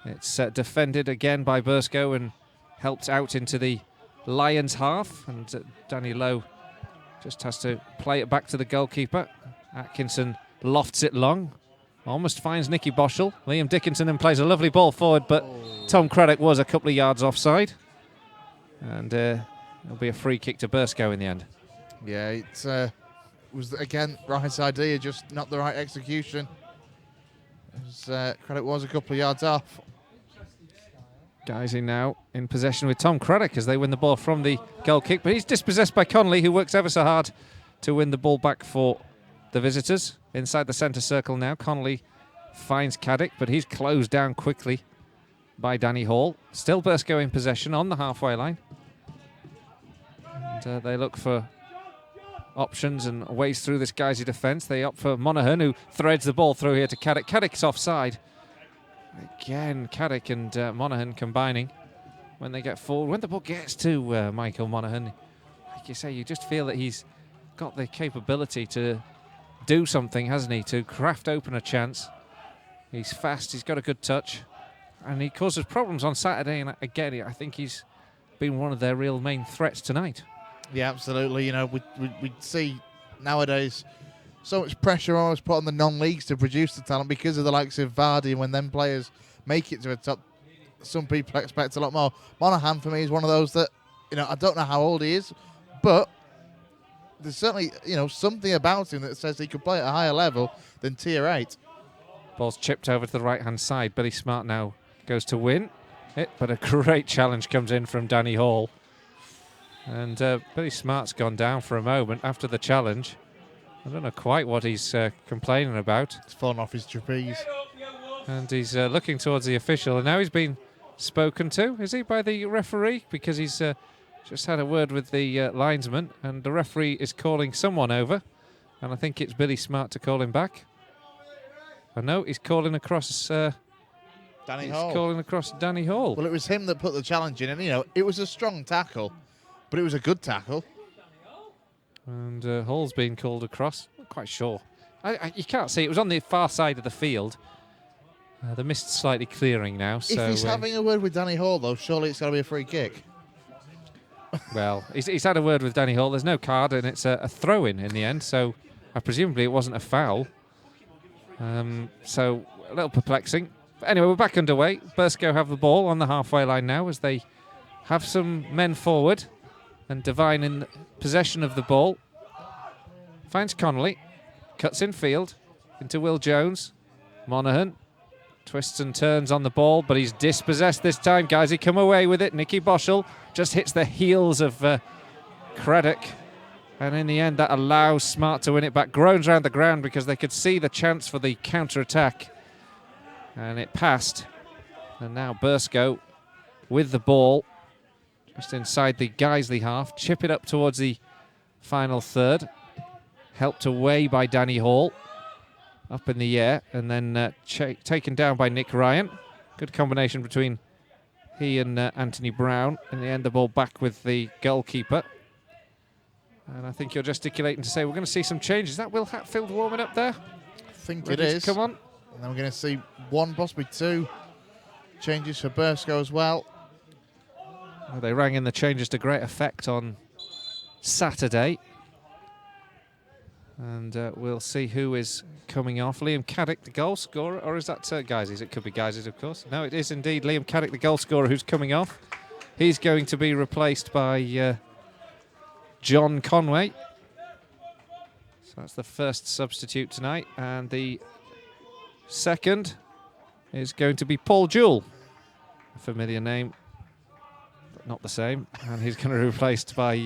It's defended again by Burscough, and helped out into the Lions half, and Danny Lowe just has to play it back to the goalkeeper. Atkinson lofts it long, almost finds Nicky Boschel. Liam Dickinson then plays a lovely ball forward, but Tom Craddock was a couple of yards offside, and it'll be a free kick to Burscough in the end. Yeah, it was, again, right idea, just not the right execution. Craddock was a couple of yards off. Guiseley now in possession with Tom Craddock as they win the ball from the goal kick, but he's dispossessed by Connolly, who works ever so hard to win the ball back for the visitors. Inside the centre circle now, Connolly finds Caddick, but he's closed down quickly by Danny Hall. Still Burscough in possession on the halfway line. And they look for options and ways through this Guiseley defence. They opt for Monaghan, who threads the ball through here to Caddick. Caddick's offside. Again, Caddick and Monaghan combining when they get forward. When the ball gets to Michael Monaghan, like you say, you just feel that he's got the capability to do something, hasn't he? To craft open a chance. He's fast, he's got a good touch, and he causes problems on Saturday. And again, I think he's been one of their real main threats tonight. Yeah, absolutely. You know, we see nowadays so much pressure always put on the non-leagues to produce the talent because of the likes of Vardy. And when them players make it to a top, some people expect a lot more. Monaghan, for me, is one of those that, you know, I don't know how old he is, but there's certainly, you know, something about him that says he could play at a higher level than tier 8. Ball's chipped over to the right-hand side. Billy Smart now goes to win it, but a great challenge comes in from Danny Hall. And Billy Smart's gone down for a moment after the challenge. I don't know quite what he's complaining about. It's fallen off his trapeze. And he's looking towards the official. And now he's been spoken to, is he, by the referee? Because he's just had a word with the linesman. And the referee is calling someone over. And I think it's Billy Smart to call him back. I know he's calling across... Danny Hall. Calling across Danny Hall. Well, it was him that put the challenge in. And, you know, it was a strong tackle, but it was a good tackle. And Hall's been called across. Not quite sure. You can't see. It was on the far side of the field. The mist's slightly clearing now. So, if he's having a word with Danny Hall, though, surely it's got to be a free kick. Well, he's had a word with Danny Hall. There's no card, and it's a throw-in in the end. So presumably it wasn't a foul. So a little perplexing. But anyway, we're back underway. Burscough have the ball on the halfway line now as they have some men forward. And Devine in possession of the ball. Finds Connolly. Cuts in field into Will Jones. Monaghan twists and turns on the ball, but he's dispossessed this time, guys. He come away with it. Nicky Boschel just hits the heels of Craddock. And in the end, that allows Smart to win it back. Groans around the ground because they could see the chance for the counter-attack. And it passed. And now Burscough with the ball. Just inside the Guiseley half. Chip it up towards the final third. Helped away by Danny Hall. Up in the air. And then taken down by Nick Ryan. Good combination between he and Anthony Brown. In the end, the ball back with the goalkeeper. And I think you're gesticulating to say we're going to see some changes. Is that Will Hatfield warming up there? I think Ready it to is. come on. And then we're going to see one, possibly two changes for Burscough as well. Well, they rang in the changes to great effect on Saturday. And we'll see who is coming off. Liam Caddick, the goal scorer, or is that Guiseley's? It could be Guiseley's, of course. No, it is indeed Liam Caddick, the goal scorer, who's coming off. He's going to be replaced by John Conway. So that's the first substitute tonight. And the second is going to be Paul Jewell. A familiar name, but not the same. And he's going to be replaced by,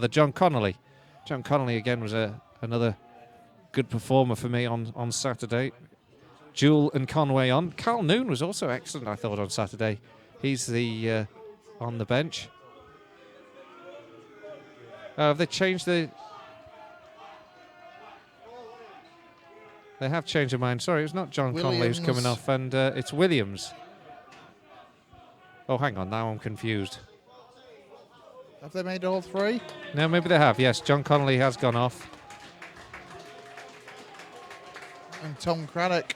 John Connolly. John Connolly, again, was another good performer for me on Saturday. Jewell and Conway on. Carl Noon was also excellent, I thought, on Saturday. He's the on the bench. Have they changed the... They have changed their mind. Sorry, it was not John Connolly who's coming off, and it's Williams. Oh, hang on, now I'm confused. Have they made all three? No, maybe they have, yes. John Connolly has gone off. And Tom Craddock.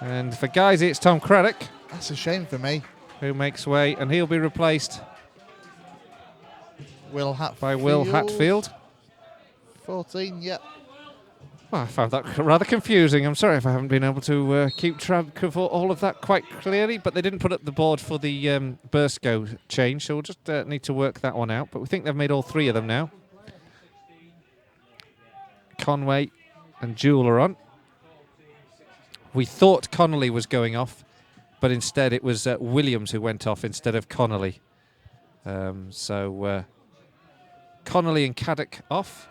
And for Guiseley, it's Tom Craddock. That's a shame for me. who makes way, and he'll be replaced by Will Hatfield. 14, yep. Well, I found that rather confusing. I'm sorry if I haven't been able to keep track of all of that quite clearly, but they didn't put up the board for the Burscough change, so we'll just need to work that one out. But we think they've made all three of them now. Conway and Jewell are on. We thought Connolly was going off, but instead it was Williams who went off instead of Connolly. So Connolly and Caddick off,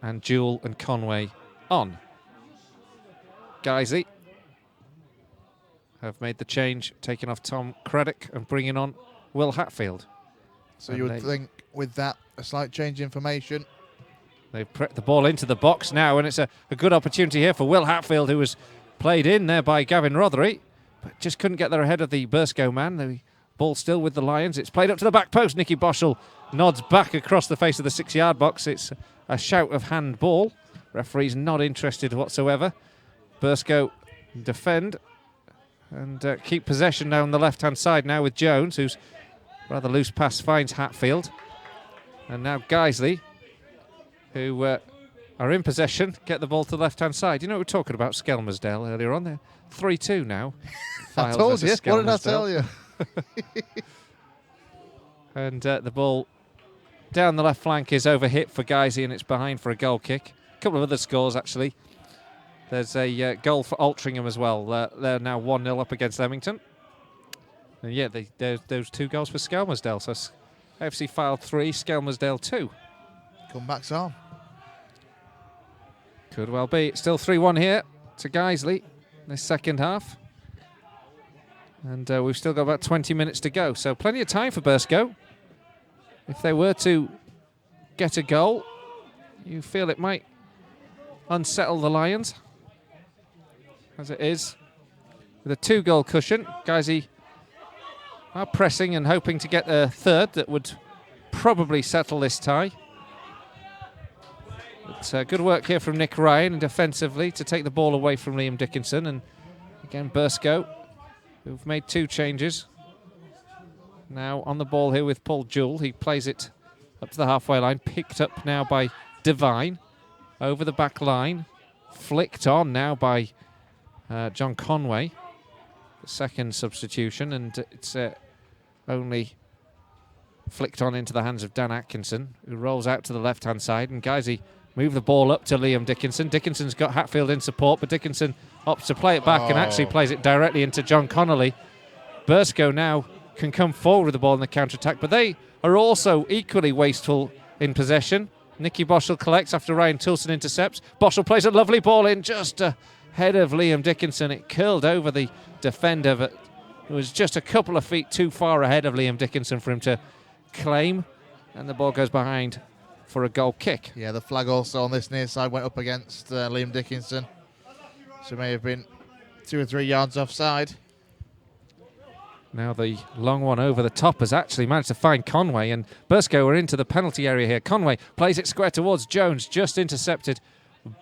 and Jewell and Conway on. Guiseley have made the change, taking off Tom Craddock and bringing on Will Hatfield. So you would think with that, a slight change in formation. They've prepped the ball into the box now, and it's a good opportunity here for Will Hatfield, who was played in there by Gavin Rothery, but just couldn't get there ahead of the Burscough man. The ball still with the Lions. It's played up to the back post. Nicky Boschel nods back across the face of the 6-yard box. It's a shout of handball. Referee's not interested whatsoever. Burscough defend and keep possession now on the left-hand side now with Jones, who's rather loose pass finds Hatfield. And now Guiseley, who are in possession, get the ball to the left-hand side. You know, we were talking about Skelmersdale earlier on there. 3-2 now. I told you. What did I tell you? And the ball down the left flank is overhit for Guiseley, and it's behind for a goal kick. A couple of other scores, actually. There's a goal for Altrincham as well. They're now 1-0 up against Leamington. And yeah, those 2 goals for Skelmersdale. So A.F.C. filed 3, Skelmersdale 2. Comebacks on. Could well be. It's still 3-1 here to Guiseley in this second half. And we've still got about 20 minutes to go. So plenty of time for Burscough. If they were to get a goal, you feel it might unsettle the Lions. As it is, with a 2-goal cushion, Guiseley are pressing and hoping to get a third that would probably settle this tie. But good work here from Nick Ryan defensively to take the ball away from Liam Dickinson. And again, Burscough, who've made 2 changes. Now on the ball here with Paul Jewell. He plays it up to the halfway line, picked up now by Devine. Over the back line, flicked on now by John Conway. The second substitution, and it's only flicked on into the hands of Dan Atkinson, who rolls out to the left-hand side, and Guiseley move the ball up to Liam Dickinson. Dickinson's got Hatfield in support, but Dickinson opts to play it back and actually plays it directly into John Connolly. Burscough now can come forward with the ball in the counter-attack, but they are also equally wasteful in possession. Nicky Boschel collects after Ryan Tilson intercepts. Boschel plays a lovely ball in just ahead of Liam Dickinson. It curled over the defender, but it was just a couple of feet too far ahead of Liam Dickinson for him to claim, and the ball goes behind for a goal kick. Yeah, the flag also on this near side went up against Liam Dickinson, so may have been 2 or 3 yards offside. Now the long one over the top has actually managed to find Conway, and Burscough are into the penalty area here. Conway plays it square towards Jones, just intercepted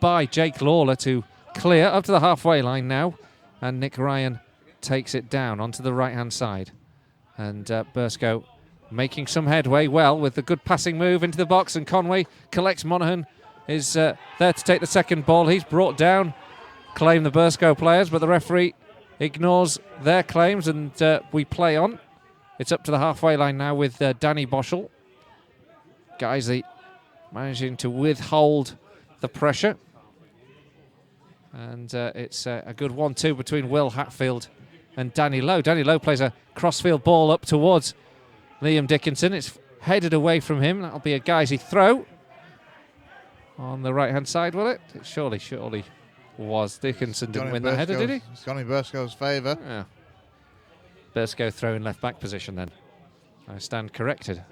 by Jake Lawler to clear up to the halfway line now, and Nick Ryan takes it down onto the right-hand side. And Burscough making some headway well with the good passing move into the box, and Conway collects. Monaghan is there to take the second ball. He's brought down, claim the Burscough players, but the referee ignores their claims, and we play on. It's up to the halfway line now with Danny Boschel. Guiseley managing to withhold the pressure. And it's a good 1-2 between Will Hatfield and Danny Lowe. Danny Lowe plays a crossfield ball up towards Liam Dickinson. It's headed away from him. That'll be a Guiseley throw on the right-hand side, will it? It surely was. Dickinson didn't win that header, did he? It's gone in Burscough's favour. Yeah. Burscough throw in left-back position then. I stand corrected.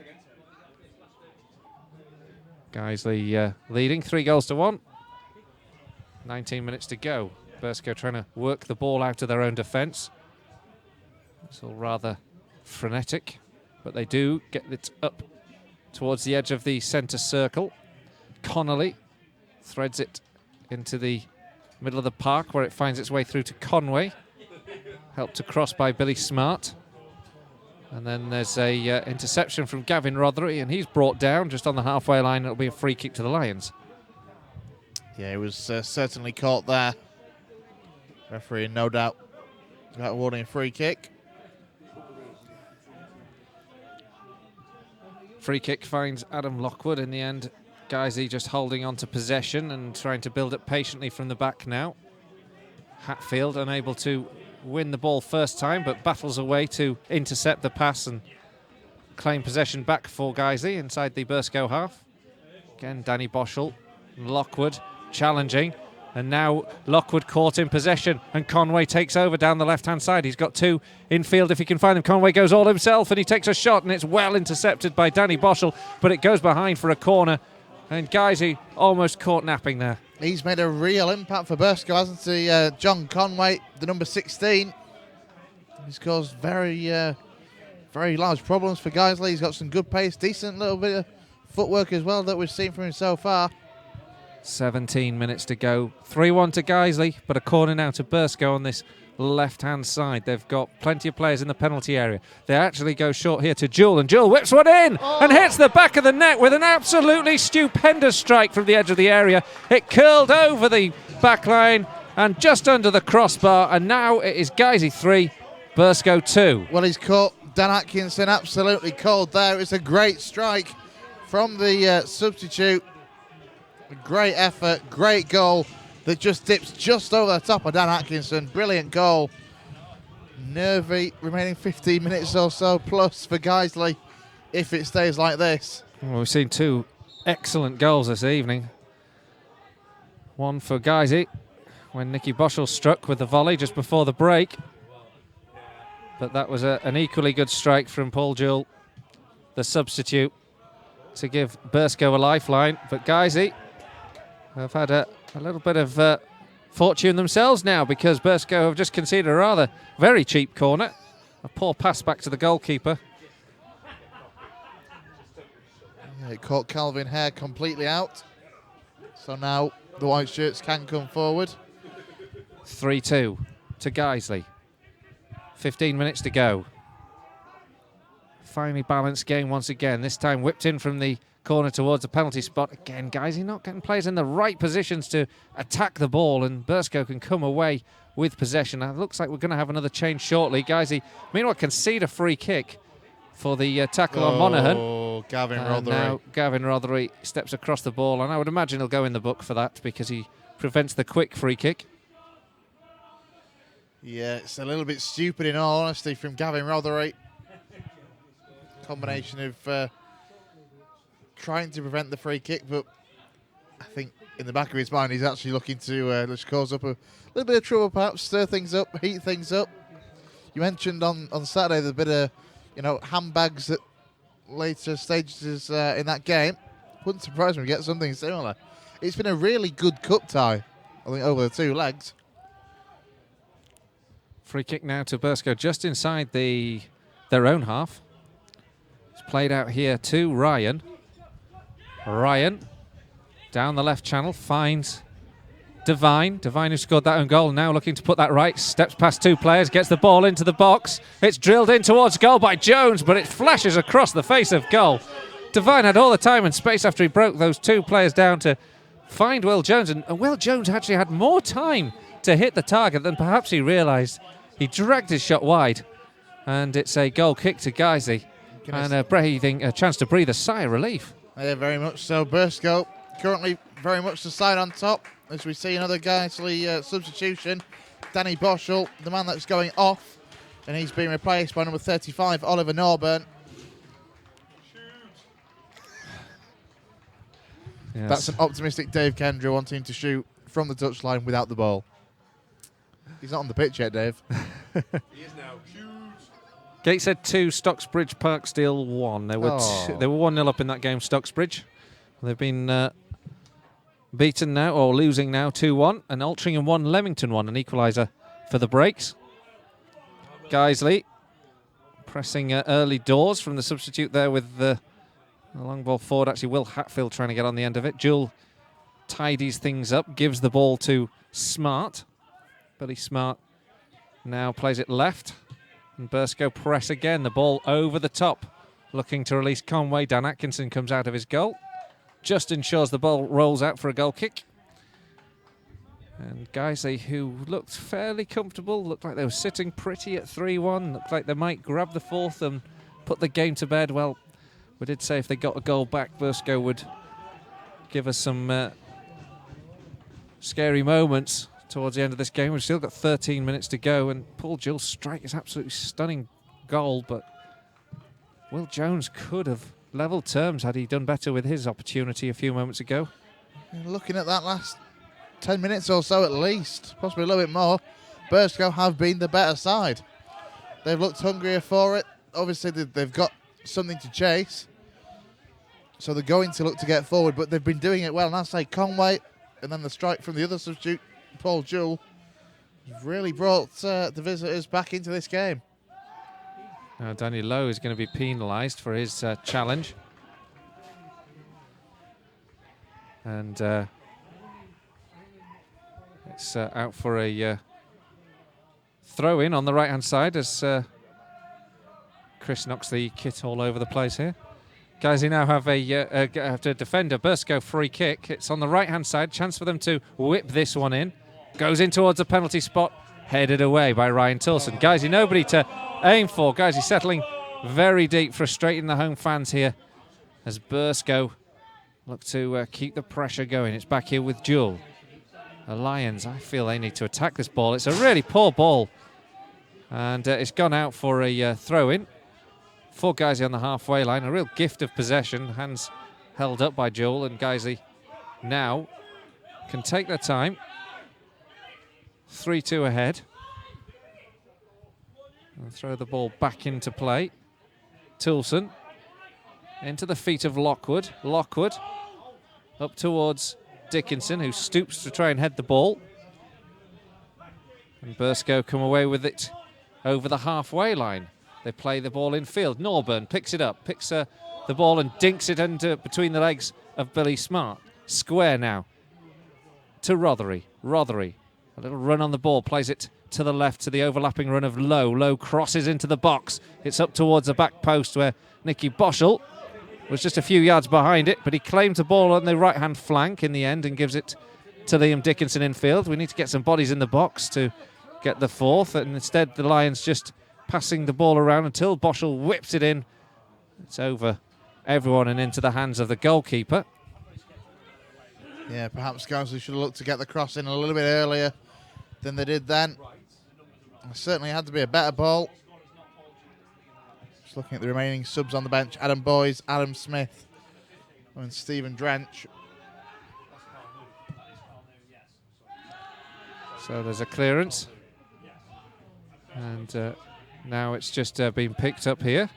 Guiseley leading 3-1. 19 minutes to go. Burscough trying to work the ball out of their own defence. It's all rather frenetic, but they do get it up towards the edge of the centre circle. Connolly threads it into the middle of the park, where it finds its way through to Conway. Helped across by Billy Smart. And then there's a interception from Gavin Rothery, and he's brought down just on the halfway line. It'll be a free kick to the Lions. Yeah, he was certainly caught there. Referee, no doubt, about awarding a free kick. Free kick finds Adam Lockwood in the end. Guiseley just holding on to possession and trying to build up patiently from the back now. Hatfield unable to win the ball first time, but battles away to intercept the pass and claim possession back for Guiseley inside the Burscough half. Again, Danny Boschel, Lockwood challenging, and now Lockwood caught in possession, and Conway takes over down the left-hand side. He's got two infield if he can find them. Conway goes all himself, and he takes a shot, and it's well intercepted by Danny Boschel, but it goes behind for a corner, and Guiseley almost caught napping there. He's made a real impact for Burscough, hasn't he? John Conway, the number 16. He's caused very large problems for Guiseley. He's got some good pace, decent little bit of footwork as well that we've seen from him so far. 17 minutes to go. 3-1 to Guiseley, but a corner now to Burscough on this left-hand side. They've got plenty of players in the penalty area. They actually go short here to Jewel, and Jewel whips one in and hits the back of the net with an absolutely stupendous strike from the edge of the area. It curled over the back line and just under the crossbar, and now it is Guiseley 3, Burscough 2. Well, he's caught Dan Atkinson absolutely cold there. It's a great strike from the substitute. A great effort, great goal that just dips just over the top of Dan Atkinson. Brilliant goal. Nervy, remaining 15 minutes or so plus for Guiseley if it stays like this. Well, we've seen two excellent goals this evening. One for Guiseley when Nicky Boschel struck with the volley just before the break. But that was an equally good strike from Paul Jewell, the substitute, to give Burscough a lifeline. But Guiseley have had a little bit of fortune themselves now, because Burscough have just conceded a rather very cheap corner. A poor pass back to the goalkeeper. It caught Calvin Hare completely out. So now the white shirts can come forward. 3-2 to Guiseley. 15 minutes to go. Finely balanced game once again. This time whipped in from the corner towards the penalty spot. Again, Guiseley not getting players in the right positions to attack the ball, and Burscough can come away with possession. Now, it looks like we're going to have another change shortly. Guiseley, meanwhile, concede a free kick for the tackle on Monaghan. Oh, Gavin Rothery. Now Gavin Rothery steps across the ball, and I would imagine he'll go in the book for that because he prevents the quick free kick. Yeah, it's a little bit stupid in all honesty from Gavin Rothery. Combination of trying to prevent the free kick, but I think in the back of his mind he's actually looking to just cause up a little bit of trouble, perhaps stir things up, heat things up. You mentioned on Saturday the bit of handbags at later stages in that game. Wouldn't surprise me to get something similar. It's been a really good cup tie, I think, over the two legs. Free kick now to Burscough just inside their own half. It's played out here to Ryan. Ryan down the left channel finds Devine. Devine, who scored that own goal, now looking to put that right. Steps past two players, gets the ball into the box. It's drilled in towards goal by Jones, but it flashes across the face of goal. Devine had all the time and space after he broke those two players down to find Will Jones. And Will Jones actually had more time to hit the target than perhaps he realised. He dragged his shot wide, and it's a goal kick to Guiseley. And a chance to breathe a sigh of relief. Yeah, very much so. Burscough currently very much the side on top, as we see another Guiseley substitution. Danny Boschel, the man that's going off, and he's being replaced by number 35, Oliver Norburn. Yes. That's an optimistic Dave Kendra wanting to shoot from the touchline without the ball. He's not on the pitch yet, Dave. He is now. Gateshead 2, Stocksbridge Parksteel 1. They were 1-0 up in that game, Stocksbridge. They've been beaten now, or losing now, 2-1. And Altrincham 1, Leamington 1, an equaliser for the breaks. Guiseley pressing early doors from the substitute there with the long ball forward. Actually, Will Hatfield trying to get on the end of it. Jewell tidies things up, gives the ball to Smart. Billy Smart now plays it left. And Burscough press again. The ball over the top. Looking to release Conway. Dan Atkinson comes out of his goal. Just ensures the ball rolls out for a goal kick. And Guiseley, who looked fairly comfortable, looked like they were sitting pretty at 3-1, looked like they might grab the fourth and put the game to bed. Well, we did say if they got a goal back, Burscough would give us some scary moments towards the end of this game. We've still got 13 minutes to go, and Paul Jules' strike is absolutely stunning goal, but Will Jones could have levelled terms had he done better with his opportunity a few moments ago. Looking at that last 10 minutes or so at least, possibly a little bit more, Burscough have been the better side. They've looked hungrier for it. Obviously, they've got something to chase, so they're going to look to get forward, but they've been doing it well. And I say Conway, and then the strike from the other substitute, Paul Jewell, really brought the visitors back into this game. Now Daniel Lowe is going to be penalised for his challenge. And it's out for a throw-in on the right-hand side as Chris knocks the kit all over the place here. Guys, now have a defender, Burscough free kick. It's on the right-hand side. Chance for them to whip this one in. Goes in towards a penalty spot. Headed away by Ryan Tilson. Guys, nobody to aim for. Guys, he's settling very deep, frustrating the home fans here as Burscough look to keep the pressure going. It's back here with Jewell. The Lions, I feel they need to attack this ball. It's a really poor ball. And it's gone out for a throw-in. 4 Guiseley on the halfway line. A real gift of possession. Hands held up by Jewell, and Guiseley now can take their time. 3-2 ahead. And throw the ball back into play. Tilson into the feet of Lockwood. Lockwood up towards Dickinson, who stoops to try and head the ball. And Burscough come away with it over the halfway line. They play the ball in field. Norburn picks it up, picks the ball and dinks it into between the legs of Billy Smart. Square now to Rothery. Rothery, a little run on the ball, plays it to the left to the overlapping run of Lowe. Lowe crosses into the box. It's up towards the back post where Nicky Boschel was just a few yards behind it, but he claimed the ball on the right-hand flank in the end and gives it to Liam Dickinson in field. We need to get some bodies in the box to get the fourth, and instead the Lions just passing the ball around until Boschel whips it in. It's over everyone and into the hands of the goalkeeper. Yeah, perhaps Guiseley should have looked to get the cross in a little bit earlier than they did then. It certainly had to be a better ball. Just looking at the remaining subs on the bench. Adam Boys, Adam Smith and Stephen Drench. So there's a clearance. And now it's just been picked up here.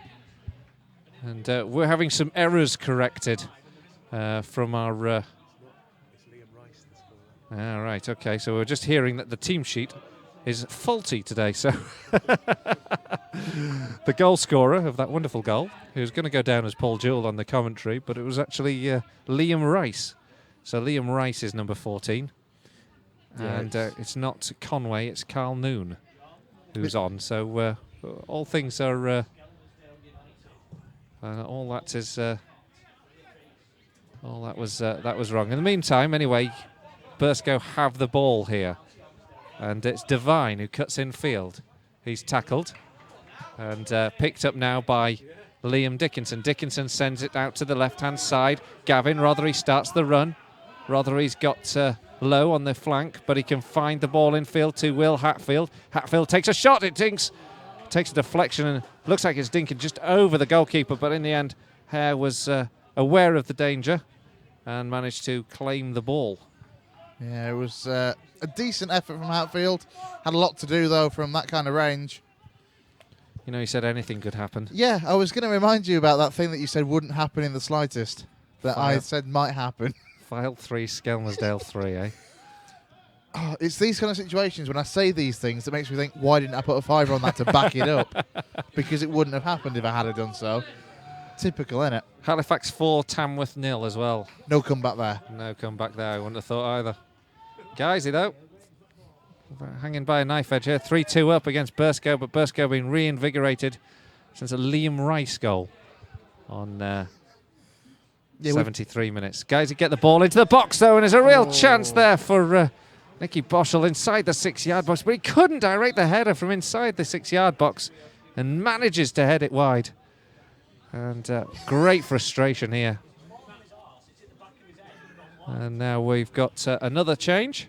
And we're having some errors corrected from our... right, okay, so we're just hearing that the team sheet is faulty today. So the goal scorer of that wonderful goal, who's going to go down as Paul Jewell on the commentary, but it was actually Liam Rice. So Liam Rice is number 14. Yeah, and it's not Conway, it's Carl Noon who's on. So all things are... all that is... all that was wrong. In the meantime, anyway, Burscough have the ball here. And it's Devine who cuts in field. He's tackled and picked up now by Liam Dickinson. Dickinson sends it out to the left-hand side. Gavin Rothery starts the run. Rothery's got Low on the flank, but he can find the ball in field to Will Hatfield. Hatfield takes a shot. It takes a deflection and looks like it's dinking just over the goalkeeper, but in the end, Hare was aware of the danger and managed to claim the ball. Yeah, it was a decent effort from Hatfield. Had a lot to do, though, from that kind of range. You know, he said anything could happen. Yeah, I was going to remind you about that thing that you said wouldn't happen in the slightest, that I said might happen. File 3, Skelmersdale 3, eh? Oh, it's these kind of situations when I say these things that makes me think, why didn't I put a fiver on that to back it up? Because it wouldn't have happened if I had done so. Typical, innit? Halifax 4, Tamworth 0 as well. No comeback there. No comeback there, I wouldn't have thought either. Guiseley, though, hanging by a knife edge here. 3-2 up against Burscough, but Burscough being reinvigorated since a Liam Rice goal on 73 minutes. Guys, get the ball into the box, though, and there's a real chance there for Nicky Boschel inside the 6-yard box, but he couldn't direct the header from inside the 6-yard box and manages to head it wide. And great frustration here. And now we've got another change.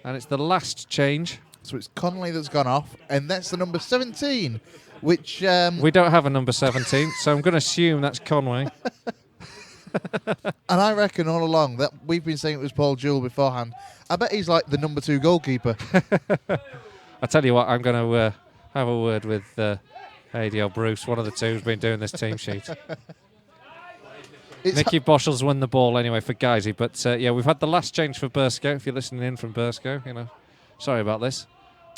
And it's the last change. So it's Connolly that's gone off, and that's the number 17, which... we don't have a number 17, so I'm going to assume that's Conway. And I reckon all along that we've been saying it was Paul Jewell beforehand. I bet he's like the number 2 goalkeeper. I tell you what, I'm going to have a word with ADL Bruce, one of the two who's been doing this team sheet. Nicky Boschel's won the ball anyway for Guiseley, but yeah, we've had the last change for Burscough. If you're listening in from Burscough, you know, sorry about this.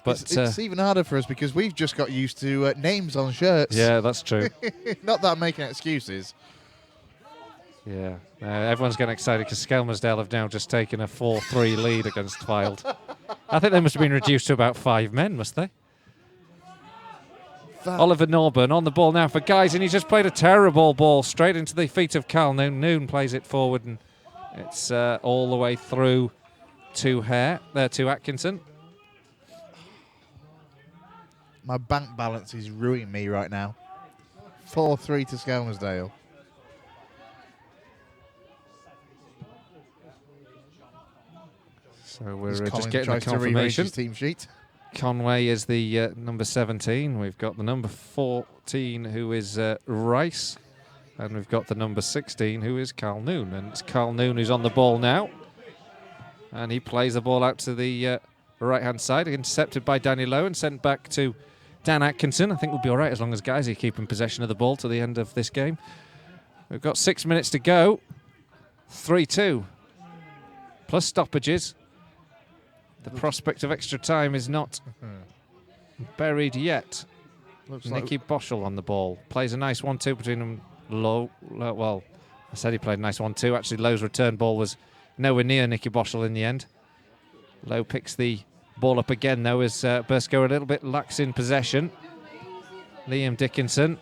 But it's even harder for us because we've just got used to names on shirts. Yeah, that's true. Not that I'm making excuses. Yeah, everyone's getting excited because Skelmersdale have now just taken a 4-3 lead against Fylde. I think they must have been reduced to about 5 men, must they? Oliver Norburn on the ball now for Guys, and he just played a terrible ball straight into the feet of Carl Noon. Noon plays it forward, and it's all the way through to to Atkinson. My bank balance is ruining me right now. 4-3 to Skelmersdale. So we're just getting the confirmation. His team sheet. Conway is the number 17. We've got the number 14, who is Rice. And we've got the number 16, who is Carl Noon. And it's Carl Noon who's on the ball now. And he plays the ball out to the right-hand side, intercepted by Danny Lowe and sent back to Dan Atkinson. I think we'll be all right as long as guys are keeping possession of the ball to the end of this game. We've got 6 minutes to go. 3-2. Plus stoppages. The prospect of extra time is not buried yet. Nicky Boschel on the ball. Plays a nice 1-2 between them. Lowe. Well, I said he played a nice 1-2. Actually, Lowe's return ball was nowhere near Nicky Boschel in the end. Lowe picks the ball up again, though, as Burscough a little bit lax in possession. Liam Dickinson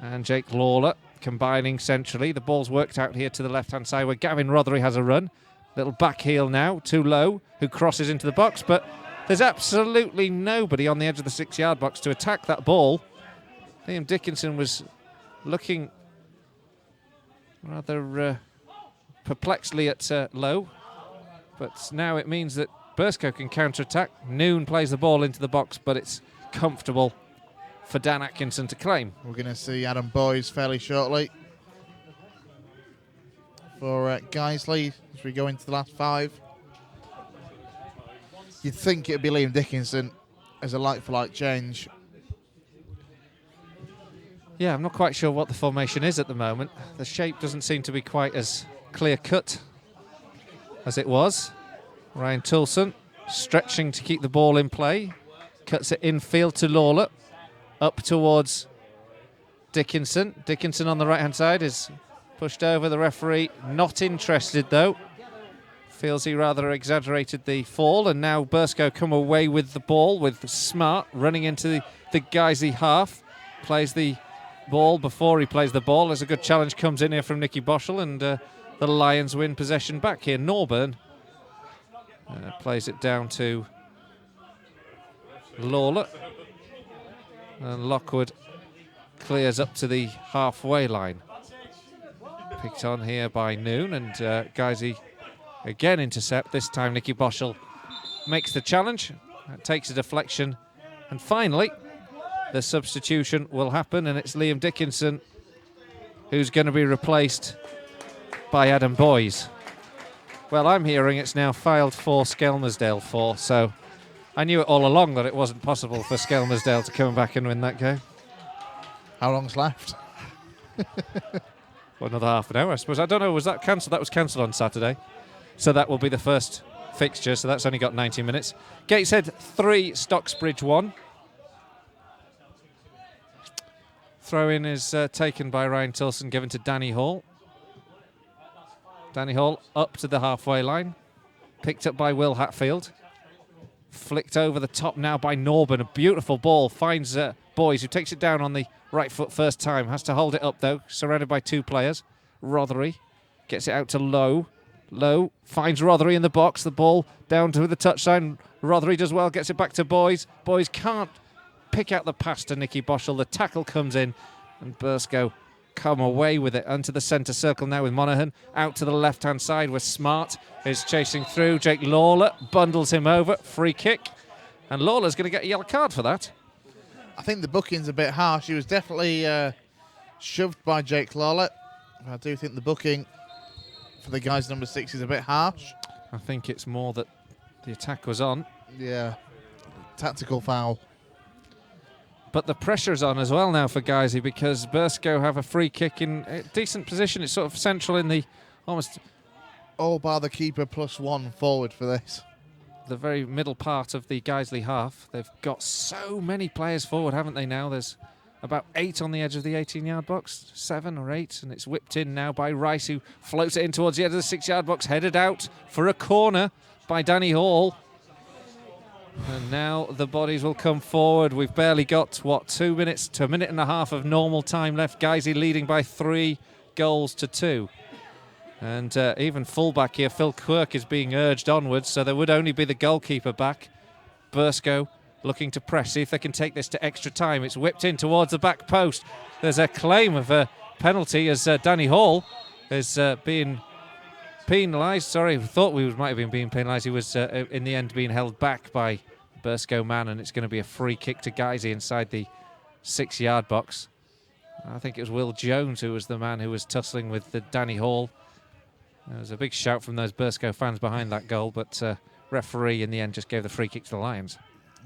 and Jake Lawler combining centrally. The ball's worked out here to the left-hand side where Gavin Rothery has a run. Little back heel now to Lowe, who crosses into the box, but there's absolutely nobody on the edge of the 6-yard box to attack that ball. Liam Dickinson was looking rather perplexedly at Lowe, but now it means that Burscough can counter-attack. Noon plays the ball into the box, but it's comfortable for Dan Atkinson to claim. We're going to see Adam Boys fairly shortly for Guiseley as we go into the last 5. You'd think it'd be Liam Dickinson as a like-for-like change. Yeah, I'm not quite sure what the formation is at the moment. The shape doesn't seem to be quite as clear-cut as it was. Ryan Toulson stretching to keep the ball in play. Cuts it infield to Lawler. Up towards Dickinson. Dickinson on the right-hand side is pushed over. The referee not interested, though. Feels he rather exaggerated the fall, and now Burscough come away with the ball with Smart running into the Guiseley half. Plays the ball before he plays the ball as a good challenge comes in here from Nicky Boschel, and the Lions win possession back here. Norburn plays it down to Lawler, and Lockwood clears up to the halfway line. Picked on here by Noon, and Guiseley again intercept. This time Nicky Boschel makes the challenge, takes a deflection, and finally the substitution will happen, and it's Liam Dickinson who's going to be replaced by Adam Boys. Well, I'm hearing it's now Fylde 4, Skelmersdale 4, so I knew it all along that it wasn't possible for Skelmersdale to come back and win that game. How long's left? Well, another half an hour, I suppose. I don't know, was that cancelled? That was cancelled on Saturday. So that will be the first fixture, so that's only got 90 minutes. Gateshead 3, Stocksbridge 1. Throw-in is taken by Ryan Tilson, given to Danny Hall. Danny Hall up to the halfway line. Picked up by Will Hatfield. Flicked over the top now by Norburn. A beautiful ball. Finds Boys, who takes it down on the right foot first time. Has to hold it up, though. Surrounded by 2 players. Rothery gets it out to Lowe. Lowe finds Rothery in the box. The ball down to the touchline. Rothery does well. Gets it back to Boys. Boys can't pick out the pass to Nicky Boschel. The tackle comes in. And Burscough come away with it onto the centre circle now with Monaghan. Out to the left-hand side where Smart is chasing through. Jake Lawler bundles him over. Free kick. And Lawler's going to get a yellow card for that. I think the booking's a bit harsh. He was definitely shoved by Jake Lawler. I do think the booking for the guy's number 6 is a bit harsh. I think it's more that the attack was on. Yeah. Tactical foul. But the pressure's on as well now for Guiseley because Burscough have a free kick in a decent position. It's sort of central in the almost all bar the keeper +1 forward for this. The very middle part of the Guiseley half. They've got so many players forward, haven't they now? There's about 8 on the edge of the 18-yard box, 7 or 8, and it's whipped in now by Rice, who floats it in towards the edge of the 6-yard box, headed out for a corner by Danny Hall. And now the bodies will come forward. We've barely got, 2 minutes to a minute and a half of normal time left. Guiseley leading by 3 goals to 2. And even fullback here, Phil Quirk, is being urged onwards, so there would only be the goalkeeper back. Burscough looking to press, see if they can take this to extra time. It's whipped in towards the back post. There's a claim of a penalty as Danny Hall is being penalised. Sorry, we thought we might have been being penalised. He was in the end being held back by Burscough man, and it's going to be a free kick to Guiseley inside the 6-yard box. I think it was Will Jones who was the man who was tussling with the Danny Hall. There was a big shout from those Burscough fans behind that goal, but referee in the end just gave the free kick to the Lions.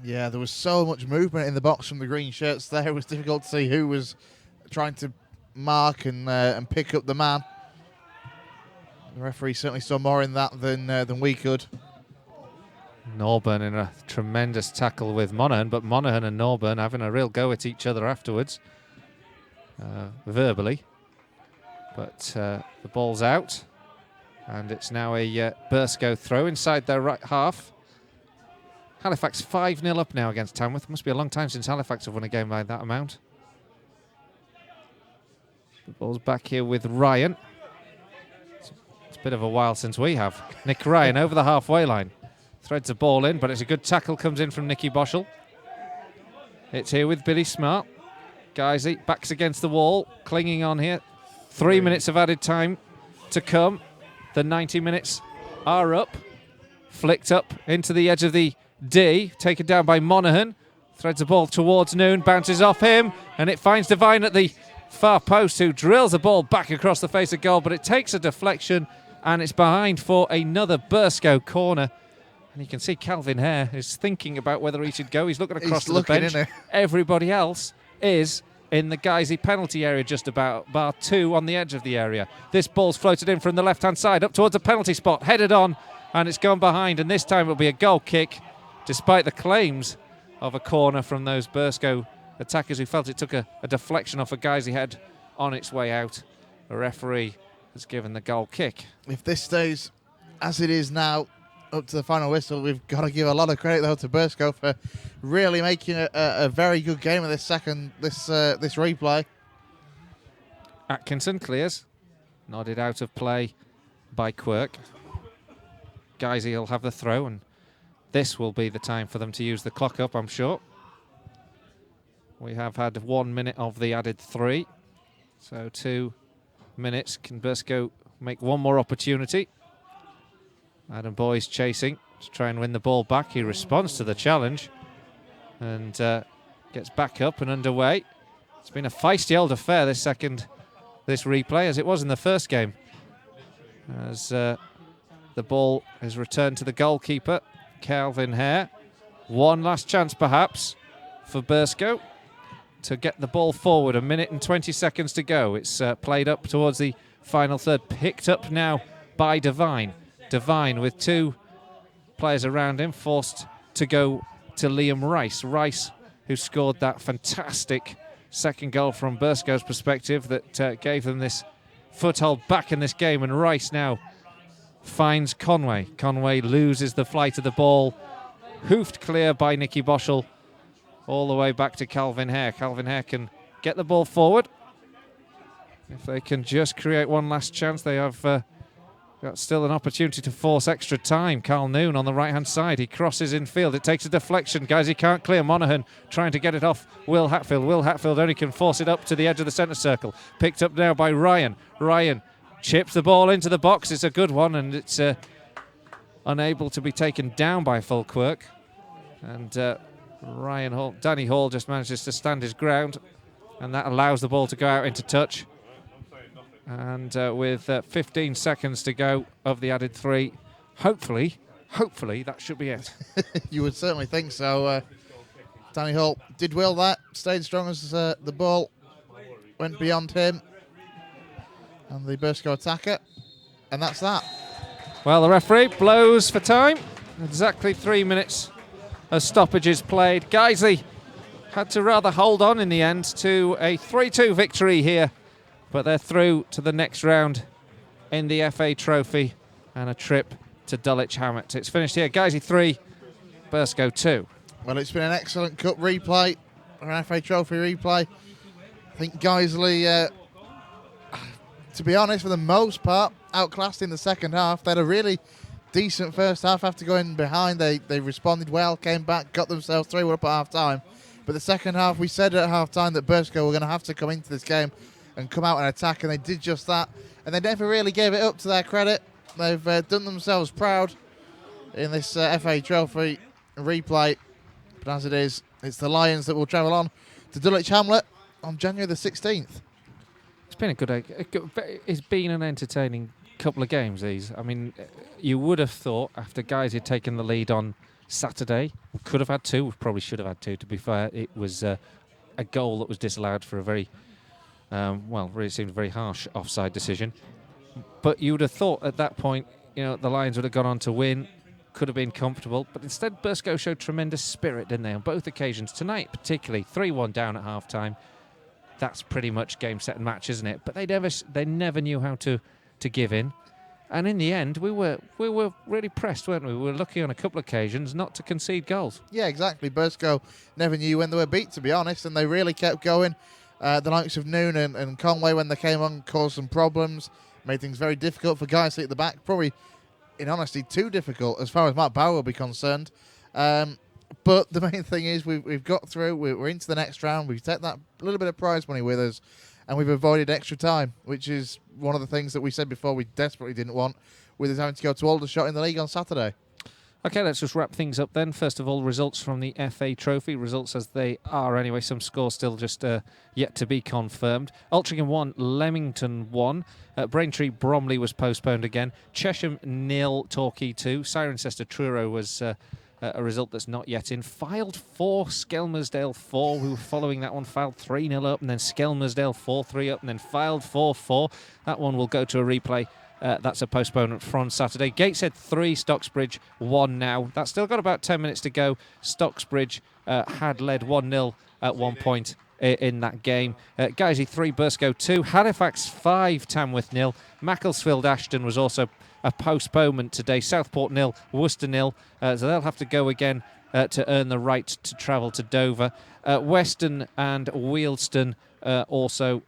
Yeah, there was so much movement in the box from the green shirts there. It was difficult to see who was trying to mark and pick up the man. The referee certainly saw more in that than we could. Norburn in a tremendous tackle with Monaghan, but Monaghan and Norburn having a real go at each other afterwards, verbally. But the ball's out, and it's now a Burscough throw inside their right half. Halifax 5-0 up now against Tamworth. Must be a long time since Halifax have won a game by that amount. The ball's back here with Ryan. It's a bit of a while since we have. Nick Ryan over the halfway line. Threads the ball in, but it's a good tackle comes in from Nicky Boschel. It's here with Billy Smart. Guiseley backs against the wall, clinging on here. 3 minutes of added time to come. The 90 minutes are up. Flicked up into the edge of the D, taken down by Monaghan. Threads the ball towards Noon, bounces off him, and it finds Devine at the far post, who drills the ball back across the face of goal, but it takes a deflection, and it's behind for another Burscough corner. And you can see Calvin Hare is thinking about whether he should go. He's looking across to the bench. Everybody else is in the Guiseley penalty area just about, bar 2 on the edge of the area. This ball's floated in from the left-hand side up towards the penalty spot, headed on, and it's gone behind, and this time it'll be a goal kick, despite the claims of a corner from those Burscough attackers who felt it took a deflection off a Guiseley head on its way out. The referee has given the goal kick. If this stays as it is now, up to the final whistle, we've got to give a lot of credit though to Burscough for really making a very good game of this replay. Atkinson clears, nodded out of play by Quirk. Guiseley will have the throw, and this will be the time for them to use the clock up, I'm sure. We have had 1 minute of the added 3, so 2 minutes. Can Burscough make one more opportunity? Adam Boyes chasing to try and win the ball back. He responds to the challenge and gets back up and underway. It's been a feisty old affair this replay, as it was in the first game. As the ball is returned to the goalkeeper, Calvin Hare. One last chance perhaps for Burscough to get the ball forward. 1 minute and 20 seconds to go. It's played up towards the final third, picked up now by Devine. Devine with 2 players around him, forced to go to Liam Rice. Rice, who scored that fantastic second goal from Burscough's perspective that gave them this foothold back in this game. And Rice now finds Conway. Conway loses the flight of the ball hoofed clear by Nicky Boschel all the way back to Calvin Hare. Calvin Hare can get the ball forward. If they can just create one last chance, they have got still an opportunity to force extra time. Carl Noon on the right-hand side. He crosses in field. It takes a deflection. Guys, he can't clear. Monaghan trying to get it off Will Hatfield. Will Hatfield only can force it up to the edge of the centre circle. Picked up now by Ryan. Ryan chips the ball into the box. It's a good one, and it's unable to be taken down by Falkirk. And Danny Hall just manages to stand his ground, and that allows the ball to go out into touch. And with 15 seconds to go of the added 3, hopefully that should be it. You would certainly think so. Danny Hall did well that, stayed strong as the ball went beyond him and the Burscough attacker, and that's that. Well, the referee blows for time. Exactly 3 minutes of stoppages played. Guiseley had to rather hold on in the end to a 3-2 victory here, but they're through to the next round in the FA Trophy and a trip to Dulwich Hamlet. It's finished here. Guiseley 3, Burscough 2. Well, it's been an excellent cup replay, or an FA Trophy replay. I think Guiseley, to be honest, for the most part, outclassed in the second half. They had a really decent first half after going behind. They responded well, came back, got themselves 3-1 up at half-time. But the second half, we said at half-time that Burscough were going to have to come into this game and come out and attack, and they did just that. And they never really gave it up to their credit. They've done themselves proud in this FA Trophy replay. But as it is, it's the Lions that will travel on to Dulwich Hamlet on January the 16th. It's been an entertaining couple of games, these. I mean, you would have thought after guys had taken the lead on Saturday, we could have had 2, we probably should have had 2, to be fair. It was a goal that was disallowed for a very really seemed a very harsh offside decision. But you would have thought at that point, the Lions would have gone on to win, could have been comfortable. But instead, Burscough showed tremendous spirit, didn't they, on both occasions. Tonight, particularly, 3-1 down at half-time. That's pretty much game, set and match, isn't it? But they never knew how to give in. And in the end, we were really pressed, weren't we? We were lucky on a couple of occasions not to concede goals. Yeah, exactly. Burscough never knew when they were beat, to be honest, and they really kept going. The likes of Noon and Conway, when they came on, caused some problems, made things very difficult for Guiseley at the back. Probably, in honesty, too difficult as far as Matt Bauer will be concerned. But the main thing is we've got through. We're into the next round. We've taken that little bit of prize money with us, and we've avoided extra time, which is one of the things that we said before we desperately didn't want, with us having to go to Aldershot in the league on Saturday. OK, let's just wrap things up then. First of all, results from the FA Trophy. Results as they are anyway. Some scores still just yet to be confirmed. Altrincham 1, Leamington 1. Braintree Bromley was postponed again. Chesham 0, Torquay 2. Cirencester Truro was a result that's not yet in. Filed 4, Skelmersdale 4. We were following that one. Filed 3-0 up, and then Skelmersdale 4-3 up, and then Filed 4-4. That one will go to a replay. That's a postponement from Saturday. Gateshead 3, Stocksbridge 1 now. That's still got about 10 minutes to go. Stocksbridge had led 1-0 at one point in that game. Guiseley 3, Burscough 2. Halifax 5, Tamworth 0. Macclesfield Ashton was also a postponement today. Southport 0, Worcester 0. So they'll have to go again to earn the right to travel to Dover. Weston and Wealdstone also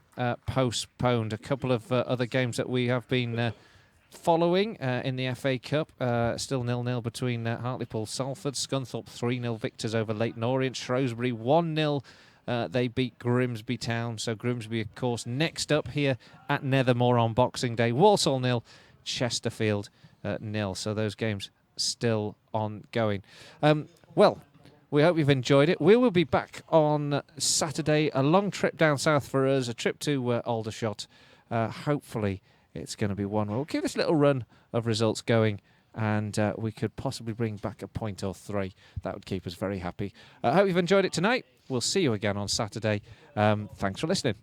postponed. A couple of other games that we have been following in the FA Cup. Still 0-0 between Hartlepool Salford. Scunthorpe 3-0 victors over Leyton Orient. Shrewsbury 1-0. They beat Grimsby Town. So Grimsby, of course, next up here at Nethermoor on Boxing Day. Walsall 0, Chesterfield 0. So those games still ongoing. Well, we hope you've enjoyed it. We will be back on Saturday. A long trip down south for us, a trip to Aldershot. Hopefully it's going to be one. We'll keep this little run of results going, and we could possibly bring back a point or 3. That would keep us very happy. I hope you've enjoyed it tonight. We'll see you again on Saturday. Thanks for listening.